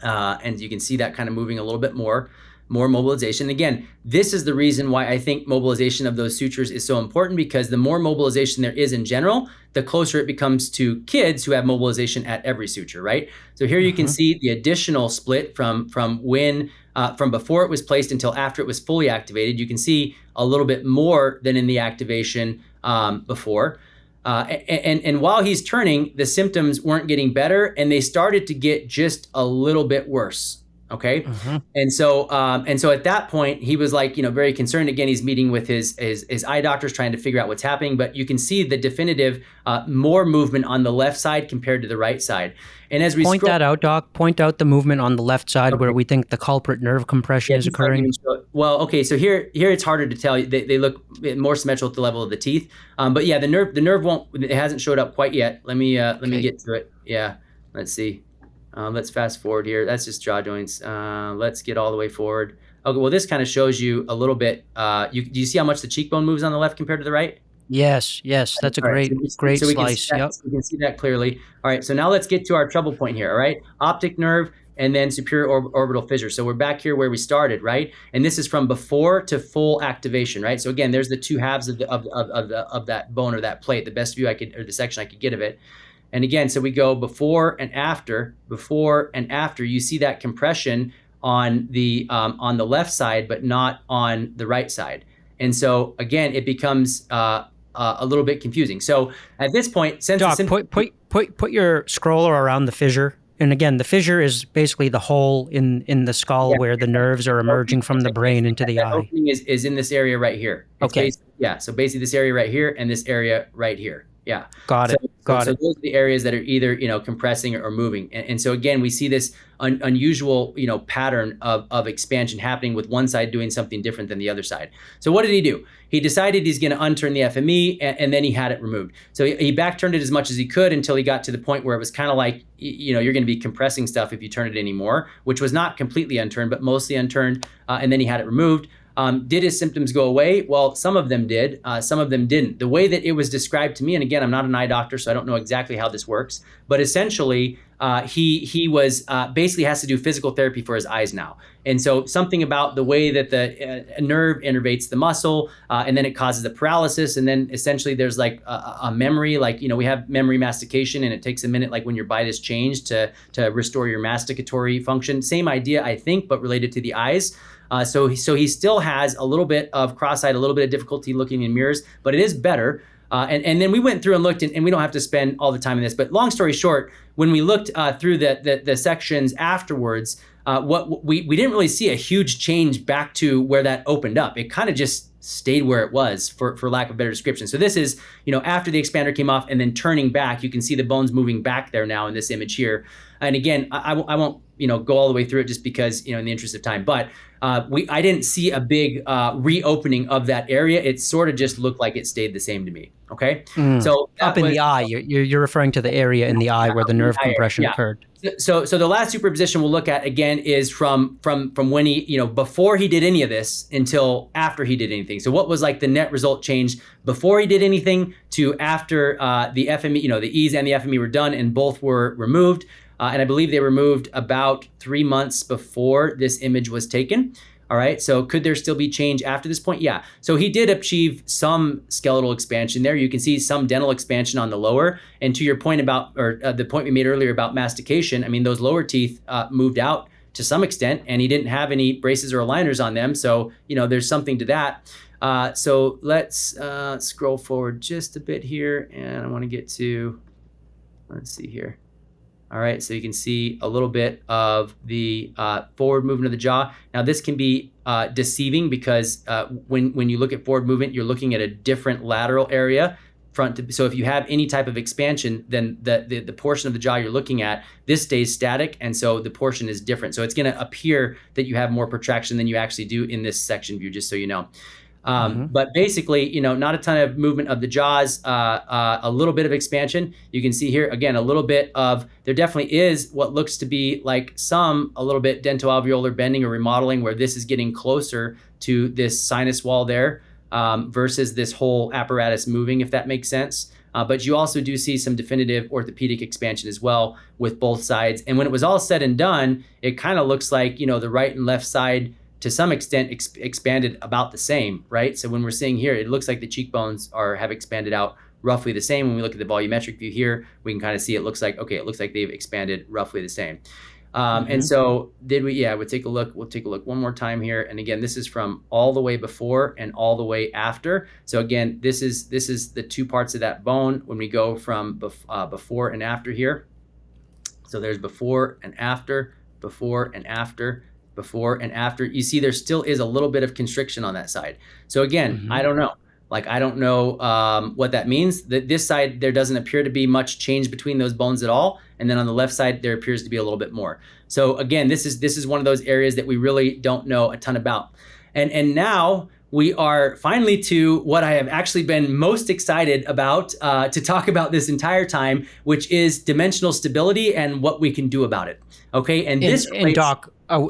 S2: And you can see that kind of moving a little bit more mobilization. Again, this is the reason why I think mobilization of those sutures is so important, because the more mobilization there is in general, the closer it becomes to kids who have mobilization at every suture, right? So here you can see the additional split from before it was placed until after it was fully activated. You can see a little bit more than in the activation before. And while he's turning, the symptoms weren't getting better, and they started to get just a little bit worse. Okay. And so at that point, he was like, you know, very concerned. Again, he's meeting with his eye doctors, trying to figure out what's happening. But you can see the definitive more movement on the left side compared to the right side. And as we
S1: point that out, Doc, point out the movement on the left side where we think the culprit nerve compression is occurring.
S2: Well, okay, so here it's harder to tell. They look more symmetrical at the level of the teeth. But yeah, the nerve it hasn't showed up quite yet. Let me get to it. Yeah, let's see. Let's fast forward here. That's just jaw joints. Let's get all the way forward. Okay, well, this kind of shows you a little bit. Do you see how much the cheekbone moves on the left compared to the right?
S1: Yes, that's a great slice.
S2: Yep. So we can see that clearly. All right, so now let's get to our trouble point here, all right? Optic nerve and then superior orbital fissure. So we're back here where we started, right? And this is from before to full activation, right? So again, there's the two halves of that bone or that plate, the best view the section I could get of it. And again, so we go before and after, you see that compression on the left side, but not on the right side. And so again, it becomes a little bit confusing. So at this point, since
S1: Doc, put your scroller around the fissure. And again, the fissure is basically the hole in the skull where the nerves are emerging from the brain into the eye.
S2: The opening is in this area right here.
S1: Okay.
S2: So basically this area right here and this area right here. Yeah.
S1: Got it.
S2: So those are the areas that are either, you know, compressing or moving. And so again, we see this unusual, you know, pattern of expansion happening with one side doing something different than the other side. So what did he do? He decided he's going to unturn the FME, and then he had it removed. So he back-turned it as much as he could until he got to the point where it was kind of like, you know, you're going to be compressing stuff if you turn it anymore, which was not completely unturned, but mostly unturned. And then he had it removed. Did his symptoms go away? Well, some of them did, some of them didn't. The way that it was described to me, and again, I'm not an eye doctor, so I don't know exactly how this works, but essentially, he was basically has to do physical therapy for his eyes now. And so something about the way that the nerve innervates the muscle, and then it causes the paralysis, and then essentially there's like a memory, like, you know, we have memory mastication, and it takes a minute, like when your bite is changed, to restore your masticatory function. Same idea, I think, but related to the eyes. So he still has a little bit of cross-eyed, a little bit of difficulty looking in mirrors, but it is better. And then we went through and looked, and we don't have to spend all the time in this, but long story short, when we looked through the sections afterwards, we didn't really see a huge change back to where that opened up. It kind of just stayed where it was, for lack of a better description. So this is, you know, after the expander came off and then turning back, you can see the bones moving back there now in this image here. And again, I won't, you know, go all the way through it just because, you know, in the interest of time, but I didn't see a big reopening of that area. It sort of just looked like it stayed the same to me. Okay. So
S1: up in the eye, you're referring to the area in the eye where the nerve compression occurred.
S2: So the last superimposition we'll look at again is from when he, you know, before he did any of this until after he did anything. So what was like the net result change before he did anything to after the FME, you know, the E's and the FME were done and both were removed. And I believe they were removed about 3 months before this image was taken. All right, so could there still be change after this point? Yeah, so he did achieve some skeletal expansion there. You can see some dental expansion on the lower. And to your point about, or the point we made earlier about mastication, I mean, those lower teeth moved out to some extent, and he didn't have any braces or aligners on them. So, you know, there's something to that. So let's scroll forward just a bit here, and I want to get to Let's see here. All right, so you can see a little bit of the forward movement of the jaw. Now this can be deceiving because when you look at forward movement, you're looking at a different lateral area. So if you have any type of expansion, then the portion of the jaw you're looking at, this stays static, and so the portion is different. So it's going to appear that you have more protraction than you actually do in this section view, just so you know. But basically, not a ton of movement of the jaws, a little bit of expansion. You can see here, again, a little bit of, there definitely is what looks to be like a little bit dento-alveolar bending or remodeling, where this is getting closer to this sinus wall there versus this whole apparatus moving, if that makes sense. But you also do see some definitive orthopedic expansion as well with both sides. And when it was all said and done, it kind of looks like, the right and left side to some extent expanded about the same, right? So when we're seeing here, it looks like the cheekbones have expanded out roughly the same. When we look at the volumetric view here, we can kind of see it looks like they've expanded roughly the same. And so we'll take a look. We'll take a look one more time here. And again, this is from all the way before and all the way after. So again, this is the two parts of that bone when we go from before and after here. So there's before and after, before and after, before and after. You see there still is a little bit of constriction on that side. So again, I don't know. I don't know what that means. This side, there doesn't appear to be much change between those bones at all. And then on the left side, there appears to be a little bit more. So again, this is one of those areas that we really don't know a ton about. And now we are finally to what I have actually been most excited about to talk about this entire time, which is dimensional stability and what we can do about it. Okay, and
S1: Doc, are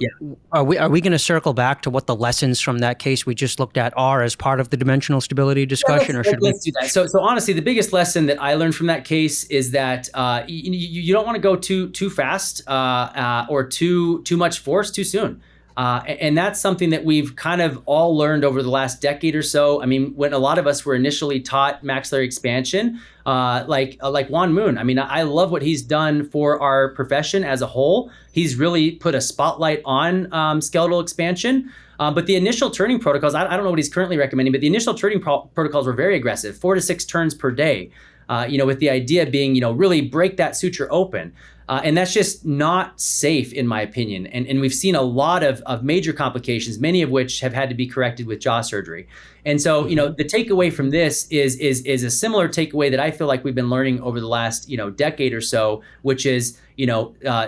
S1: we going to circle back to what the lessons from that case we just looked at are as part of the dimensional stability discussion, or should we?
S2: Let's do that. So honestly, the biggest lesson that I learned from that case is that you don't want to go too fast or too much force too soon. And that's something that we've kind of all learned over the last decade or so. I mean, when a lot of us were initially taught maxillary expansion, like Juan Moon, I mean, I love what he's done for our profession as a whole. He's really put a spotlight on skeletal expansion. But the initial turning protocols, I don't know what he's currently recommending, but the initial turning protocols were very aggressive, 4 to 6 turns per day. With the idea being, really break that suture open. And that's just not safe, in my opinion. And we've seen a lot of major complications, many of which have had to be corrected with jaw surgery. And so, the takeaway from this is a similar takeaway that I feel like we've been learning over the last, decade or so, which is,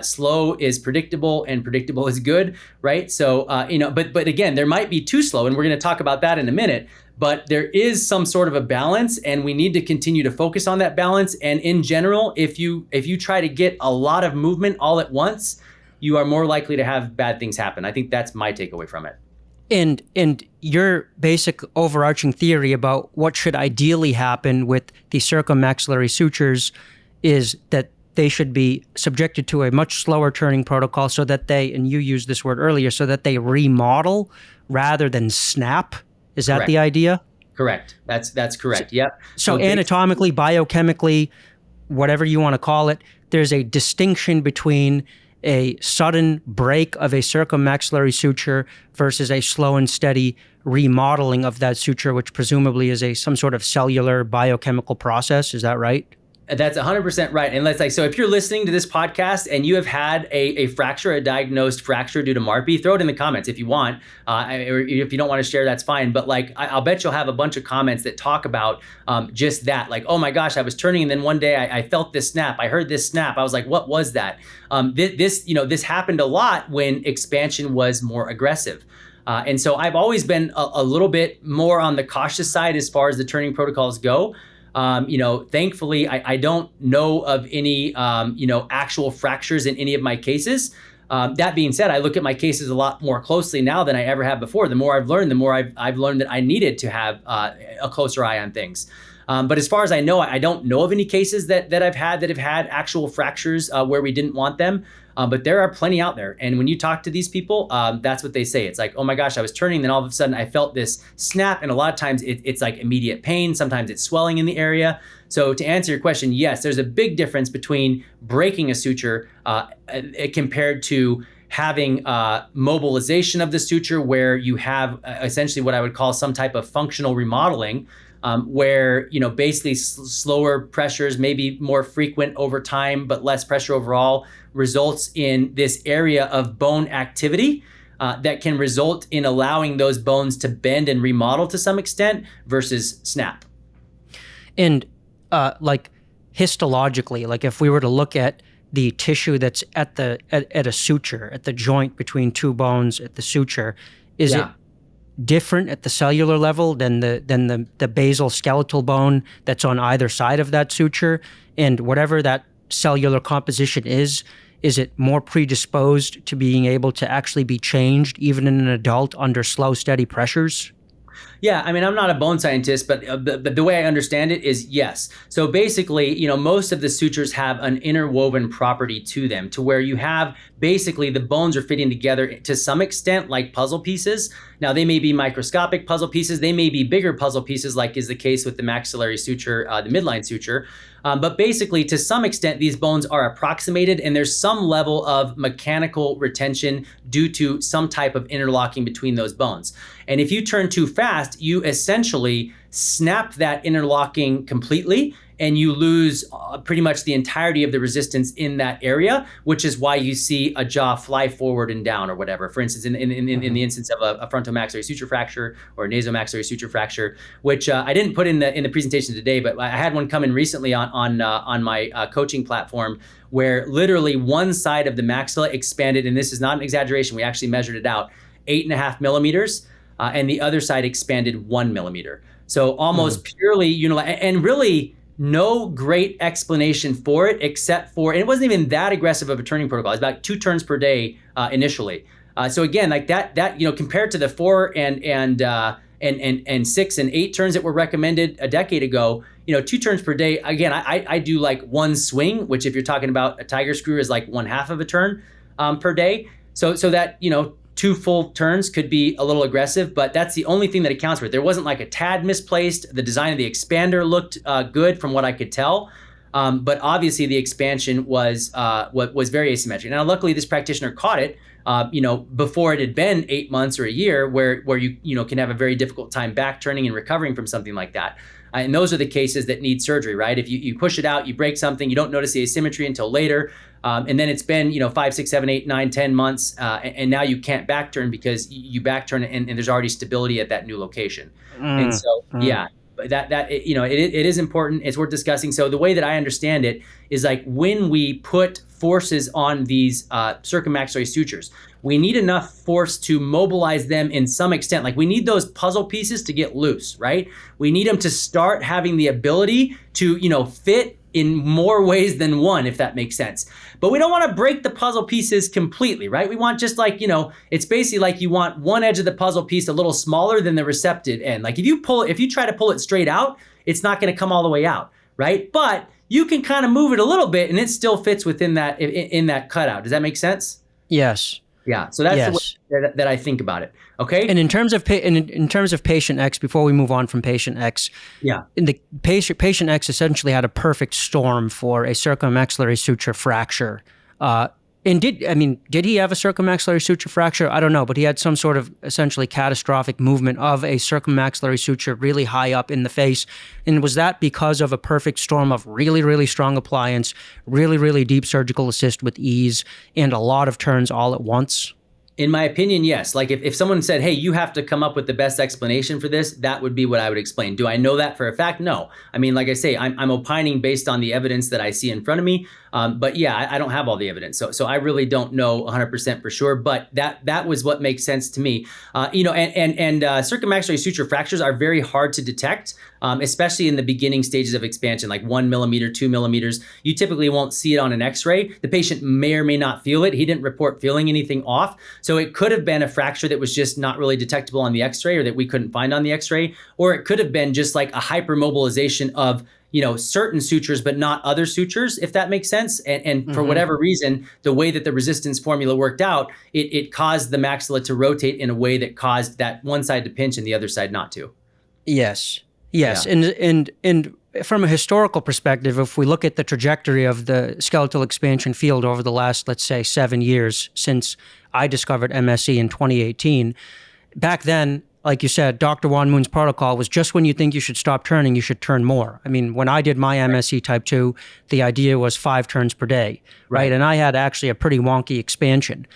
S2: slow is predictable and predictable is good, right? So, but again, there might be too slow, and we're going to talk about that in a minute. But there is some sort of a balance, and we need to continue to focus on that balance. And in general, if you try to get a lot of movement all at once, you are more likely to have bad things happen. I think that's my takeaway from it.
S1: And your basic overarching theory about what should ideally happen with the circummaxillary sutures is that they should be subjected to a much slower turning protocol so that they, and you used this word earlier, so that they remodel rather than snap. Is that
S2: Correct.
S1: The idea?
S2: Correct. That's correct. Yep.
S1: So anatomically, biochemically, whatever you want to call it, there's a distinction between a sudden break of a circummaxillary suture versus a slow and steady remodeling of that suture, which presumably is some sort of cellular biochemical process. Is that right?
S2: That's 100% right. And so if you're listening to this podcast and you have had a fracture, a diagnosed fracture due to MARPE, throw it in the comments if you want. Or if you don't want to share, that's fine. But I'll bet you'll have a bunch of comments that talk about just that. Like, oh my gosh, I was turning and then one day I felt this snap. I heard this snap. I was like, what was that? This happened a lot when expansion was more aggressive. And so I've always been a little bit more on the cautious side as far as the turning protocols go. Thankfully, I don't know of any, actual fractures in any of my cases. That being said, I look at my cases a lot more closely now than I ever have before. The more I've learned, the more I've learned that I needed to have a closer eye on things. But as far as I know, I don't know of any cases that have had actual fractures where we didn't want them. But there are plenty out there. And when you talk to these people, that's what they say. It's like, oh my gosh, I was turning, then all of a sudden I felt this snap. And a lot of times it's like immediate pain. Sometimes it's swelling in the area. So to answer your question, yes, there's a big difference between breaking a suture compared to having mobilization of the suture, where you have essentially what I would call some type of functional remodeling. where, basically slower pressures, maybe more frequent over time, but less pressure overall, results in this area of bone activity that can result in allowing those bones to bend and remodel to some extent versus snap.
S1: And like histologically, like if we were to look at the tissue that's at a suture, at the joint between two bones at the suture, is it different at the cellular level than the basal skeletal bone that's on either side of that suture? And whatever that cellular composition is it more predisposed to being able to actually be changed even in an adult under slow, steady pressures?
S2: Yeah, I mean, I'm not a bone scientist, but the way I understand it is yes. So basically, most of the sutures have an interwoven property to them, to where you have basically the bones are fitting together to some extent like puzzle pieces. Now, they may be microscopic puzzle pieces. They may be bigger puzzle pieces, like is the case with the maxillary suture, the midline suture. But basically, to some extent, these bones are approximated, and there's some level of mechanical retention due to some type of interlocking between those bones. And if you turn too fast, you essentially snap that interlocking completely, and you lose pretty much the entirety of the resistance in that area, which is why you see a jaw fly forward and down or whatever. For instance, in the instance of a frontomaxillary suture fracture or a nasomaxillary suture fracture, which I didn't put in the presentation today, but I had one come in recently on my coaching platform, where literally one side of the maxilla expanded, and this is not an exaggeration, we actually measured it out, 8.5 millimeters, and the other side expanded 1 millimeter. So almost purely unilateral, and really no great explanation for it, except for, and it wasn't even that aggressive of a turning protocol. It's about 2 turns per day initially. So again, like that compared to the 4 and 6 and 8 turns that were recommended a decade ago, 2 turns per day. Again, I do like 1 swing, which if you're talking about a tiger screw is like 1/2 of a turn per day. So that 2 full turns could be a little aggressive, but that's the only thing that accounts for it. There wasn't like a tad misplaced. The design of the expander looked good from what I could tell. But obviously the expansion was very asymmetric. Now, luckily this practitioner caught it, before it had been 8 months or a year, where you can have a very difficult time back turning and recovering from something like that. And those are the cases that need surgery, right? If you push it out, you break something, you don't notice the asymmetry until later. And then it's been, 5, 6, 7, 8, 9, 10 months. And now you can't back turn because you back turn and there's already stability at that new location. And so, yeah, it is important. It's worth discussing. So the way that I understand it is like when we put forces on these circummaxillary sutures, we need enough force to mobilize them in some extent. Like we need those puzzle pieces to get loose, right? We need them to start having the ability to, fit in more ways than one, if that makes sense. But we don't want to break the puzzle pieces completely, right? We want just like, it's basically like you want one edge of the puzzle piece a little smaller than the receptive end. Like if you try to pull it straight out, it's not going to come all the way out, right? But you can kind of move it a little bit and it still fits within that, in that cutout. Does that make sense?
S1: Yes.
S2: Yeah, so that's the way that I think about it. Okay.
S1: And in terms of patient X, before we move on from patient X, the patient X essentially had a perfect storm for a circummaxillary suture fracture. And did he have a circummaxillary suture fracture? I don't know, but he had some sort of essentially catastrophic movement of a circummaxillary suture really high up in the face. And was that because of a perfect storm of really, really strong appliance, really, really deep surgical assist with ease, and a lot of turns all at once?
S2: In my opinion, yes. Like if someone said, hey, you have to come up with the best explanation for this, that would be what I would explain. Do I know that for a fact? No. I mean, like I say, I'm opining based on the evidence that I see in front of me. But yeah, I don't have all the evidence. So I really don't know 100% for sure, but that was what makes sense to me. Circummaxillary suture fractures are very hard to detect, especially in the beginning stages of expansion, like 1 millimeter, 2 millimeters. You typically won't see it on an x-ray. The patient may or may not feel it. He didn't report feeling anything off. So it could have been a fracture that was just not really detectable on the x-ray or that we couldn't find on the x-ray, or it could have been just like a hypermobilization of certain sutures, but not other sutures, if that makes sense. And for whatever reason, the way that the resistance formula worked out, it caused the maxilla to rotate in a way that caused that one side to pinch and the other side not to.
S1: Yes. Yeah. And from a historical perspective, if we look at the trajectory of the skeletal expansion field over the last, let's say, 7 years since I discovered MSE in 2018, back then, like you said, Dr. Juan Moon's protocol was just when you think you should stop turning, you should turn more. I mean, when I did my MSE Type 2, the idea was 5 turns per day, right? And I had actually a pretty wonky expansion.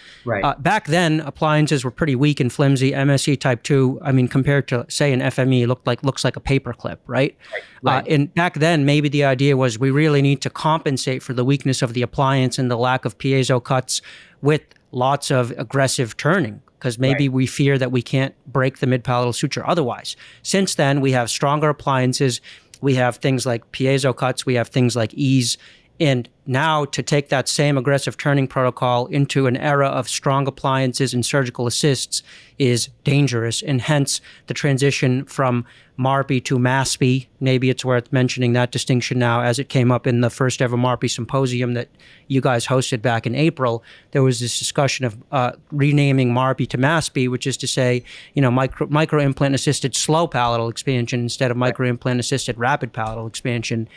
S1: Back then, appliances were pretty weak and flimsy. MSE Type 2, I mean, compared to, say, an FME, looks like a paperclip, right? And back then, maybe the idea was we really need to compensate for the weakness of the appliance and the lack of piezo cuts with lots of aggressive turning, because maybe we fear that we can't break the mid-palatal suture otherwise. Since then, we have stronger appliances. We have things like piezo cuts. We have things like ease. And now to take that same aggressive turning protocol into an era of strong appliances and surgical assists is dangerous. And hence the transition from MARPE to MASPE. Maybe it's worth mentioning that distinction now, as it came up in the first ever MARPE symposium that you guys hosted back in April. There was this discussion of renaming MARPE to MASPE, which is to say, micro-implant assisted slow palatal expansion instead of micro-implant assisted rapid palatal expansion.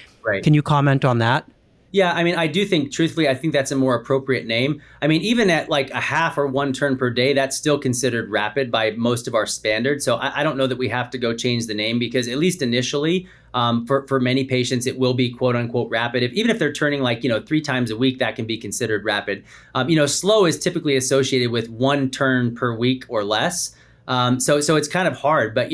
S1: Can you comment on that?
S2: Yeah, I mean, I do think, truthfully, I think that's a more appropriate name. I mean, even at like a half or 1 turn per day, that's still considered rapid by most of our standards. So I don't know that we have to go change the name, because at least initially, for many patients, it will be quote unquote rapid. Even if they're turning like, 3 times a week, that can be considered rapid. Slow is typically associated with 1 turn per week or less. So it's kind of hard, but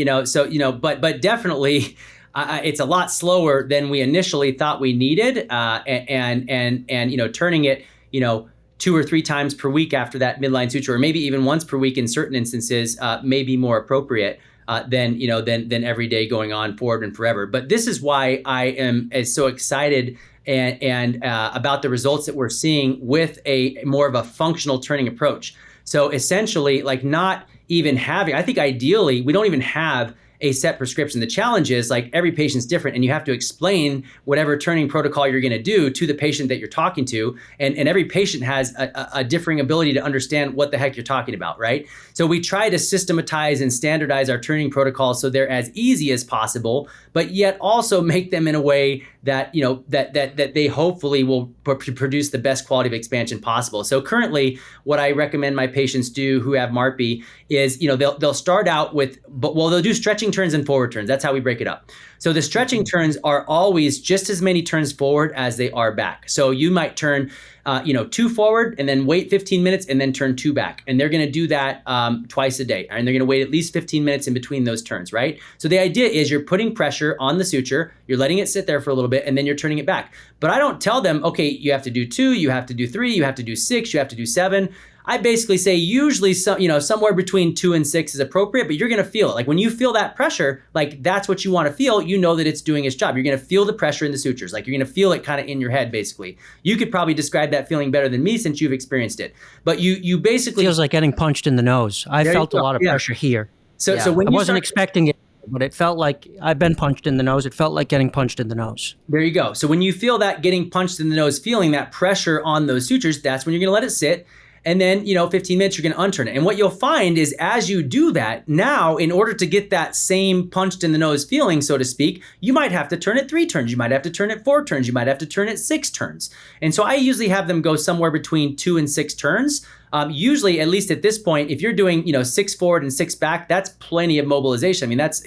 S2: but definitely. It's a lot slower than we initially thought we needed, and turning it 2 or 3 times per week after that midline suture, or maybe even once per week in certain instances, may be more appropriate than every day going on forward and forever. But this is why I am so excited and about the results that we're seeing with a more of a functional turning approach. So essentially, like not even having, I think ideally we don't even have a set prescription. The challenge is like every patient's different, and you have to explain whatever turning protocol you're going to do to the patient that you're talking to. And every patient has a differing ability to understand what the heck you're talking about, right? So we try to systematize and standardize our turning protocols so they're as easy as possible, but yet also make them in a way that, that they hopefully will produce the best quality of expansion possible. So currently, what I recommend my patients do who have MARPE is, they'll start out with, they'll do stretching turns and forward turns. That's how we break it up. So the stretching turns are always just as many turns forward as they are back. So you might turn, 2 forward and then wait 15 minutes and then turn 2 back. And they're going to do that twice a day. And they're going to wait at least 15 minutes in between those turns, right? So the idea is you're putting pressure on the suture, you're letting it sit there for a little bit, and then you're turning it back. But I don't tell them, okay, you have to do 2, you have to do 3, you have to do 6, you have to do 7. I basically say usually somewhere between 2 and 6 is appropriate, but you're going to feel it. Like when you feel that pressure, like that's what you want to feel, that it's doing its job. You're going to feel the pressure in the sutures. Like you're going to feel it kind of in your head, basically. You could probably describe that feeling better than me since you've experienced it. But you basically...
S1: Feels like getting punched in the nose. I felt a lot of pressure here.
S2: So when
S1: I wasn't expecting it, but it felt like I've been punched in the nose. It felt like getting punched in the nose.
S2: There you go. So when you feel that getting punched in the nose, feeling that pressure on those sutures, that's when you're going to let it sit. And then, 15 minutes, you're going to unturn it. And what you'll find is as you do that, now, in order to get that same punched in the nose feeling, so to speak, you might have to turn it 3 turns. You might have to turn it 4 turns. You might have to turn it 6 turns. And so I usually have them go somewhere between 2 and 6 turns. Usually, at least at this point, if you're doing, 6 forward and 6 back, that's plenty of mobilization. I mean, that's,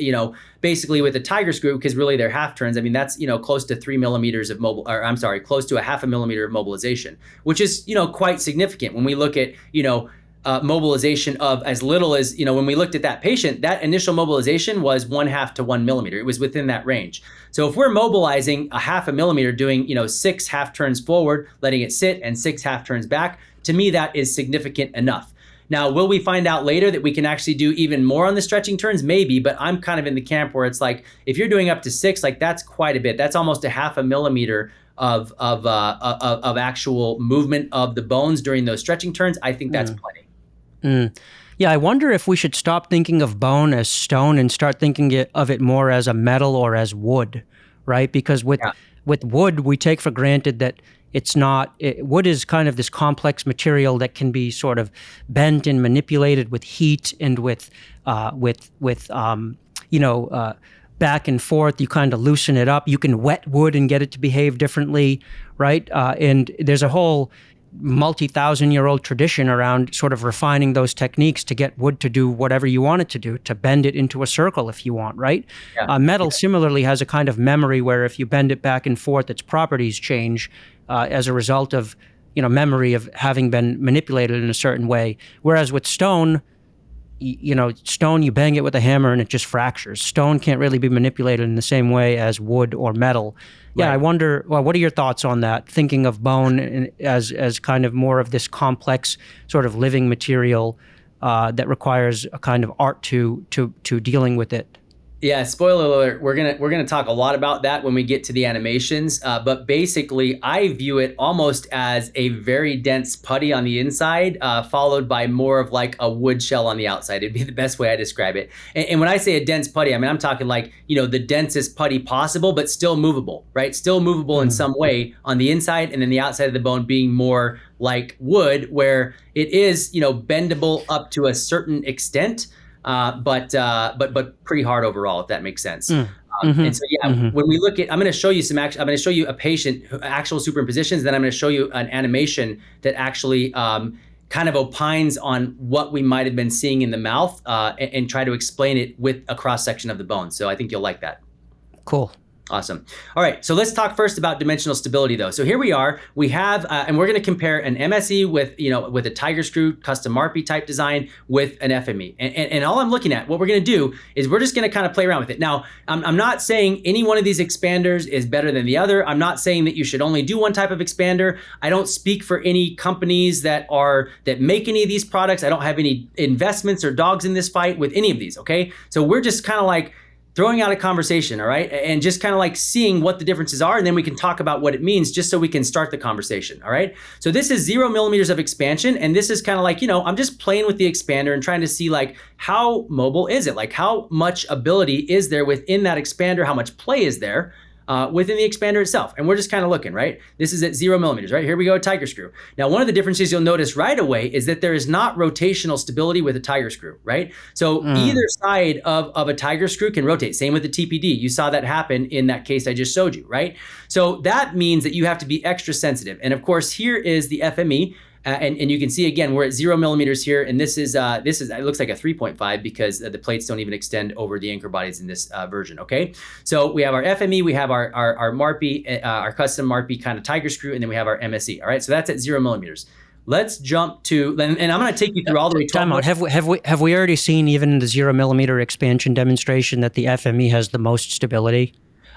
S2: basically with a tiger screw, because really they're half turns. I mean, that's, close to 3 millimeters of close to a 0.5 millimeter of mobilization, which is, quite significant when we look at, mobilization of as little as, when we looked at that patient, that initial mobilization was 0.5 to 1 millimeter. It was within that range. So if we're mobilizing a 0.5 millimeter, doing, 6 half turns forward, letting it sit, and 6 half turns back, to me, that is significant enough. Now, will we find out later that we can actually do even more on the stretching turns? Maybe, but I'm kind of in the camp where it's like, if you're doing up to 6, like that's quite a bit. That's almost a 0.5 millimeter of actual movement of the bones during those stretching turns. I think that's plenty.
S1: Yeah, I wonder if we should stop thinking of bone as stone and start thinking of it more as a metal or as wood, right? Because with wood, we take for granted that it's not, wood is kind of this complex material that can be sort of bent and manipulated with heat and with back and forth. You kind of loosen it up. You can wet wood and get it to behave differently, right? And there's a whole multi-thousand-year-old tradition around sort of refining those techniques to get wood to do whatever you want it to do, to bend it into a circle if you want, right?
S2: Yeah.
S1: Metal similarly has a kind of memory where if you bend it back and forth, its properties change as a result of, memory of having been manipulated in a certain way. Whereas with stone, stone, you bang it with a hammer and it just fractures. Stone can't really be manipulated in the same way as wood or metal. Yeah, right. I wonder, what are your thoughts on that? Thinking of bone as kind of more of this complex sort of living material that requires a kind of art to dealing with it.
S2: Yeah, spoiler alert, we're gonna talk a lot about that when we get to the animations. But basically, I view it almost as a very dense putty on the inside, followed by more of like a wood shell on the outside. It'd be the best way I describe it. And when I say a dense putty, I mean, I'm talking like, the densest putty possible, but still movable, right? Still movable in some way on the inside, and then the outside of the bone being more like wood, where it is, bendable up to a certain extent. But pretty hard overall, if that makes sense. And so, when we look at, I'm going to show you I'm going to show you a patient, actual superimpositions, then I'm going to show you an animation that actually kind of opines on what we might have been seeing in the mouth and try to explain it with a cross section of the bone. So I think you'll like that.
S1: Cool.
S2: Awesome. All right, so let's talk first about dimensional stability, though. So here we are. We have, and we're going to compare an MSE with a tiger screw custom MARPE type design with an FME. And all I'm looking at, what we're going to do is we're just going to kind of play around with it. Now, I'm not saying any one of these expanders is better than the other. I'm not saying that you should only do one type of expander. I don't speak for any companies that make any of these products. I don't have any investments or dogs in this fight with any of these. Okay, so we're just kind of like throwing out a conversation, all right? And just kind of like seeing what the differences are, and then we can talk about what it means just so we can start the conversation, all right? So this is 0 millimeters of expansion, and this is kind of like, I'm just playing with the expander and trying to see like how mobile is it? Like how much ability is there within that expander? How much play is there within the expander itself? And we're just kind of looking, right? This is at 0 millimeters, right? Here we go, tiger screw. Now, one of the differences you'll notice right away is that there is not rotational stability with a tiger screw, right? So either side of a tiger screw can rotate. Same with the TPD. You saw that happen in that case I just showed you, right? So that means that you have to be extra sensitive. And of course, here is the FME. And you can see again, we're at 0 millimeters here, and this is it looks like a 3.5 because the plates don't even extend over the anchor bodies in this version. Okay, so we have our FME, we have our MARPE, our custom MARPE kind of tiger screw, and then we have our MSE. All right, so that's at 0 millimeters. Let's jump to, and I'm going to take you through all the way.
S1: Time out. Have we already seen even in the 0 millimeter expansion demonstration that the FME has the most stability?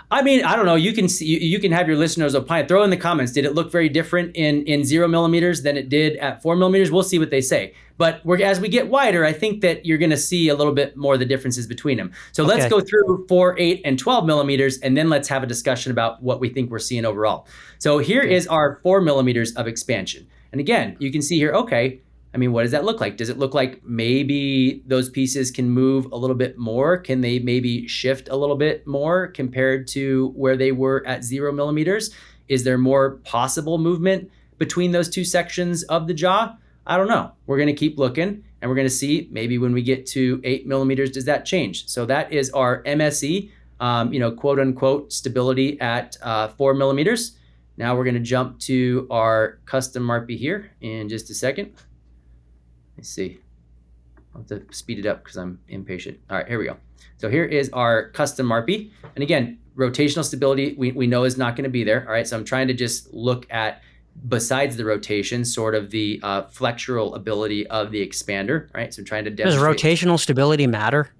S2: I mean, I don't know. You can see, you can have your listeners opine. Throw in the comments. Did it look very different in 0 millimeters than it did at 4 millimeters? We'll see what they say. But as we get wider, I think that you're going to see a little bit more of the differences between them. So let's go through 4, 8, and 12 millimeters, and then let's have a discussion about what we think we're seeing overall. So here is our 4 millimeters of expansion. And again, you can see here, okay, I mean, what does that look like? Does it look like maybe those pieces can move a little bit more? Can they maybe shift a little bit more compared to where they were at 0 millimeters? Is there more possible movement between those two sections of the jaw? I don't know. We're going to keep looking, and we're going to see maybe when we get to 8 millimeters, does that change? So that is our MSE, quote unquote, stability at 4 millimeters. Now we're going to jump to our custom MARPE here in just a second. Let's see. I'll have to speed it up because I'm impatient. All right, here we go. So here is our custom MARPE. And again, rotational stability we know is not going to be there. All right, so I'm trying to just look at, besides the rotation, sort of the flexural ability of the expander. All right, so I'm trying to demonstrate.
S1: Does rotational stability matter?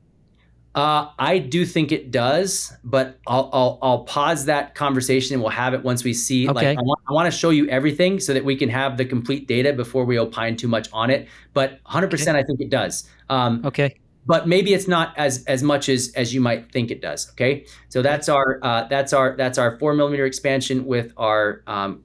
S2: I do think it does, but I'll pause that conversation and we'll have it once we see.
S1: Okay.
S2: Like I want to show you everything so that we can have the complete data before we opine too much on it. But 100%, I think it does.
S1: Okay.
S2: But maybe it's not as much as you might think it does. Okay. So that's our 4 millimeter expansion with our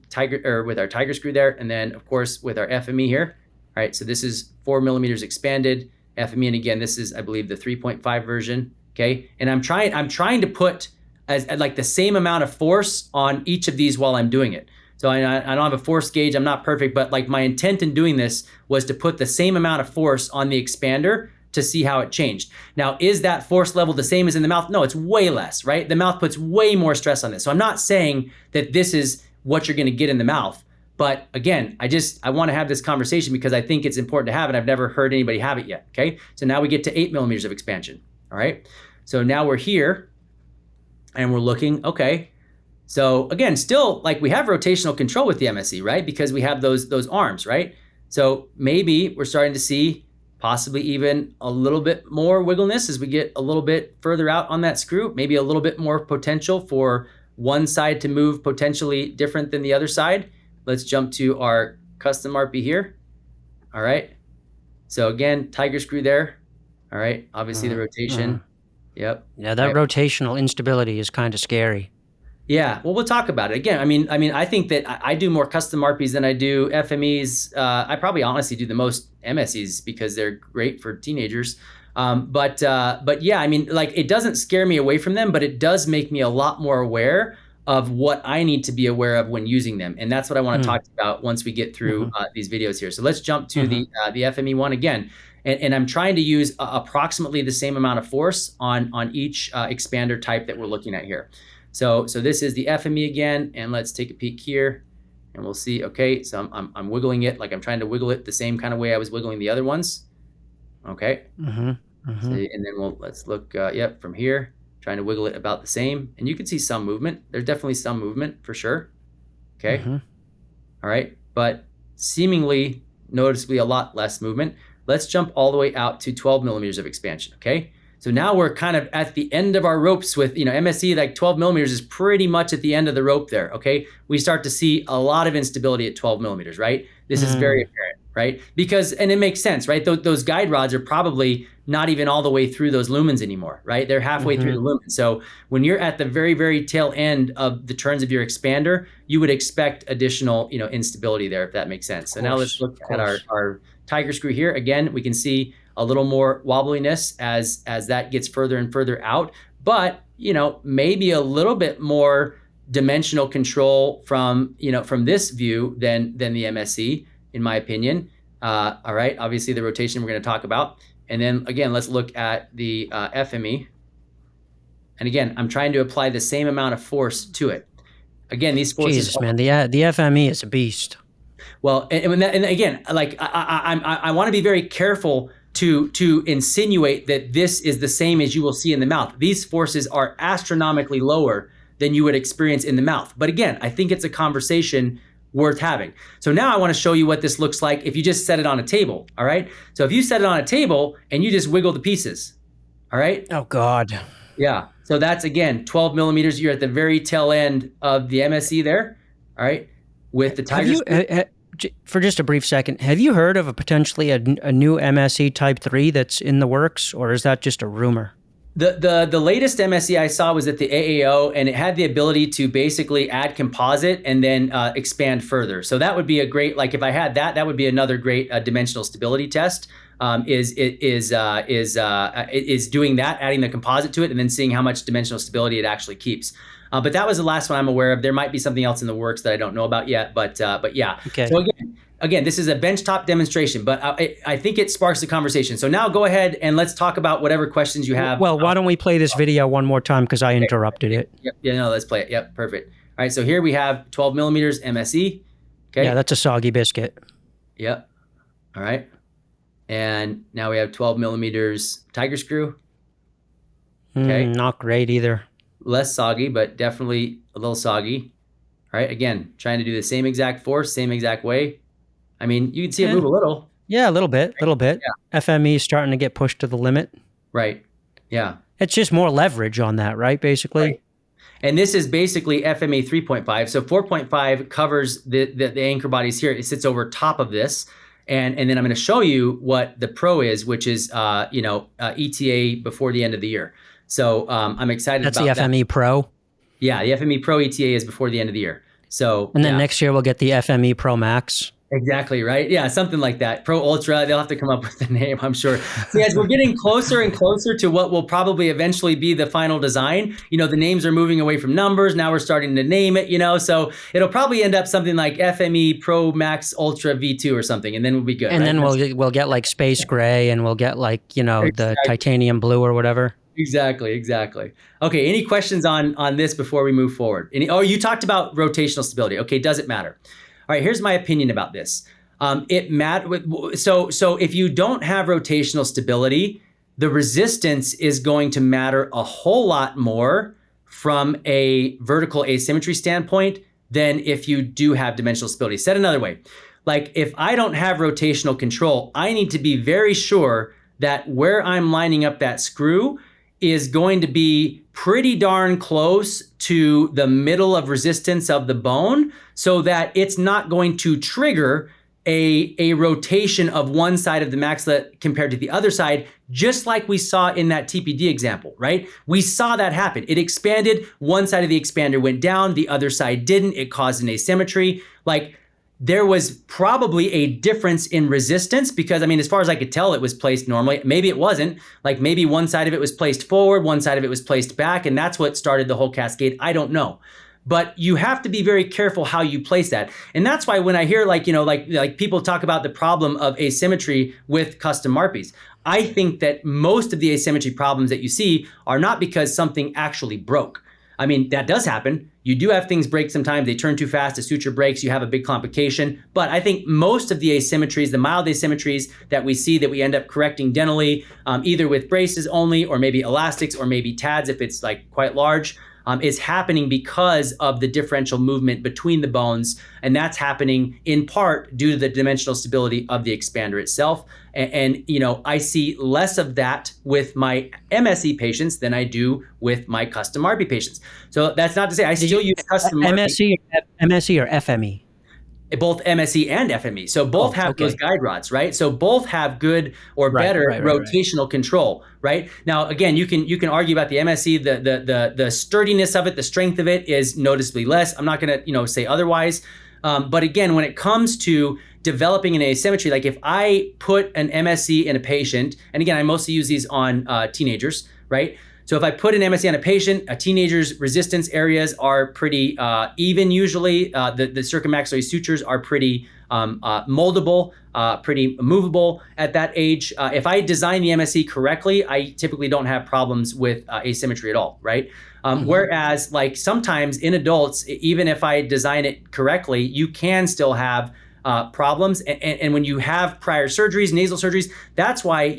S2: tiger screw there, and then of course with our FME here. All right. So this is 4 millimeters expanded. FME, and again, this is, I believe, the 3.5 version, okay? And I'm trying to put like the same amount of force on each of these while I'm doing it. So I don't have a force gauge, I'm not perfect, but like my intent in doing this was to put the same amount of force on the expander to see how it changed. Now, is that force level the same as in the mouth? No, it's way less, right? The mouth puts way more stress on this. So I'm not saying that this is what you're gonna get in the mouth, But again, I want to have this conversation because I think it's important to have it. I've never heard anybody have it yet. Okay. So now we get to 8 millimeters of expansion. All right. So now we're here and we're looking, okay. So again, still like we have rotational control with the MSE, right? Because we have those arms, right? So maybe we're starting to see possibly even a little bit more wiggleness as we get a little bit further out on that screw, maybe a little bit more potential for one side to move potentially different than the other side. Let's jump to our custom RP here. All right. So again, tiger screw there. All right. Obviously the rotation. Yep.
S1: Yeah, that rotational instability is kind of scary.
S2: Yeah, well, we'll talk about it. Again, I mean, I think that I do more custom RPs than I do FMEs. I probably honestly do the most MSEs because they're great for teenagers. But yeah, I mean, like it doesn't scare me away from them, but it does make me a lot more aware of what I need to be aware of when using them. And that's what I want to talk about once we get through these videos here. So let's jump to the FME one again. And I'm trying to use approximately the same amount of force on each expander type that we're looking at here. So this is the FME again, and let's take a peek here, and we'll see. Okay, so I'm wiggling it like I'm trying to wiggle it the same kind of way I was wiggling the other ones. Okay. So, and then let's look. Yep, from here, trying to wiggle it about the same, and you can see some movement. There's definitely some movement for sure. Okay. All right, but seemingly noticeably a lot less movement. Let's jump all the way out to 12 millimeters of expansion. Okay. So now we're kind of at the end of our ropes with, MSE, like 12 millimeters is pretty much at the end of the rope there, okay? We start to see a lot of instability at 12 millimeters, right? This is very apparent, right? Because, and it makes sense, right? Those guide rods are probably not even all the way through those lumens anymore, right? They're halfway through the lumen. So when you're at the very, very tail end of the turns of your expander, you would expect additional, instability there, if that makes sense. So now let's look at our tiger screw here. Again, we can see a little more wobbliness as that gets further and further out, but maybe a little bit more dimensional control from this view than the MSE, in my opinion. All right, obviously the rotation we're going to talk about, and then again let's look at the FME. And again, I'm trying to apply the same amount of force to it. Again, these forces.
S1: Jesus, man, the FME is a beast.
S2: Well, and again, like I want to be very careful to insinuate that this is the same as you will see in the mouth. These forces are astronomically lower than you would experience in the mouth. But again, I think it's a conversation worth having. So now I want to show you what this looks like if you just set it on a table, all right? So if you set it on a table and you just wiggle the pieces, all right?
S1: Oh, God.
S2: Yeah, so that's, again, 12 millimeters. You're at the very tail end of the MSE there, all right? With the tiger.
S1: For just a brief second, have you heard of potentially a new MSE Type 3 that's in the works, or is that just a rumor?
S2: The latest MSE I saw was at the AAO, and it had the ability to basically add composite and then expand further. So that would be a great, like if I had that would be another great dimensional stability test. Is doing that, adding the composite to it, and then seeing how much dimensional stability it actually keeps. But that was the last one I'm aware of. There might be something else in the works that I don't know about yet, but yeah.
S1: Okay.
S2: So again, this is a benchtop demonstration, but I think it sparks the conversation. So now go ahead and let's talk about whatever questions you have.
S1: Well, why don't we play this video one more time because I interrupted it.
S2: Yep. Yeah, no, let's play it. Yep, perfect. All right, so here we have 12 millimeters MSE. Okay.
S1: Yeah, that's a soggy biscuit.
S2: Yep. All right. And now we have 12 millimeters tiger screw. Okay.
S1: Not great either.
S2: Less soggy, but definitely a little soggy. All right, again, trying to do the same exact force, same exact way. I mean, you can see it move a little.
S1: Yeah, a little bit. Yeah. FME is starting to get pushed to the limit.
S2: Right, yeah.
S1: It's just more leverage on that, right, basically?
S2: Right. And this is basically FME 3.5. So 4.5 covers the anchor bodies here. It sits over top of this. And then I'm going to show you what the Pro is, which is, ETA before the end of the year. So I'm excited about that.
S1: That's the FME Pro?
S2: Yeah, the FME Pro ETA is before the end of the year. So,
S1: and then next year we'll get the FME Pro Max.
S2: Exactly, right? Yeah, something like that. Pro Ultra, they'll have to come up with the name, I'm sure. So as we're getting closer and closer to what will probably eventually be the final design, the names are moving away from numbers. Now we're starting to name it, so it'll probably end up something like FME Pro Max Ultra V2 or something, and then we'll be good.
S1: And then we'll get like space gray, and we'll get like, the titanium blue or whatever.
S2: Exactly. Okay, any questions on this before we move forward? You talked about rotational stability. Okay, does it matter? All right, here's my opinion about this. So if you don't have rotational stability, the resistance is going to matter a whole lot more from a vertical asymmetry standpoint than if you do have dimensional stability. Said another way, like if I don't have rotational control, I need to be very sure that where I'm lining up that screw is going to be pretty darn close to the middle of resistance of the bone so that it's not going to trigger a rotation of one side of the maxilla compared to the other side, just like we saw in that TPD example, right? We saw that happen. It expanded, one side of the expander went down, the other side didn't. It caused an asymmetry. Like there was probably a difference in resistance because, I mean, as far as I could tell, it was placed normally. Maybe it wasn't. Like maybe one side of it was placed forward, one side of it was placed back, and that's what started the whole cascade. I don't know. But you have to be very careful how you place that. And that's why when I hear like people talk about the problem of asymmetry with custom MARPEs, I think that most of the asymmetry problems that you see are not because something actually broke. I mean, that does happen. You do have things break sometimes. They turn too fast, a suture breaks, you have a big complication. But I think most of the asymmetries, the mild asymmetries that we see that we end up correcting dentally, either with braces only or maybe elastics or maybe TADs if it's like quite large, is happening because of the differential movement between the bones. And that's happening in part due to the dimensional stability of the expander itself. And I see less of that with my MSE patients than I do with my custom MARPE patients. So that's not to say I still use custom MARPE.
S1: MSE or FME?
S2: Both MSE and FME. So both have those guide rods, right? So both have good or better rotational control, right? Now, again, you can argue about the MSE, the sturdiness of it, the strength of it is noticeably less. I'm not gonna say otherwise. But again, when it comes to developing an asymmetry, like if I put an MSE in a patient, and again, I mostly use these on teenagers, right? So if I put an MSE on a patient, a teenager's resistance areas are pretty even usually. The circummaxillary sutures are pretty moldable, pretty movable at that age. If I design the MSE correctly, I typically don't have problems with asymmetry at all, right? Whereas like sometimes in adults, even if I design it correctly, you can still have problems. And when you have prior surgeries, nasal surgeries, that's why,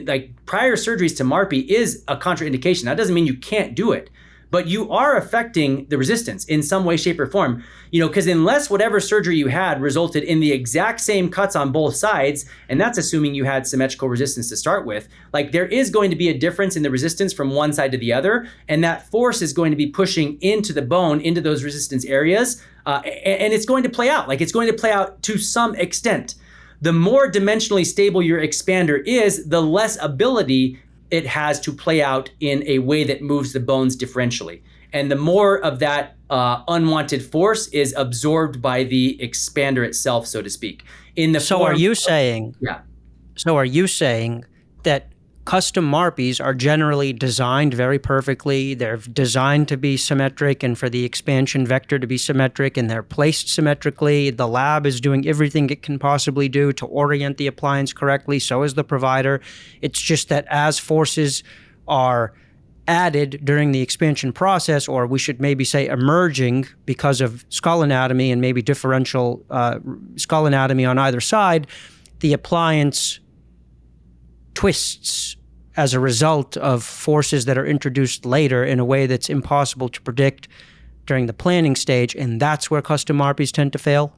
S2: like prior surgeries to MARPE is a contraindication. That doesn't mean you can't do it, but you are affecting the resistance in some way, shape, or form, because unless whatever surgery you had resulted in the exact same cuts on both sides, and that's assuming you had symmetrical resistance to start with, like there is going to be a difference in the resistance from one side to the other, and that force is going to be pushing into the bone, into those resistance areas, and it's going to play out. Like it's going to play out to some extent. The more dimensionally stable your expander is, the less ability it has to play out in a way that moves the bones differentially. And the more of that unwanted force is absorbed by the expander itself, so to speak. So are you saying
S1: that custom MARPEs are generally designed very perfectly? They're designed to be symmetric and for the expansion vector to be symmetric, and they're placed symmetrically. The lab is doing everything it can possibly do to orient the appliance correctly. So is the provider. It's just that as forces are added during the expansion process, or we should maybe say emerging because of skull anatomy and maybe differential skull anatomy on either side, the appliance twists as a result of forces that are introduced later in a way that's impossible to predict during the planning stage, and that's where custom MARPEs tend to fail?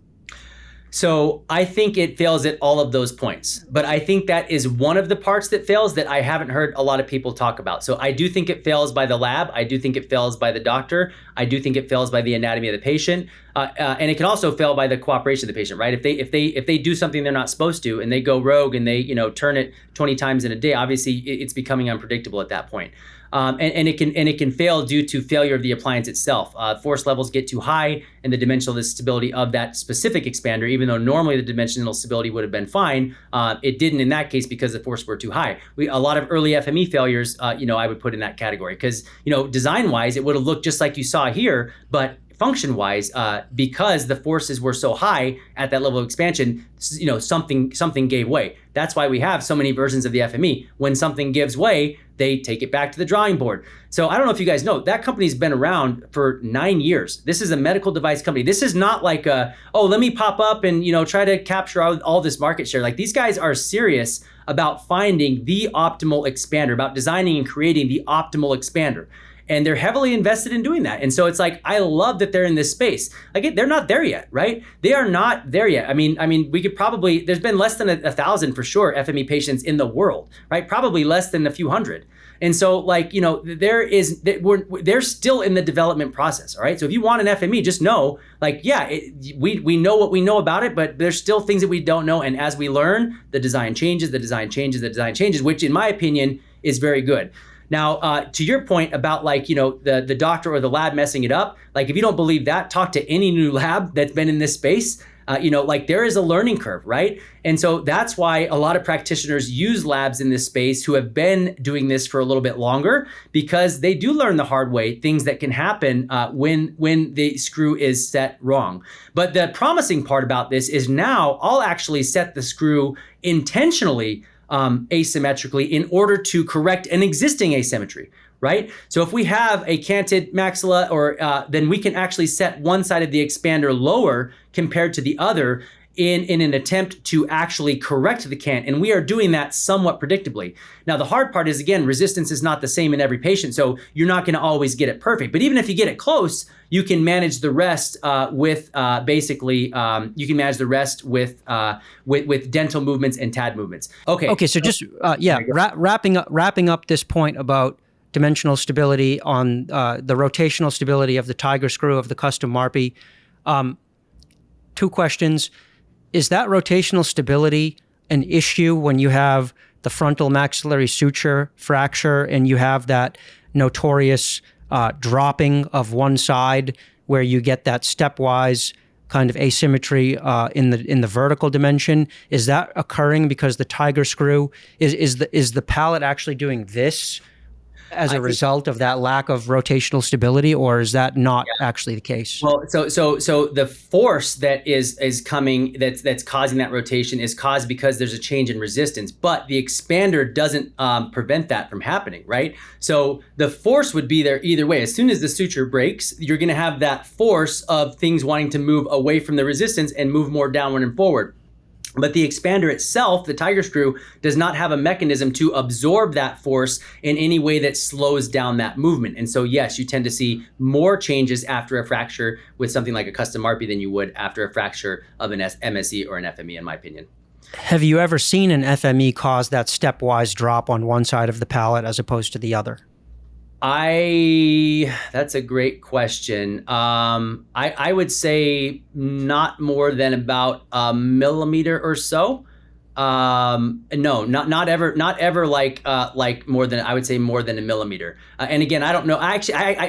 S2: So I think it fails at all of those points, but I think that is one of the parts that fails that I haven't heard a lot of people talk about. So I do think it fails by the lab. I do think it fails by the doctor. I do think it fails by the anatomy of the patient, and it can also fail by the cooperation of the patient, right? If they do something they're not supposed to and they go rogue and they turn it 20 times in a day, obviously it's becoming unpredictable at that point. And it can fail due to failure of the appliance itself. Force levels get too high, and the dimensional stability of that specific expander, even though normally the dimensional stability would have been fine, it didn't in that case because the force were too high. A lot of early FME failures, I would put in that category because design-wise it would have looked just like you saw here, but function-wise, because the forces were so high at that level of expansion, something gave way. That's why we have so many versions of the FME. When something gives way, they take it back to the drawing board. So I don't know if you guys know, that company's been around for 9 years. This is a medical device company. This is not like let me pop up and try to capture all this market share. Like, these guys are serious about finding the optimal expander, about designing and creating the optimal expander. And they're heavily invested in doing that. And so it's like, I love that they're in this space. Like, they're not there yet, right? They are not there yet. I mean, we could probably, there's been less than 1,000 for sure FME patients in the world, right? Probably less than a few hundred. And so, like, they're still in the development process, all right? So if you want an FME, just know, like, we know what we know about it, but there's still things that we don't know. And as we learn, the design changes, which in my opinion is very good. Now, to your point about, like, the doctor or the lab messing it up, like, if you don't believe that, talk to any new lab that's been in this space. Like, there is a learning curve, right? And so that's why a lot of practitioners use labs in this space who have been doing this for a little bit longer, because they do learn the hard way things that can happen when the screw is set wrong. But the promising part about this is now I'll actually set the screw intentionally asymmetrically in order to correct an existing asymmetry, right? So if we have a canted maxilla, or then we can actually set one side of the expander lower compared to the other in an attempt to actually correct the cant. And we are doing that somewhat predictably. Now, the hard part is, again, resistance is not the same in every patient, so you're not going to always get it perfect. But even if you get it close, you can manage the rest with dental movements and TAD movements. Okay.
S1: So just wrapping up this point about dimensional stability on the rotational stability of the tiger screw of the custom MARPE. 2 questions. Is that rotational stability an issue when you have the frontal maxillary suture fracture and you have that notorious dropping of one side where you get that stepwise kind of asymmetry in the vertical dimension? Is that occurring because the tiger screw is the palate actually doing this as a result of that lack of rotational stability, or is that not actually the case?
S2: Well, so the force that is coming that's causing that rotation is caused because there's a change in resistance, but the expander doesn't prevent that from happening, right? So the force would be there either way. As soon as the suture breaks, you're going to have that force of things wanting to move away from the resistance and move more downward and forward. But the expander itself, the tiger screw, does not have a mechanism to absorb that force in any way that slows down that movement. And so, yes, you tend to see more changes after a fracture with something like a custom MARPE than you would after a fracture of an MSE or an FME, in my opinion.
S1: Have you ever seen an FME cause that stepwise drop on one side of the palate as opposed to the other?
S2: That's a great question. I would say not more than about a millimeter or so. No, not ever like more than, I would say more than a millimeter. And again, I don't know.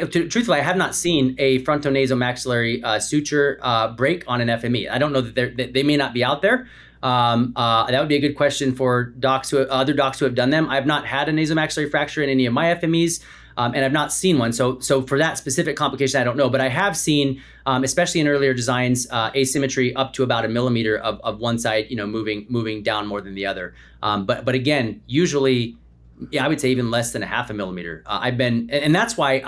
S2: Truthfully, I have not seen a frontonasomaxillary suture break on an FME. I don't know that they may not be out there. That would be a good question for other docs who have done them. I've not had a nasomaxillary fracture in any of my FMEs. And I've not seen one. So for that specific complication, I don't know. But I have seen, especially in earlier designs, asymmetry up to about a millimeter of one side, moving down more than the other. But again, usually, I would say even less than a half a millimeter. And that's why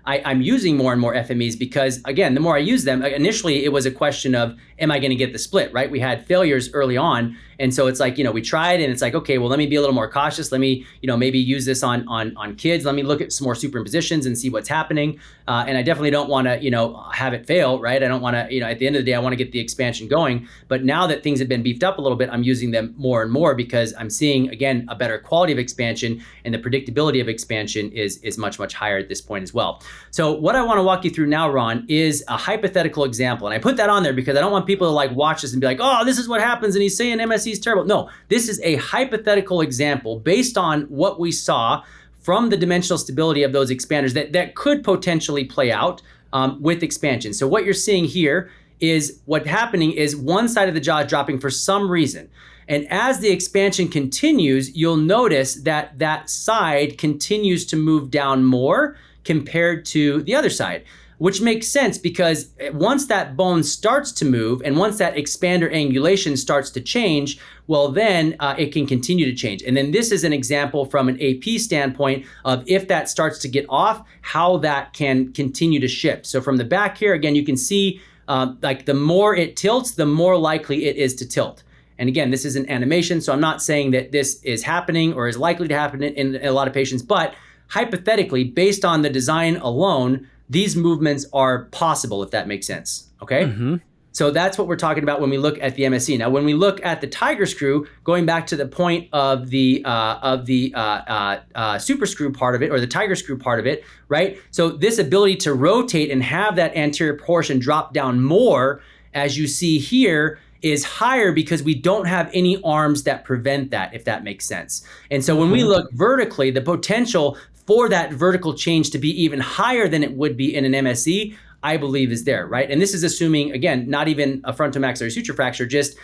S2: I'm using more and more FMEs, because again, the more I use them, initially it was a question of, am I going to get the split, right? We had failures early on. And so it's like, we tried and it's like, okay, well, let me be a little more cautious. Let me, maybe use this on kids. Let me look at some more superimpositions and see what's happening. And I definitely don't want to, have it fail, right? I don't want to, at the end of the day, I want to get the expansion going. But now that things have been beefed up a little bit, I'm using them more and more because I'm seeing, again, a better quality of expansion, and the predictability of expansion is much, much higher at this point as well. So what I want to walk you through now, Ron, is a hypothetical example. And I put that on there because I don't want people to like watch this and be like, oh, this is what happens and he's saying MSE is terrible. No, this is a hypothetical example based on what we saw from the dimensional stability of those expanders that could potentially play out with expansion. So what you're seeing here is what's happening is one side of the jaw is dropping for some reason. And as the expansion continues, you'll notice that that side continues to move down more compared to the other side. which makes sense because once that bone starts to move and once that expander angulation starts to change, well, then it can continue to change. And then this is an example from an AP standpoint of if that starts to get off, how that can continue to shift. So from the back here, again, you can see like the more it tilts, the more likely it is to tilt. And again, this is an animation, so I'm not saying that this is happening or is likely to happen in a lot of patients, but hypothetically, based on the design alone, these movements are possible, if that makes sense, okay?
S1: Mm-hmm.
S2: So that's what we're talking about when we look at the MSE. Now, when we look at the tiger screw, going back to the point of the super screw part of it, or the tiger screw part of it, right? So this ability to rotate and have that anterior portion drop down more, as you see here, is higher because we don't have any arms that prevent that, if that makes sense. And so when we look vertically, the potential for that vertical change to be even higher than it would be in an MSE, I believe is there, right? And this is assuming, again, not even a frontomaxillary suture fracture, just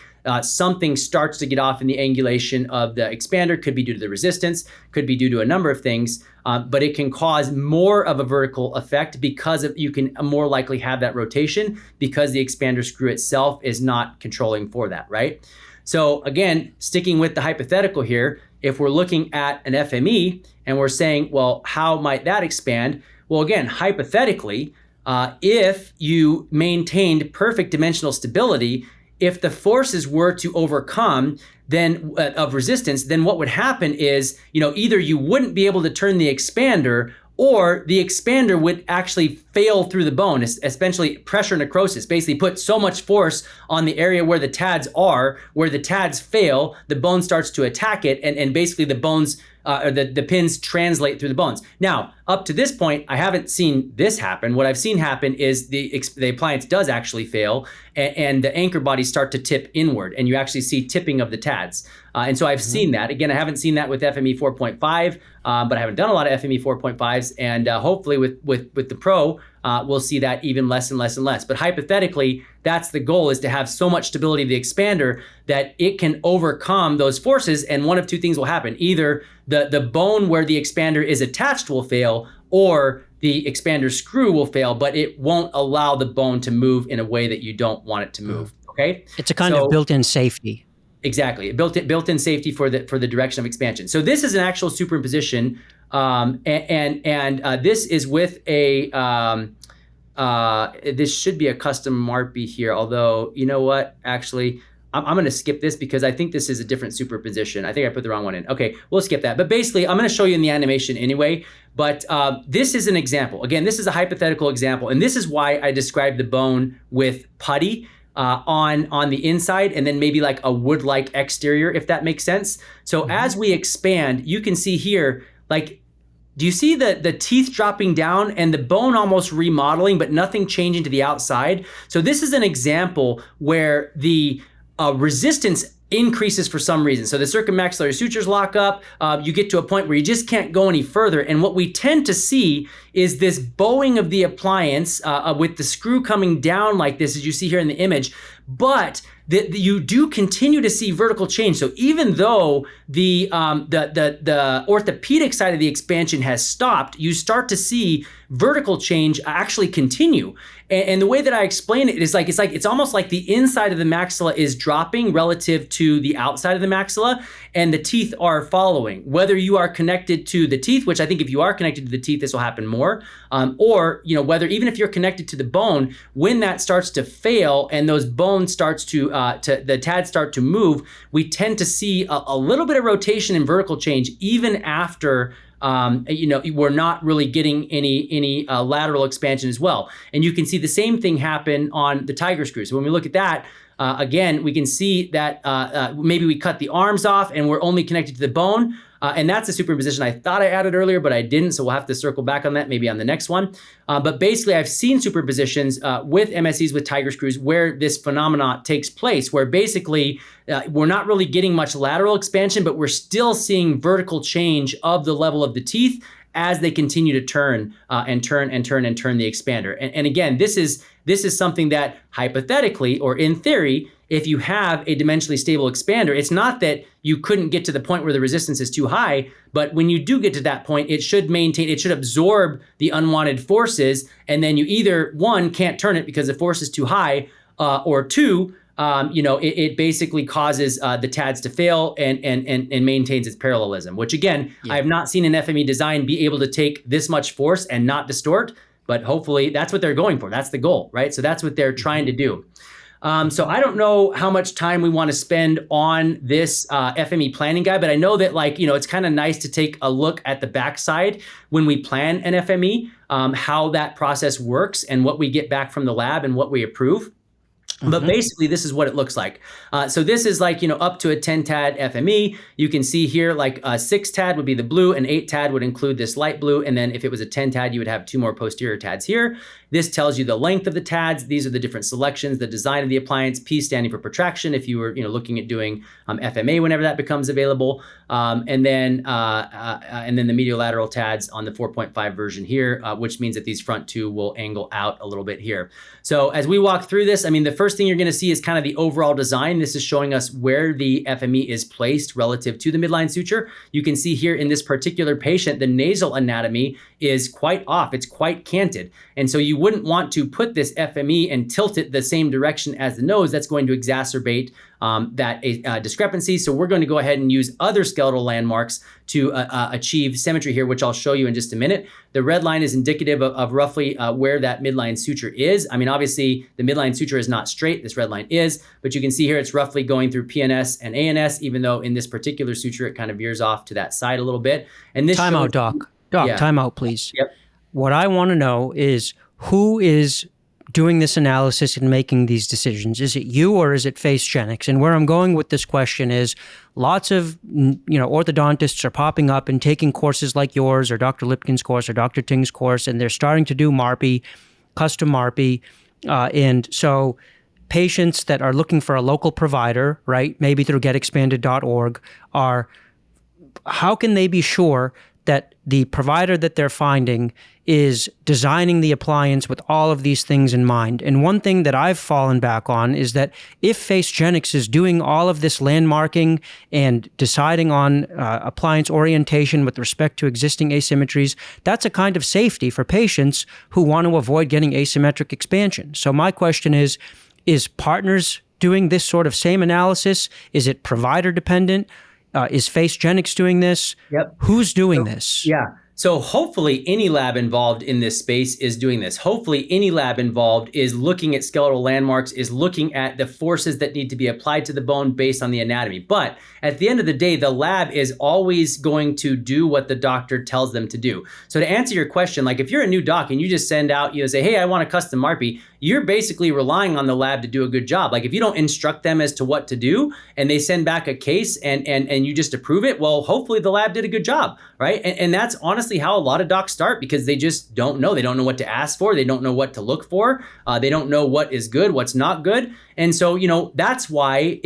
S2: something starts to get off in the angulation of the expander. Could be due to the resistance, could be due to a number of things, but it can cause more of a vertical effect because you can more likely have that rotation because the expander screw itself is not controlling for that, right? So again, sticking with the hypothetical here, if we're looking at an FME and we're saying, well, how might that expand? Well, again, hypothetically, if you maintained perfect dimensional stability, if the forces were to overcome then of resistance, then what would happen is, either you wouldn't be able to turn the expander, or the expander would actually fail through the bone, especially pressure necrosis, basically put so much force on the area where the TADs are, where the TADs fail, the bone starts to attack it, and basically the bones, or the pins translate through the bones. Now, up to this point, I haven't seen this happen. What I've seen happen is the appliance does actually fail, and the anchor bodies start to tip inward, and you actually see tipping of the TADs. And so I've seen that. Again, I haven't seen that with FME 4.5, but I haven't done a lot of FME 4.5s, and hopefully with the Pro, we'll see that even less and less and less. But hypothetically, that's the goal, is to have so much stability of the expander that it can overcome those forces, and one of two things will happen. Either the bone where the expander is attached will fail, or the expander screw will fail, but it won't allow the bone to move in a way that you don't want it to move, okay?
S1: It's a kind of built-in safety.
S2: Exactly, built-in safety for the direction of expansion. So this is an actual superimposition, and this is with a this should be a custom MARPE here. Although, you know what? Actually, I'm going to skip this because I think this is a different superimposition. I think I put the wrong one in. Okay, we'll skip that. But basically, I'm going to show you in the animation anyway. But this is an example. Again, this is a hypothetical example, and this is why I described the bone with putty on the inside, and then maybe like a wood-like exterior, if that makes sense. So as we expand, you can see here, like, do you see the teeth dropping down and the bone almost remodeling, but nothing changing to the outside? So this is an example where the resistance increases for some reason. So the circummaxillary sutures lock up, you get to a point where you just can't go any further. And what we tend to see is this bowing of the appliance with the screw coming down like this, as you see here in the image. But you do continue to see vertical change. So even though the orthopedic side of the expansion has stopped, you start to see vertical change actually continue. And the way that I explain it is it's almost like the inside of the maxilla is dropping relative to the outside of the maxilla, and the teeth are following. Whether you are connected to the teeth, which I think if you are connected to the teeth, this will happen more, or whether even if you're connected to the bone, when that starts to fail and those bones starts to the TADs start to move, we tend to see a little bit of rotation and vertical change even after we're not really getting any lateral expansion as well. And you can see the same thing happen on the tiger screw. So when we look at that, again, we can see that maybe we cut the arms off and we're only connected to the bone. And that's a superimposition I thought I added earlier, but I didn't. So we'll have to circle back on that maybe on the next one. But basically, I've seen superimpositions with MSEs with tiger screws where this phenomenon takes place, where basically we're not really getting much lateral expansion, but we're still seeing vertical change of the level of the teeth as they continue to turn and turn the expander. And again, this is something that hypothetically or in theory, if you have a dimensionally stable expander, it's not that you couldn't get to the point where the resistance is too high, but when you do get to that point, it should absorb the unwanted forces, and then you either, one, can't turn it because the force is too high, or two, it basically causes the TADS to fail and maintains its parallelism, which again, I have not seen an FME design be able to take this much force and not distort, but hopefully that's what they're going for. That's the goal, right? So that's what they're trying to do. So I don't know how much time we want to spend on this FME planning guide, but I know that it's kind of nice to take a look at the backside when we plan an FME, how that process works and what we get back from the lab and what we approve. But basically, this is what it looks like. So this is up to a 10 TAD FME. You can see here a 6 TAD would be the blue, and 8 TAD would include this light blue. And then if it was a 10 TAD, you would have 2 more posterior TADs here. This tells you the length of the TADs. These are the different selections, the design of the appliance, P standing for protraction if you were looking at doing FMA whenever that becomes available. And then the mediolateral TADs on the 4.5 version here, which means that these front 2 will angle out a little bit here. So as we walk through this, the first thing you're going to see is kind of the overall design. This is showing us where the FME is placed relative to the midline suture. You can see here in this particular patient, the nasal anatomy is quite off. It's quite canted. And so you wouldn't want to put this FME and tilt it the same direction as the nose. That's going to exacerbate that discrepancy. So we're going to go ahead and use other skeletal landmarks to achieve symmetry here, which I'll show you in just a minute. The red line is indicative of roughly where that midline suture is. Obviously the midline suture is not straight, this red line is, but you can see here it's roughly going through PNS and ANS, even though in this particular suture it kind of veers off to that side a little bit. And this
S1: time out, Doc.
S2: Yeah.
S1: Time out, please.
S2: Yep.
S1: What I want to know is who is doing this analysis and making these decisions? Is it you or is it FaceGenix? And where I'm going with this question is lots of orthodontists are popping up and taking courses like yours or Dr. Lipkin's course or Dr. Ting's course, and they're starting to do MARPE, custom MARPE. And so patients that are looking for a local provider, right, maybe through getexpanded.org, how can they be sure that the provider that they're finding is designing the appliance with all of these things in mind? And one thing that I've fallen back on is that if FaceGenix is doing all of this landmarking and deciding on appliance orientation with respect to existing asymmetries, that's a kind of safety for patients who want to avoid getting asymmetric expansion. So my question is Partners doing this sort of same analysis? Is it provider dependent? Is FaceGenix doing this?
S2: Yep.
S1: Who's doing this?
S2: Yeah. So hopefully any lab involved in this space is doing this. Hopefully any lab involved is looking at skeletal landmarks, is looking at the forces that need to be applied to the bone based on the anatomy. But at the end of the day, the lab is always going to do what the doctor tells them to do. So to answer your question, if you're a new doc and you just send out, say, hey, I want a custom MARPE, you're basically relying on the lab to do a good job. If you don't instruct them as to what to do and they send back a case and you just approve it, well, hopefully the lab did a good job, right? And that's honestly how a lot of docs start, because they just don't know. They don't know what to ask for. They don't know what to look for. They don't know what is good, what's not good. And so, that's why,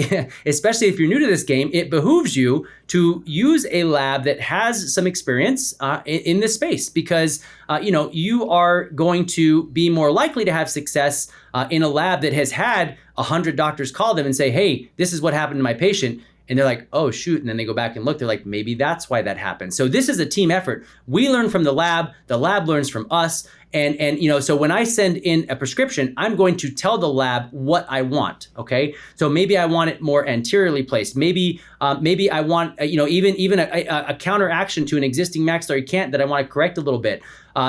S2: especially if you're new to this game, it behooves you to use a lab that has some experience in this space, because, you are going to be more likely to have success in a lab that has had 100 doctors call them and say, hey, this is what happened to my patient. And they're like, oh, shoot. And then they go back and look. They're like, maybe that's why that happened. So this is a team effort. We learn from the lab learns from us. And so when I send in a prescription, I'm going to tell the lab what I want, okay? So maybe I want it more anteriorly placed. Maybe I want, even a counteraction to an existing maxillary cant that I want to correct a little bit.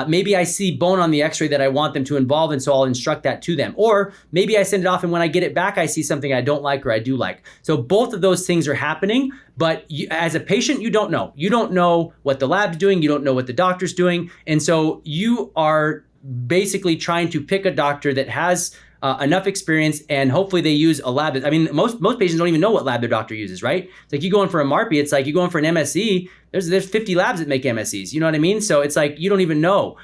S2: Maybe I see bone on the x-ray that I want them to involve, and so I'll instruct that to them. Or maybe I send it off, and when I get it back, I see something I don't like or I do like. So both of those things are happening, but as a patient, you don't know. You don't know what the lab's doing. You don't know what the doctor's doing. And so you are basically trying to pick a doctor that has enough experience, and hopefully they use a lab that, most patients don't even know what lab their doctor uses, right? It's like you go in for a MARPE, it's like you go in for an MSE, there's 50 labs that make MSEs, you know what I mean? So it's like you don't even know.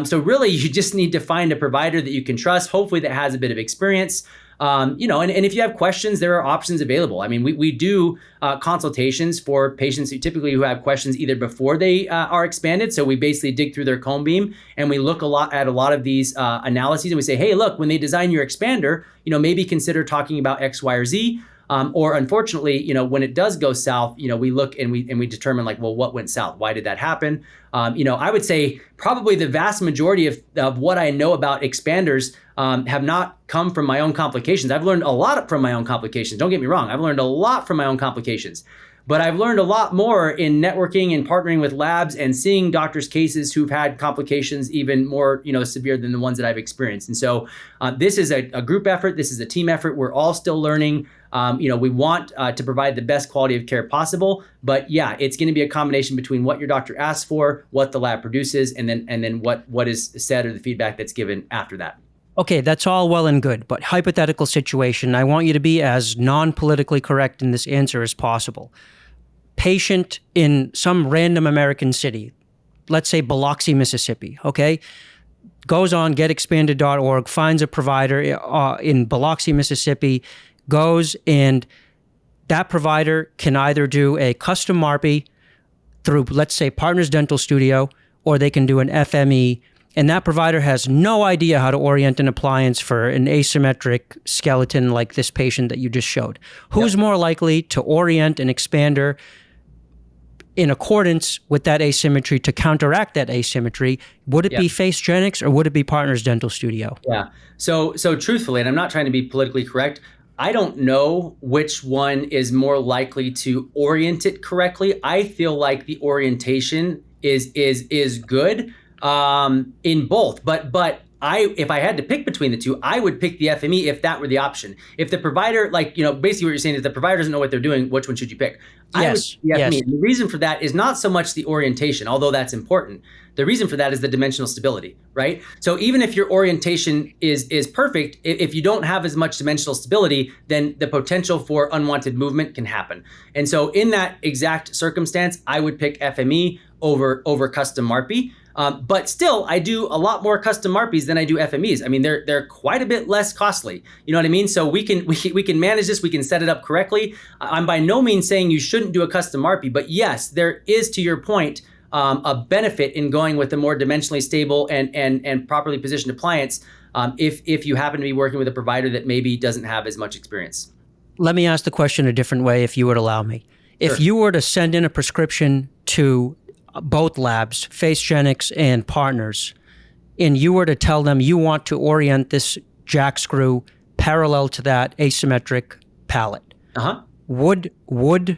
S2: So really you just need to find a provider that you can trust, hopefully that has a bit of experience. And if you have questions, there are options available. I mean, we do consultations for patients who have questions either before they are expanded. So we basically dig through their cone beam and we look at a lot of these analyses and we say, hey, look, when they design your expander, maybe consider talking about X, Y, or Z. Or unfortunately, when it does go south, we look and we determine like, well, what went south? Why did that happen? I would say probably the vast majority of what I know about expanders have not come from my own complications. I've learned a lot from my own complications. Don't get me wrong. I've learned a lot from my own complications. But I've learned a lot more in networking and partnering with labs and seeing doctors' cases who've had complications even more, severe than the ones that I've experienced. And so this is a group effort. This is a team effort. We're all still learning. We want to provide the best quality of care possible. But yeah, it's going to be a combination between what your doctor asks for, what the lab produces, and then what is said or the feedback that's given after that.
S1: Okay, that's all well and good, but hypothetical situation, I want you to be as non-politically correct in this answer as possible. Patient in some random American city, let's say Biloxi, Mississippi, okay? Goes on getexpanded.org, finds a provider in Biloxi, Mississippi, goes and that provider can either do a custom MARPE through, let's say, Partners Dental Studio, or they can do an FME, and that provider has no idea how to orient an appliance for an asymmetric skeleton like this patient that you just showed. Who's more likely to orient an expander in accordance with that asymmetry to counteract that asymmetry? Would it be FaceGenix or would it be Partners Dental Studio?
S2: Yeah. So truthfully, and I'm not trying to be politically correct, I don't know which one is more likely to orient it correctly. I feel like the orientation is good in both, but if I had to pick between the two, I would pick the FME if that were the option. If the provider, basically what you're saying is the provider doesn't know what they're doing, which one should you pick?
S1: Yes.
S2: The FME. And the reason for that is not so much the orientation, although that's important. The reason for that is the dimensional stability, right? So even if your orientation is perfect, if you don't have as much dimensional stability, then the potential for unwanted movement can happen. And so in that exact circumstance, I would pick FME over custom MARPE. But still, I do a lot more custom MARPEs than I do FMEs. I mean, they're quite a bit less costly. You know what I mean? So we can manage this. We can set it up correctly. I'm by no means saying you shouldn't do a custom MARPE, but yes, there is, to your point, a benefit in going with a more dimensionally stable and properly positioned appliance if you happen to be working with a provider that maybe doesn't have as much experience.
S1: Let me ask the question a different way, if you would allow me.
S2: Sure.
S1: If you were to send in a prescription to both labs, FaceGenix and Partners, and you were to tell them you want to orient this jack screw parallel to that asymmetric palate, would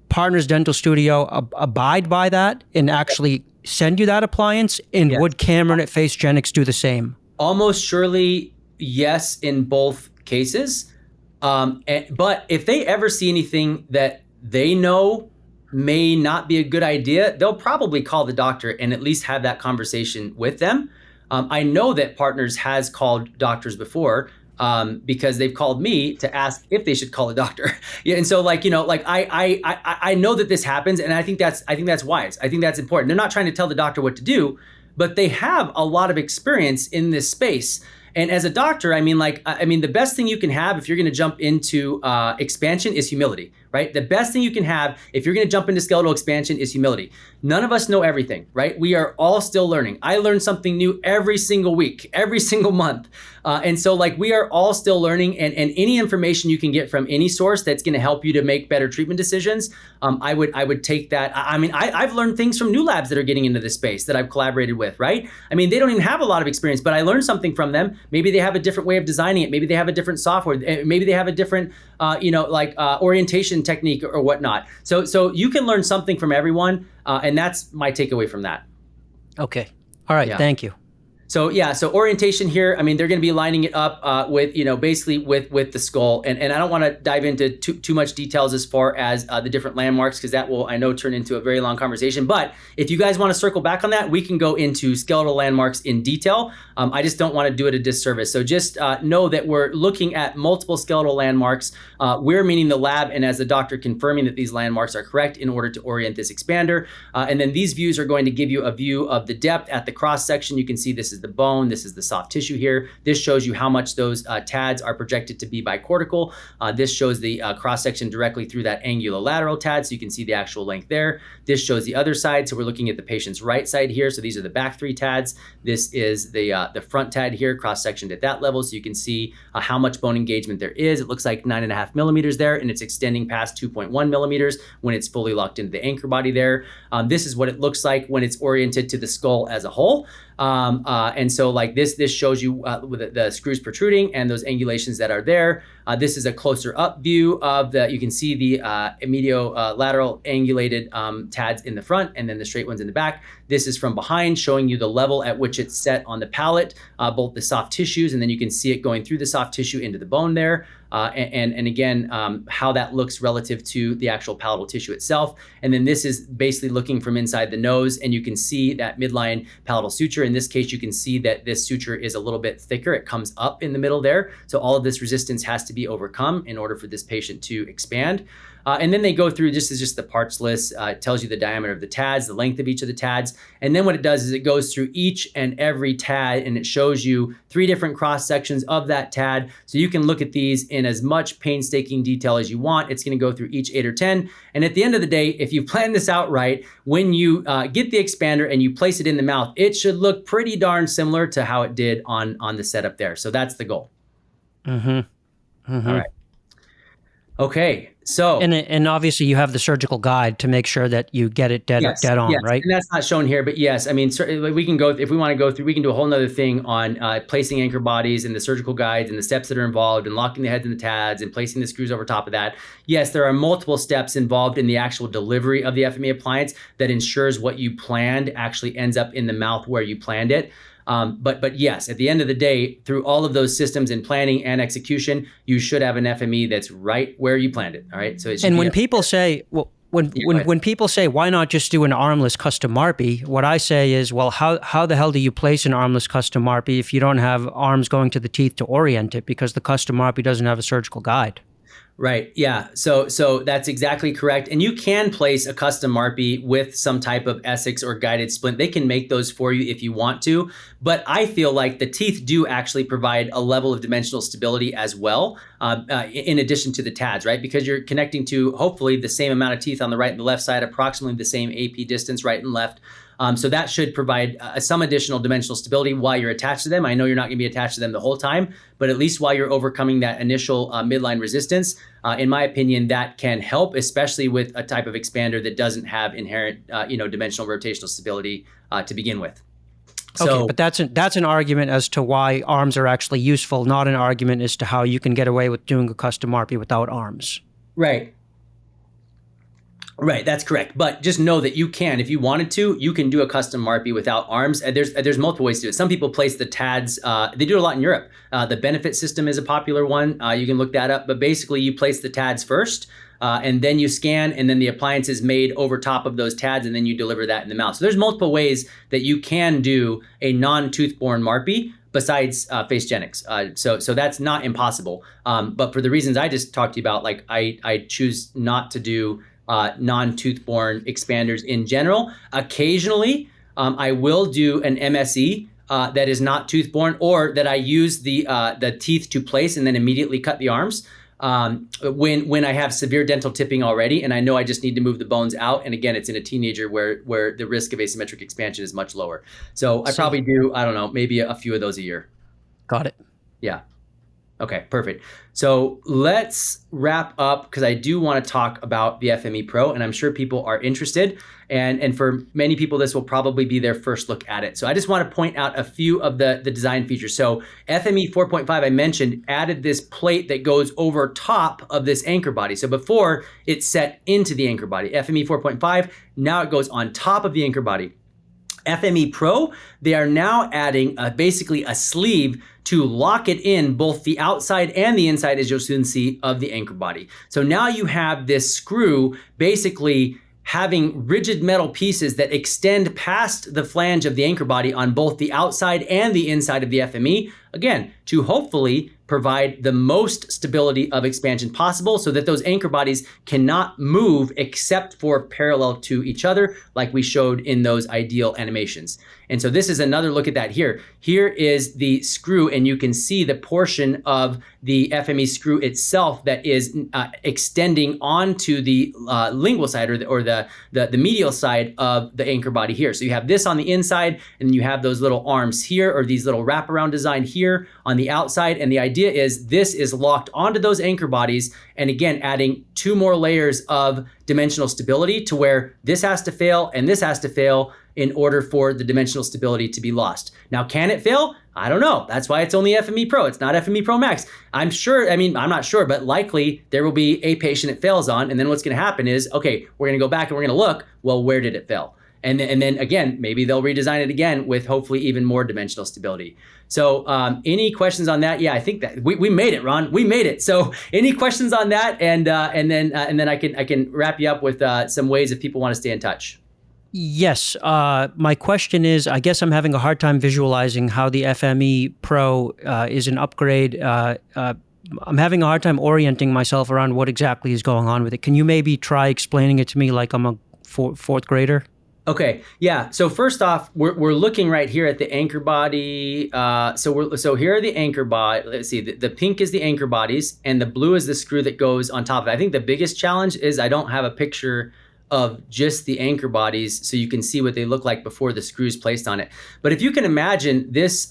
S1: Partners Dental Studio abide by that and actually send you that appliance? And would Cameron at FaceGenix do the same?
S2: Almost surely yes in both cases. But if they ever see anything that they know may not be a good idea, they'll probably call the doctor and at least have that conversation with them. I know that Partners has called doctors before because they've called me to ask if they should call a doctor. And so I know that this happens, and I think that's wise. I think that's important. They're not trying to tell the doctor what to do, but they have a lot of experience in this space. And as a doctor, the best thing you can have if you're going to jump into expansion is humility, right? The best thing you can have if you're going to jump into skeletal expansion is humility. None of us know everything, right? We are all still learning. I learn something new every single week, every single month. And so we are all still learning, and any information you can get from any source that's going to help you to make better treatment decisions, I would take that. I've learned things from new labs that are getting into this space that I've collaborated with, right? They don't even have a lot of experience, but I learned something from them. Maybe they have a different way of designing it. Maybe they have a different software. Maybe they have a different, orientation technique or whatnot. So you can learn something from everyone, and that's my takeaway from that.
S1: Okay. All right. Thank you.
S2: So orientation here, they're going to be lining it up with, basically with the skull. And I don't want to dive into too much details as far as the different landmarks, because that will, I know, turn into a very long conversation. But if you guys want to circle back on that, we can go into skeletal landmarks in detail. I just don't want to do it a disservice. So just know that we're looking at multiple skeletal landmarks. We're meaning the lab, and as the doctor confirming that these landmarks are correct in order to orient this expander. And then these views are going to give you a view of the depth at the cross section. You can see this is is the bone, this is the soft tissue here. This shows you how much those TADs are projected to be bicortical. This shows the cross-section directly through that angulolateral TAD, so you can see the actual length there. This shows the other side, so we're looking at the patient's right side here. So these are the back 3 TADs. This is the front TAD here, cross-sectioned at that level, so you can see how much bone engagement there is. It looks like 9.5 millimeters there, and it's extending past 2.1 millimeters when it's fully locked into the anchor body there. This is what it looks like when it's oriented to the skull as a whole. And so like this shows you with the screws protruding and those angulations that are there. This is a closer up view of you can see the mediolateral angulated TADs in the front and then the straight ones in the back. This is from behind, showing you the level at which it's set on the palate, both the soft tissues, and then you can see it going through the soft tissue into the bone there. And again, how that looks relative to the actual palatal tissue itself. And then this is basically looking from inside the nose, and you can see that midline palatal suture. In this case, you can see that this suture is a little bit thicker. It comes up in the middle there. So all of this resistance has to be overcome in order for this patient to expand. And then they go through, this is just the parts list. It tells you the diameter of the TADs, the length of each of the TADs. And then what it does is it goes through each and every TAD, and it shows you 3 different cross sections of that TAD. So you can look at these in as much painstaking detail as you want. It's going to go through each 8 or 10. And at the end of the day, if you plan this out right, when you get the expander and you place it in the mouth, it should look pretty darn similar to how it did on the setup there. So that's the goal.
S1: Mm-hmm. Mm-hmm.
S2: All right. Okay, so
S1: and obviously you have the surgical guide to make sure that you get it dead on,
S2: yes.
S1: right?
S2: And that's not shown here, but yes, I mean, we can go, if we want to go through, we can do a whole nother thing on placing anchor bodies and the surgical guides and the steps that are involved and locking the heads in the TADs and placing the screws over top of that. Yes, there are multiple steps involved in the actual delivery of the FME appliance that ensures what you planned actually ends up in the mouth where you planned it. But yes, at the end of the day, through all of those systems in planning and execution, you should have an FME that's right where you planned it. All right. So it should
S1: when people say, well, when people say, why not just do an armless custom MARPE? What I say is, well, how the hell do you place an armless custom MARPE if you don't have arms going to the teeth to orient it, because the custom MARPE doesn't have a surgical guide?
S2: Right. Yeah. So that's exactly correct. And you can place a custom MARPE with some type of Essex or guided splint. They can make those for you if you want to. But I feel like the teeth do actually provide a level of dimensional stability as well, in addition to the TADs, right? Because you're connecting to hopefully the same amount of teeth on the right and the left side, approximately the same AP distance, right and left. So that should provide some additional dimensional stability while you're attached to them. I know you're not going to be attached to them the whole time, but at least while you're overcoming that initial midline resistance, in my opinion, that can help, especially with a type of expander that doesn't have inherent, dimensional rotational stability to begin with.
S1: Okay, but that's an argument as to why arms are actually useful, not an argument as to how you can get away with doing a custom MARPE without arms.
S2: Right. Right, that's correct. But just know that you can, if you wanted to, you can do a custom MARPE without arms. And there's multiple ways to do it. Some people place the TADs, they do it a lot in Europe. The benefit system is a popular one. You can look that up. But basically, you place the TADs first, and then you scan, and then the appliance is made over top of those TADs, and then you deliver that in the mouth. So there's multiple ways that you can do a non-Tooth-Borne MARPE besides Facegenics. So that's not impossible. But for the reasons I just talked to you about, like I choose not to do non-Tooth-Borne expanders in general. Occasionally, I will do an MSE that is not Tooth-Borne, or that I use the teeth to place and then immediately cut the arms when I have severe dental tipping already, and I know I just need to move the bones out. And again, it's in a teenager where the risk of asymmetric expansion is much lower. So I probably do, I don't know, maybe a few of those a year.
S1: Got it.
S2: Yeah. Okay, perfect. So let's wrap up, because I do want to talk about the FME Pro, and I'm sure people are interested. And for many people, this will probably be their first look at it. So I just want to point out a few of the design features. So FME 4.5, I mentioned, added this plate that goes over top of this anchor body. So before, it's set into the anchor body. FME 4.5, now it goes on top of the anchor body. FME Pro, they are now adding basically a sleeve to lock it in both the outside and the inside, as you'll soon see, of the anchor body. So now you have this screw basically having rigid metal pieces that extend past the flange of the anchor body on both the outside and the inside of the FME, again, to hopefully provide the most stability of expansion possible so that those anchor bodies cannot move except for parallel to each other, like we showed in those ideal animations. And so this is another look at that here. Here is the screw, and you can see the portion of the FME screw itself that is extending onto the lingual side or the medial side of the anchor body here. So you have this on the inside, and you have those little arms here, or these little wraparound design here on the outside. And the idea is this is locked onto those anchor bodies, and again, adding 2 more layers of dimensional stability to where this has to fail and this has to fail in order for the dimensional stability to be lost. Now, can it fail? I don't know. That's why it's only FME Pro. It's not FME Pro Max. I'm not sure, but likely there will be a patient it fails on. And then what's going to happen is, okay, we're going to go back and we're going to look, well, where did it fail? And then again, maybe they'll redesign it again with hopefully even more dimensional stability. So any questions on that? Yeah, I think that we made it, Ron. We made it. So any questions on that? And then I can wrap you up with some ways if people want to stay in touch.
S1: Yes. My question is, I guess I'm having a hard time visualizing how the FME Pro is an upgrade. I'm having a hard time orienting myself around what exactly is going on with it. Can you maybe try explaining it to me like I'm a fourth grader?
S2: Okay, yeah. So first off, we're looking right here at the anchor body. So here are the anchor body. Let's see. The pink is the anchor bodies, and the blue is the screw that goes on top of it. I think the biggest challenge is I don't have a picture of just the anchor bodies so you can see what they look like before the screw is placed on it. But if you can imagine this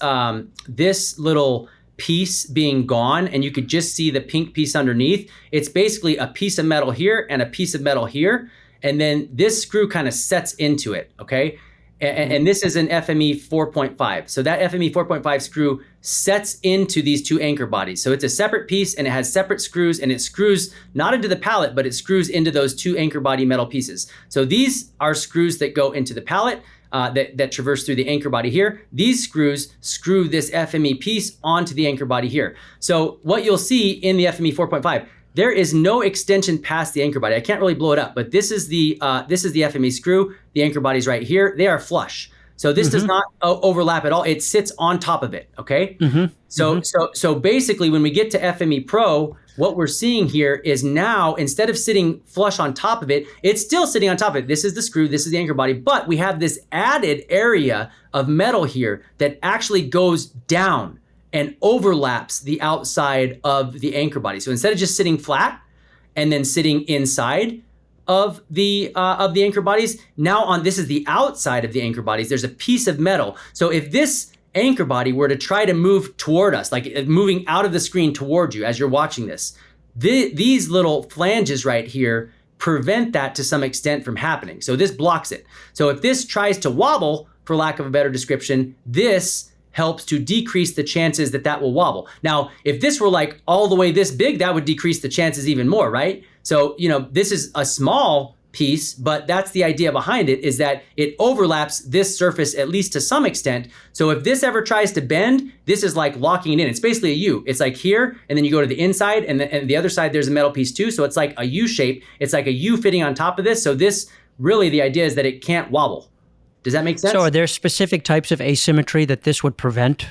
S2: this little piece being gone, and you could just see the pink piece underneath, it's basically a piece of metal here and a piece of metal here. And then this screw kind of sets into it, okay? And this is an FME 4.5. So that FME 4.5 screw sets into these 2 anchor bodies. So it's a separate piece, and it has separate screws, and it screws not into the pallet, but it screws into those 2 anchor body metal pieces. So these are screws that go into the pallet that traverse through the anchor body here. These screws screw this FME piece onto the anchor body here. So what you'll see in the FME 4.5, there is no extension past the anchor body. I can't really blow it up, but this is the FME screw. The anchor body's right here. They are flush. So this does not overlap at all. It sits on top of it, okay? So basically when we get to FME Pro, what we're seeing here is now, instead of sitting flush on top of it, it's still sitting on top of it. This is the screw, this is the anchor body, but we have this added area of metal here that actually goes down and overlaps the outside of the anchor body. So instead of just sitting flat and then sitting inside of the anchor bodies, now this is the outside of the anchor bodies. There's a piece of metal. So if this anchor body were to try to move toward us, like moving out of the screen toward you as you're watching this, these little flanges right here prevent that to some extent from happening. So this blocks it. So if this tries to wobble, for lack of a better description, this helps to decrease the chances that will wobble. Now, if this were like all the way this big, that would decrease the chances even more, right? So, this is a small piece, but that's the idea behind it, is that it overlaps this surface at least to some extent. So if this ever tries to bend, this is like locking it in. It's basically a U. It's like here, and then you go to the inside, and the other side, there's a metal piece too. So it's like a U shape. It's like a U fitting on top of this. So this, really, the idea is that it can't wobble. Does that make sense?
S1: So are there specific types of asymmetry that this would prevent?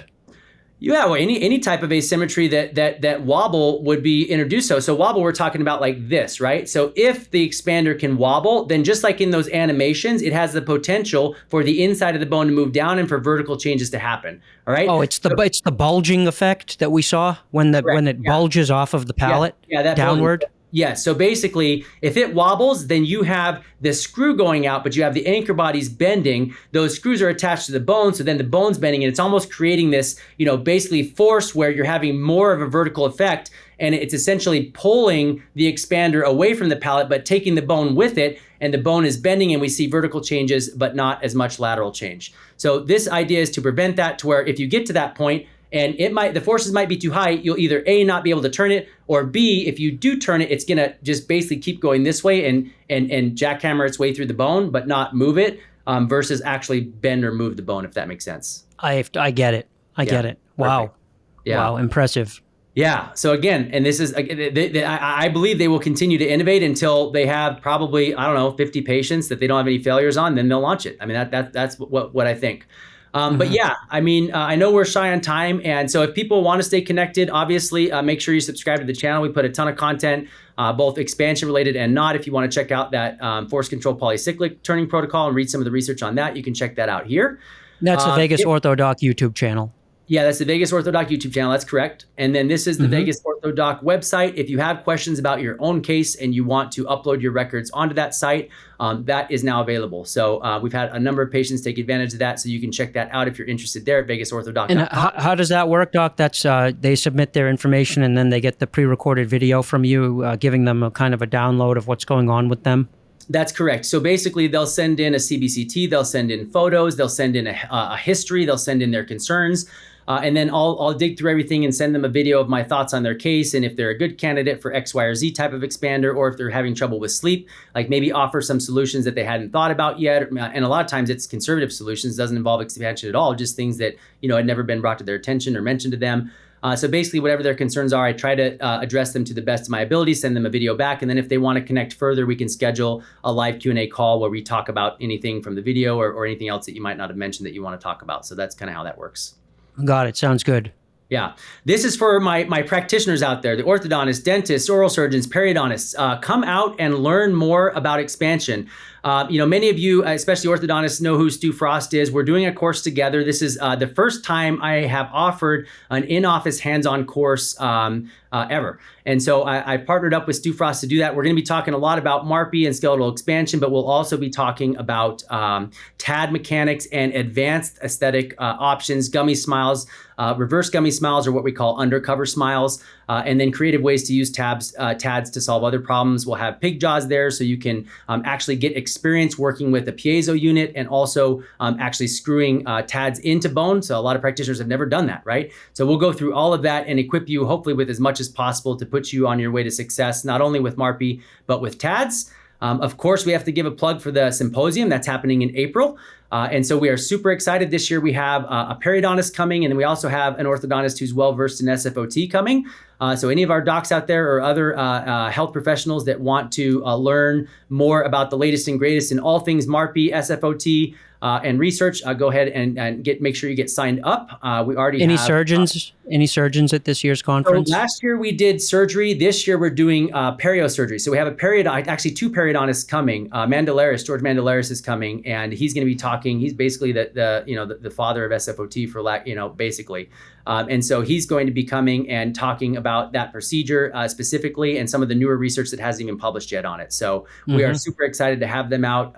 S2: Yeah, well, any type of asymmetry that wobble would be introduced. So wobble, we're talking about like this, right? So if the expander can wobble, then just like in those animations, it has the potential for the inside of the bone to move down and for vertical changes to happen. All right.
S1: Oh, it's the bulging effect that we saw when it bulges off of the palate that downward.
S2: Bulging. Yeah, so basically, if it wobbles, then you have the screw going out, but you have the anchor bodies bending. Those screws are attached to the bone, so then the bone's bending, and it's almost creating this, basically force where you're having more of a vertical effect, and it's essentially pulling the expander away from the palate, but taking the bone with it, and the bone is bending, and we see vertical changes, but not as much lateral change. So this idea is to prevent that, to where if you get to that point, and the forces might be too high, you'll either A, not be able to turn it, or B, if you do turn it, it's gonna just basically keep going this way and jackhammer its way through the bone, but not move it, versus actually bend or move the bone, if that makes sense.
S1: I get it. I get it. Wow.
S2: Perfect. Yeah.
S1: Wow, impressive.
S2: Yeah. So again, and this is, I believe they will continue to innovate until they have probably, 50 patients that they don't have any failures on, then they'll launch it. I mean, that's what I think. But yeah, I mean, I know we're shy on time. And so if people want to stay connected, obviously, make sure you subscribe to the channel. We put a ton of content, both expansion related and not. If you want to check out that force control polycyclic turning protocol and read some of the research on that, you can check that out here.
S1: That's the Vegas OrthoDoc YouTube channel.
S2: Yeah, that's the Vegas OrthoDoc YouTube channel. That's correct. And then this is the Vegas OrthoDoc website. If you have questions about your own case and you want to upload your records onto that site, that is now available. So we've had a number of patients take advantage of that. So you can check that out if you're interested there at vegasorthodoc.com.
S1: And how does that work, Doc? That's they submit their information and then they get the pre-recorded video from you, giving them a kind of a download of what's going on with them?
S2: That's correct. So basically, they'll send in a CBCT, they'll send in photos, they'll send in a history, they'll send in their concerns. And then I'll dig through everything and send them a video of my thoughts on their case. And if they're a good candidate for X, Y, or Z type of expander, or if they're having trouble with sleep, like maybe offer some solutions that they hadn't thought about yet. And a lot of times it's conservative solutions, doesn't involve expansion at all, just things that, had never been brought to their attention or mentioned to them. So basically, whatever their concerns are, I try to address them to the best of my ability, send them a video back. And then if they want to connect further, we can schedule a live Q&A call where we talk about anything from the video or anything else that you might not have mentioned that you want to talk about. So that's kind of how that works.
S1: Got it. Sounds good.
S2: Yeah. This is for my practitioners out there, the orthodontists, dentists, oral surgeons, periodontists. Come out and learn more about expansion. Many of you, especially orthodontists, know who Stu Frost is. We're doing a course together. This is the first time I have offered an in-office hands-on course ever. And so I partnered up with Stu Frost to do that. We're going to be talking a lot about MARPE and skeletal expansion, but we'll also be talking about TAD mechanics and advanced aesthetic options, gummy smiles. Reverse gummy smiles are what we call undercover smiles, and then creative ways to use TADs to solve other problems. We'll have pig jaws there so you can actually get experience working with a piezo unit and also actually screwing TADs into bone. So a lot of practitioners have never done that, right? So we'll go through all of that and equip you hopefully with as much as possible to put you on your way to success, not only with MARPE, but with TADs. Of course, we have to give a plug for the symposium that's happening in April. And so we are super excited this year. We have a periodontist coming, and then we also have an orthodontist who's well-versed in SFOT coming. So any of our docs out there or other health professionals that want to learn more about the latest and greatest in all things MARPE, SFOT, and research, go ahead and make sure you get signed up. We already
S1: Any
S2: have,
S1: surgeons at this year's conference?
S2: So last year we did surgery. This year we're doing perio surgery. So we have actually two periodontists coming. George Mandelaris is coming, and he's going to be talking. He's basically the father of SFOT basically. And so he's going to be coming and talking about that procedure specifically and some of the newer research that hasn't even published yet on it. So we are super excited to have them out.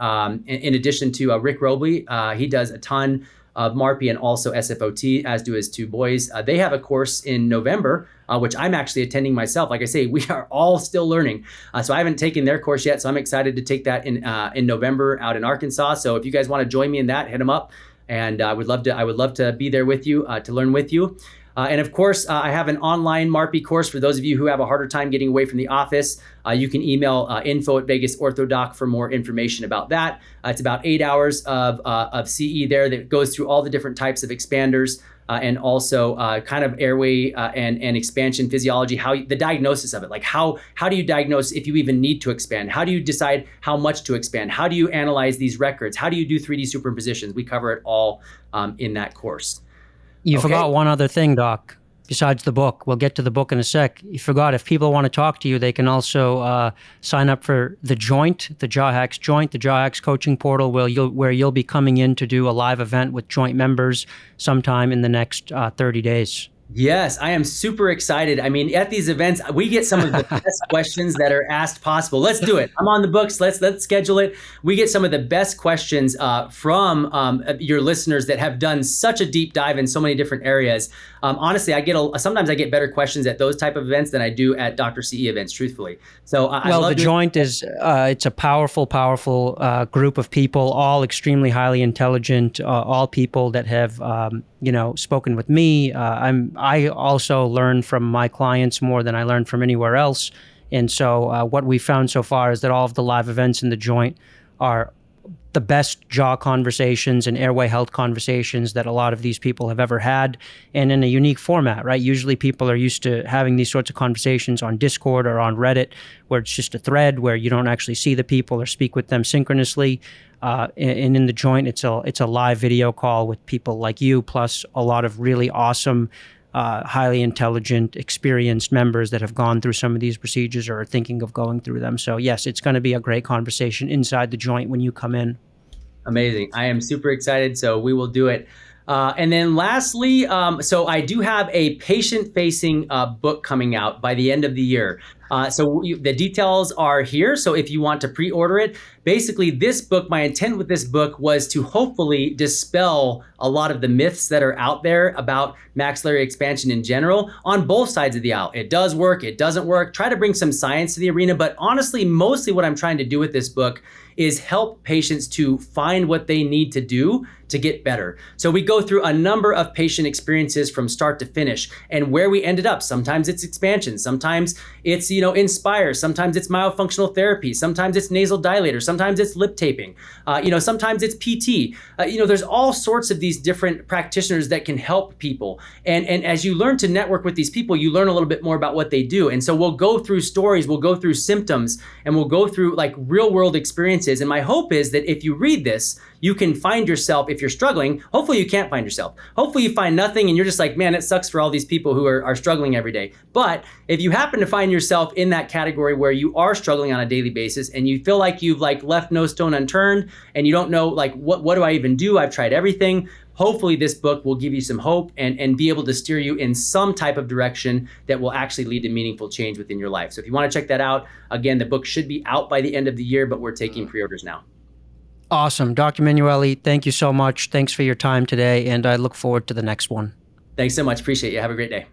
S2: In addition to Rick Robley, he does a ton of MARPE and also SFOT, as do his two boys. They have a course in November, which I'm actually attending myself. Like I say, we are all still learning. So I haven't taken their course yet. So I'm excited to take that in November out in Arkansas. So if you guys want to join me in that, hit them up. And I would love to be there with you to learn with you. And of course, I have an online MARPE course for those of you who have a harder time getting away from the office. You can email info@vegasorthodoc for more information about that. It's about 8 hours of CE there that goes through all the different types of expanders and also kind of airway and expansion physiology, how the diagnosis of it, like how do you diagnose if you even need to expand? How do you decide how much to expand? How do you analyze these records? How do you do 3D superimpositions? We cover it all in that course.
S1: You forgot one other thing, Doc, besides the book. We'll get to the book in a sec. You forgot, if people want to talk to you, they can also sign up for the Joint, the JawHacks Joint, the JawHacks coaching portal, where you'll be coming in to do a live event with Joint members sometime in the next 30 days.
S2: Yes, I am super excited. I mean, at these events, we get some of the best questions that are asked possible. Let's do it. I'm on the books. Let's schedule it. We get some of the best questions from your listeners that have done such a deep dive in so many different areas. Honestly, sometimes I get better questions at those type of events than I do at Dr. CE events, truthfully. So
S1: the Joint is it's a powerful group of people, all extremely highly intelligent, all people that have spoken with me. I also learn from my clients more than I learn from anywhere else. And so what we found so far is that all of the live events in the Joint are the best jaw conversations and airway health conversations that a lot of these people have ever had, and in a unique format, right? Usually people are used to having these sorts of conversations on Discord or on Reddit, where it's just a thread where you don't actually see the people or speak with them synchronously. And in the joint, it's a live video call with people like you, plus a lot of really awesome, highly intelligent, experienced members that have gone through some of these procedures or are thinking of going through them. So yes, it's going to be a great conversation inside the joint when you come in.
S2: Amazing. I am super excited. So we will do it. And then lastly, so I do have a patient-facing book coming out by the end of the year. The details are here. So if you want to pre-order it, basically this book, my intent with this book was to hopefully dispel a lot of the myths that are out there about maxillary expansion in general on both sides of the aisle. It does work, it doesn't work. Try to bring some science to the arena. But honestly, mostly what I'm trying to do with this book is help patients to find what they need to do to get better. So we go through a number of patient experiences from start to finish and where we ended up. Sometimes it's expansion, sometimes it's, Inspire, sometimes it's myofunctional therapy, sometimes it's nasal dilator, sometimes it's lip taping, sometimes it's PT. There's all sorts of these different practitioners that can help people. And as you learn to network with these people, you learn a little bit more about what they do. And so we'll go through stories, we'll go through symptoms, and we'll go through like real world experiences. And my hope is that if you read this, you can find yourself. If you're struggling, hopefully you can't find yourself. Hopefully you find nothing and you're just like, man, it sucks for all these people who are struggling every day. But if you happen to find yourself in that category where you are struggling on a daily basis and you feel like you've like left no stone unturned and you don't know like, what do I even do? I've tried everything. Hopefully this book will give you some hope and be able to steer you in some type of direction that will actually lead to meaningful change within your life. So if you want to check that out, again, the book should be out by the end of the year, but we're taking pre-orders now.
S1: Awesome. Dr. Manuele, thank you so much. Thanks for your time today, and I look forward to the next one.
S2: Thanks so much. Appreciate you. Have a great day.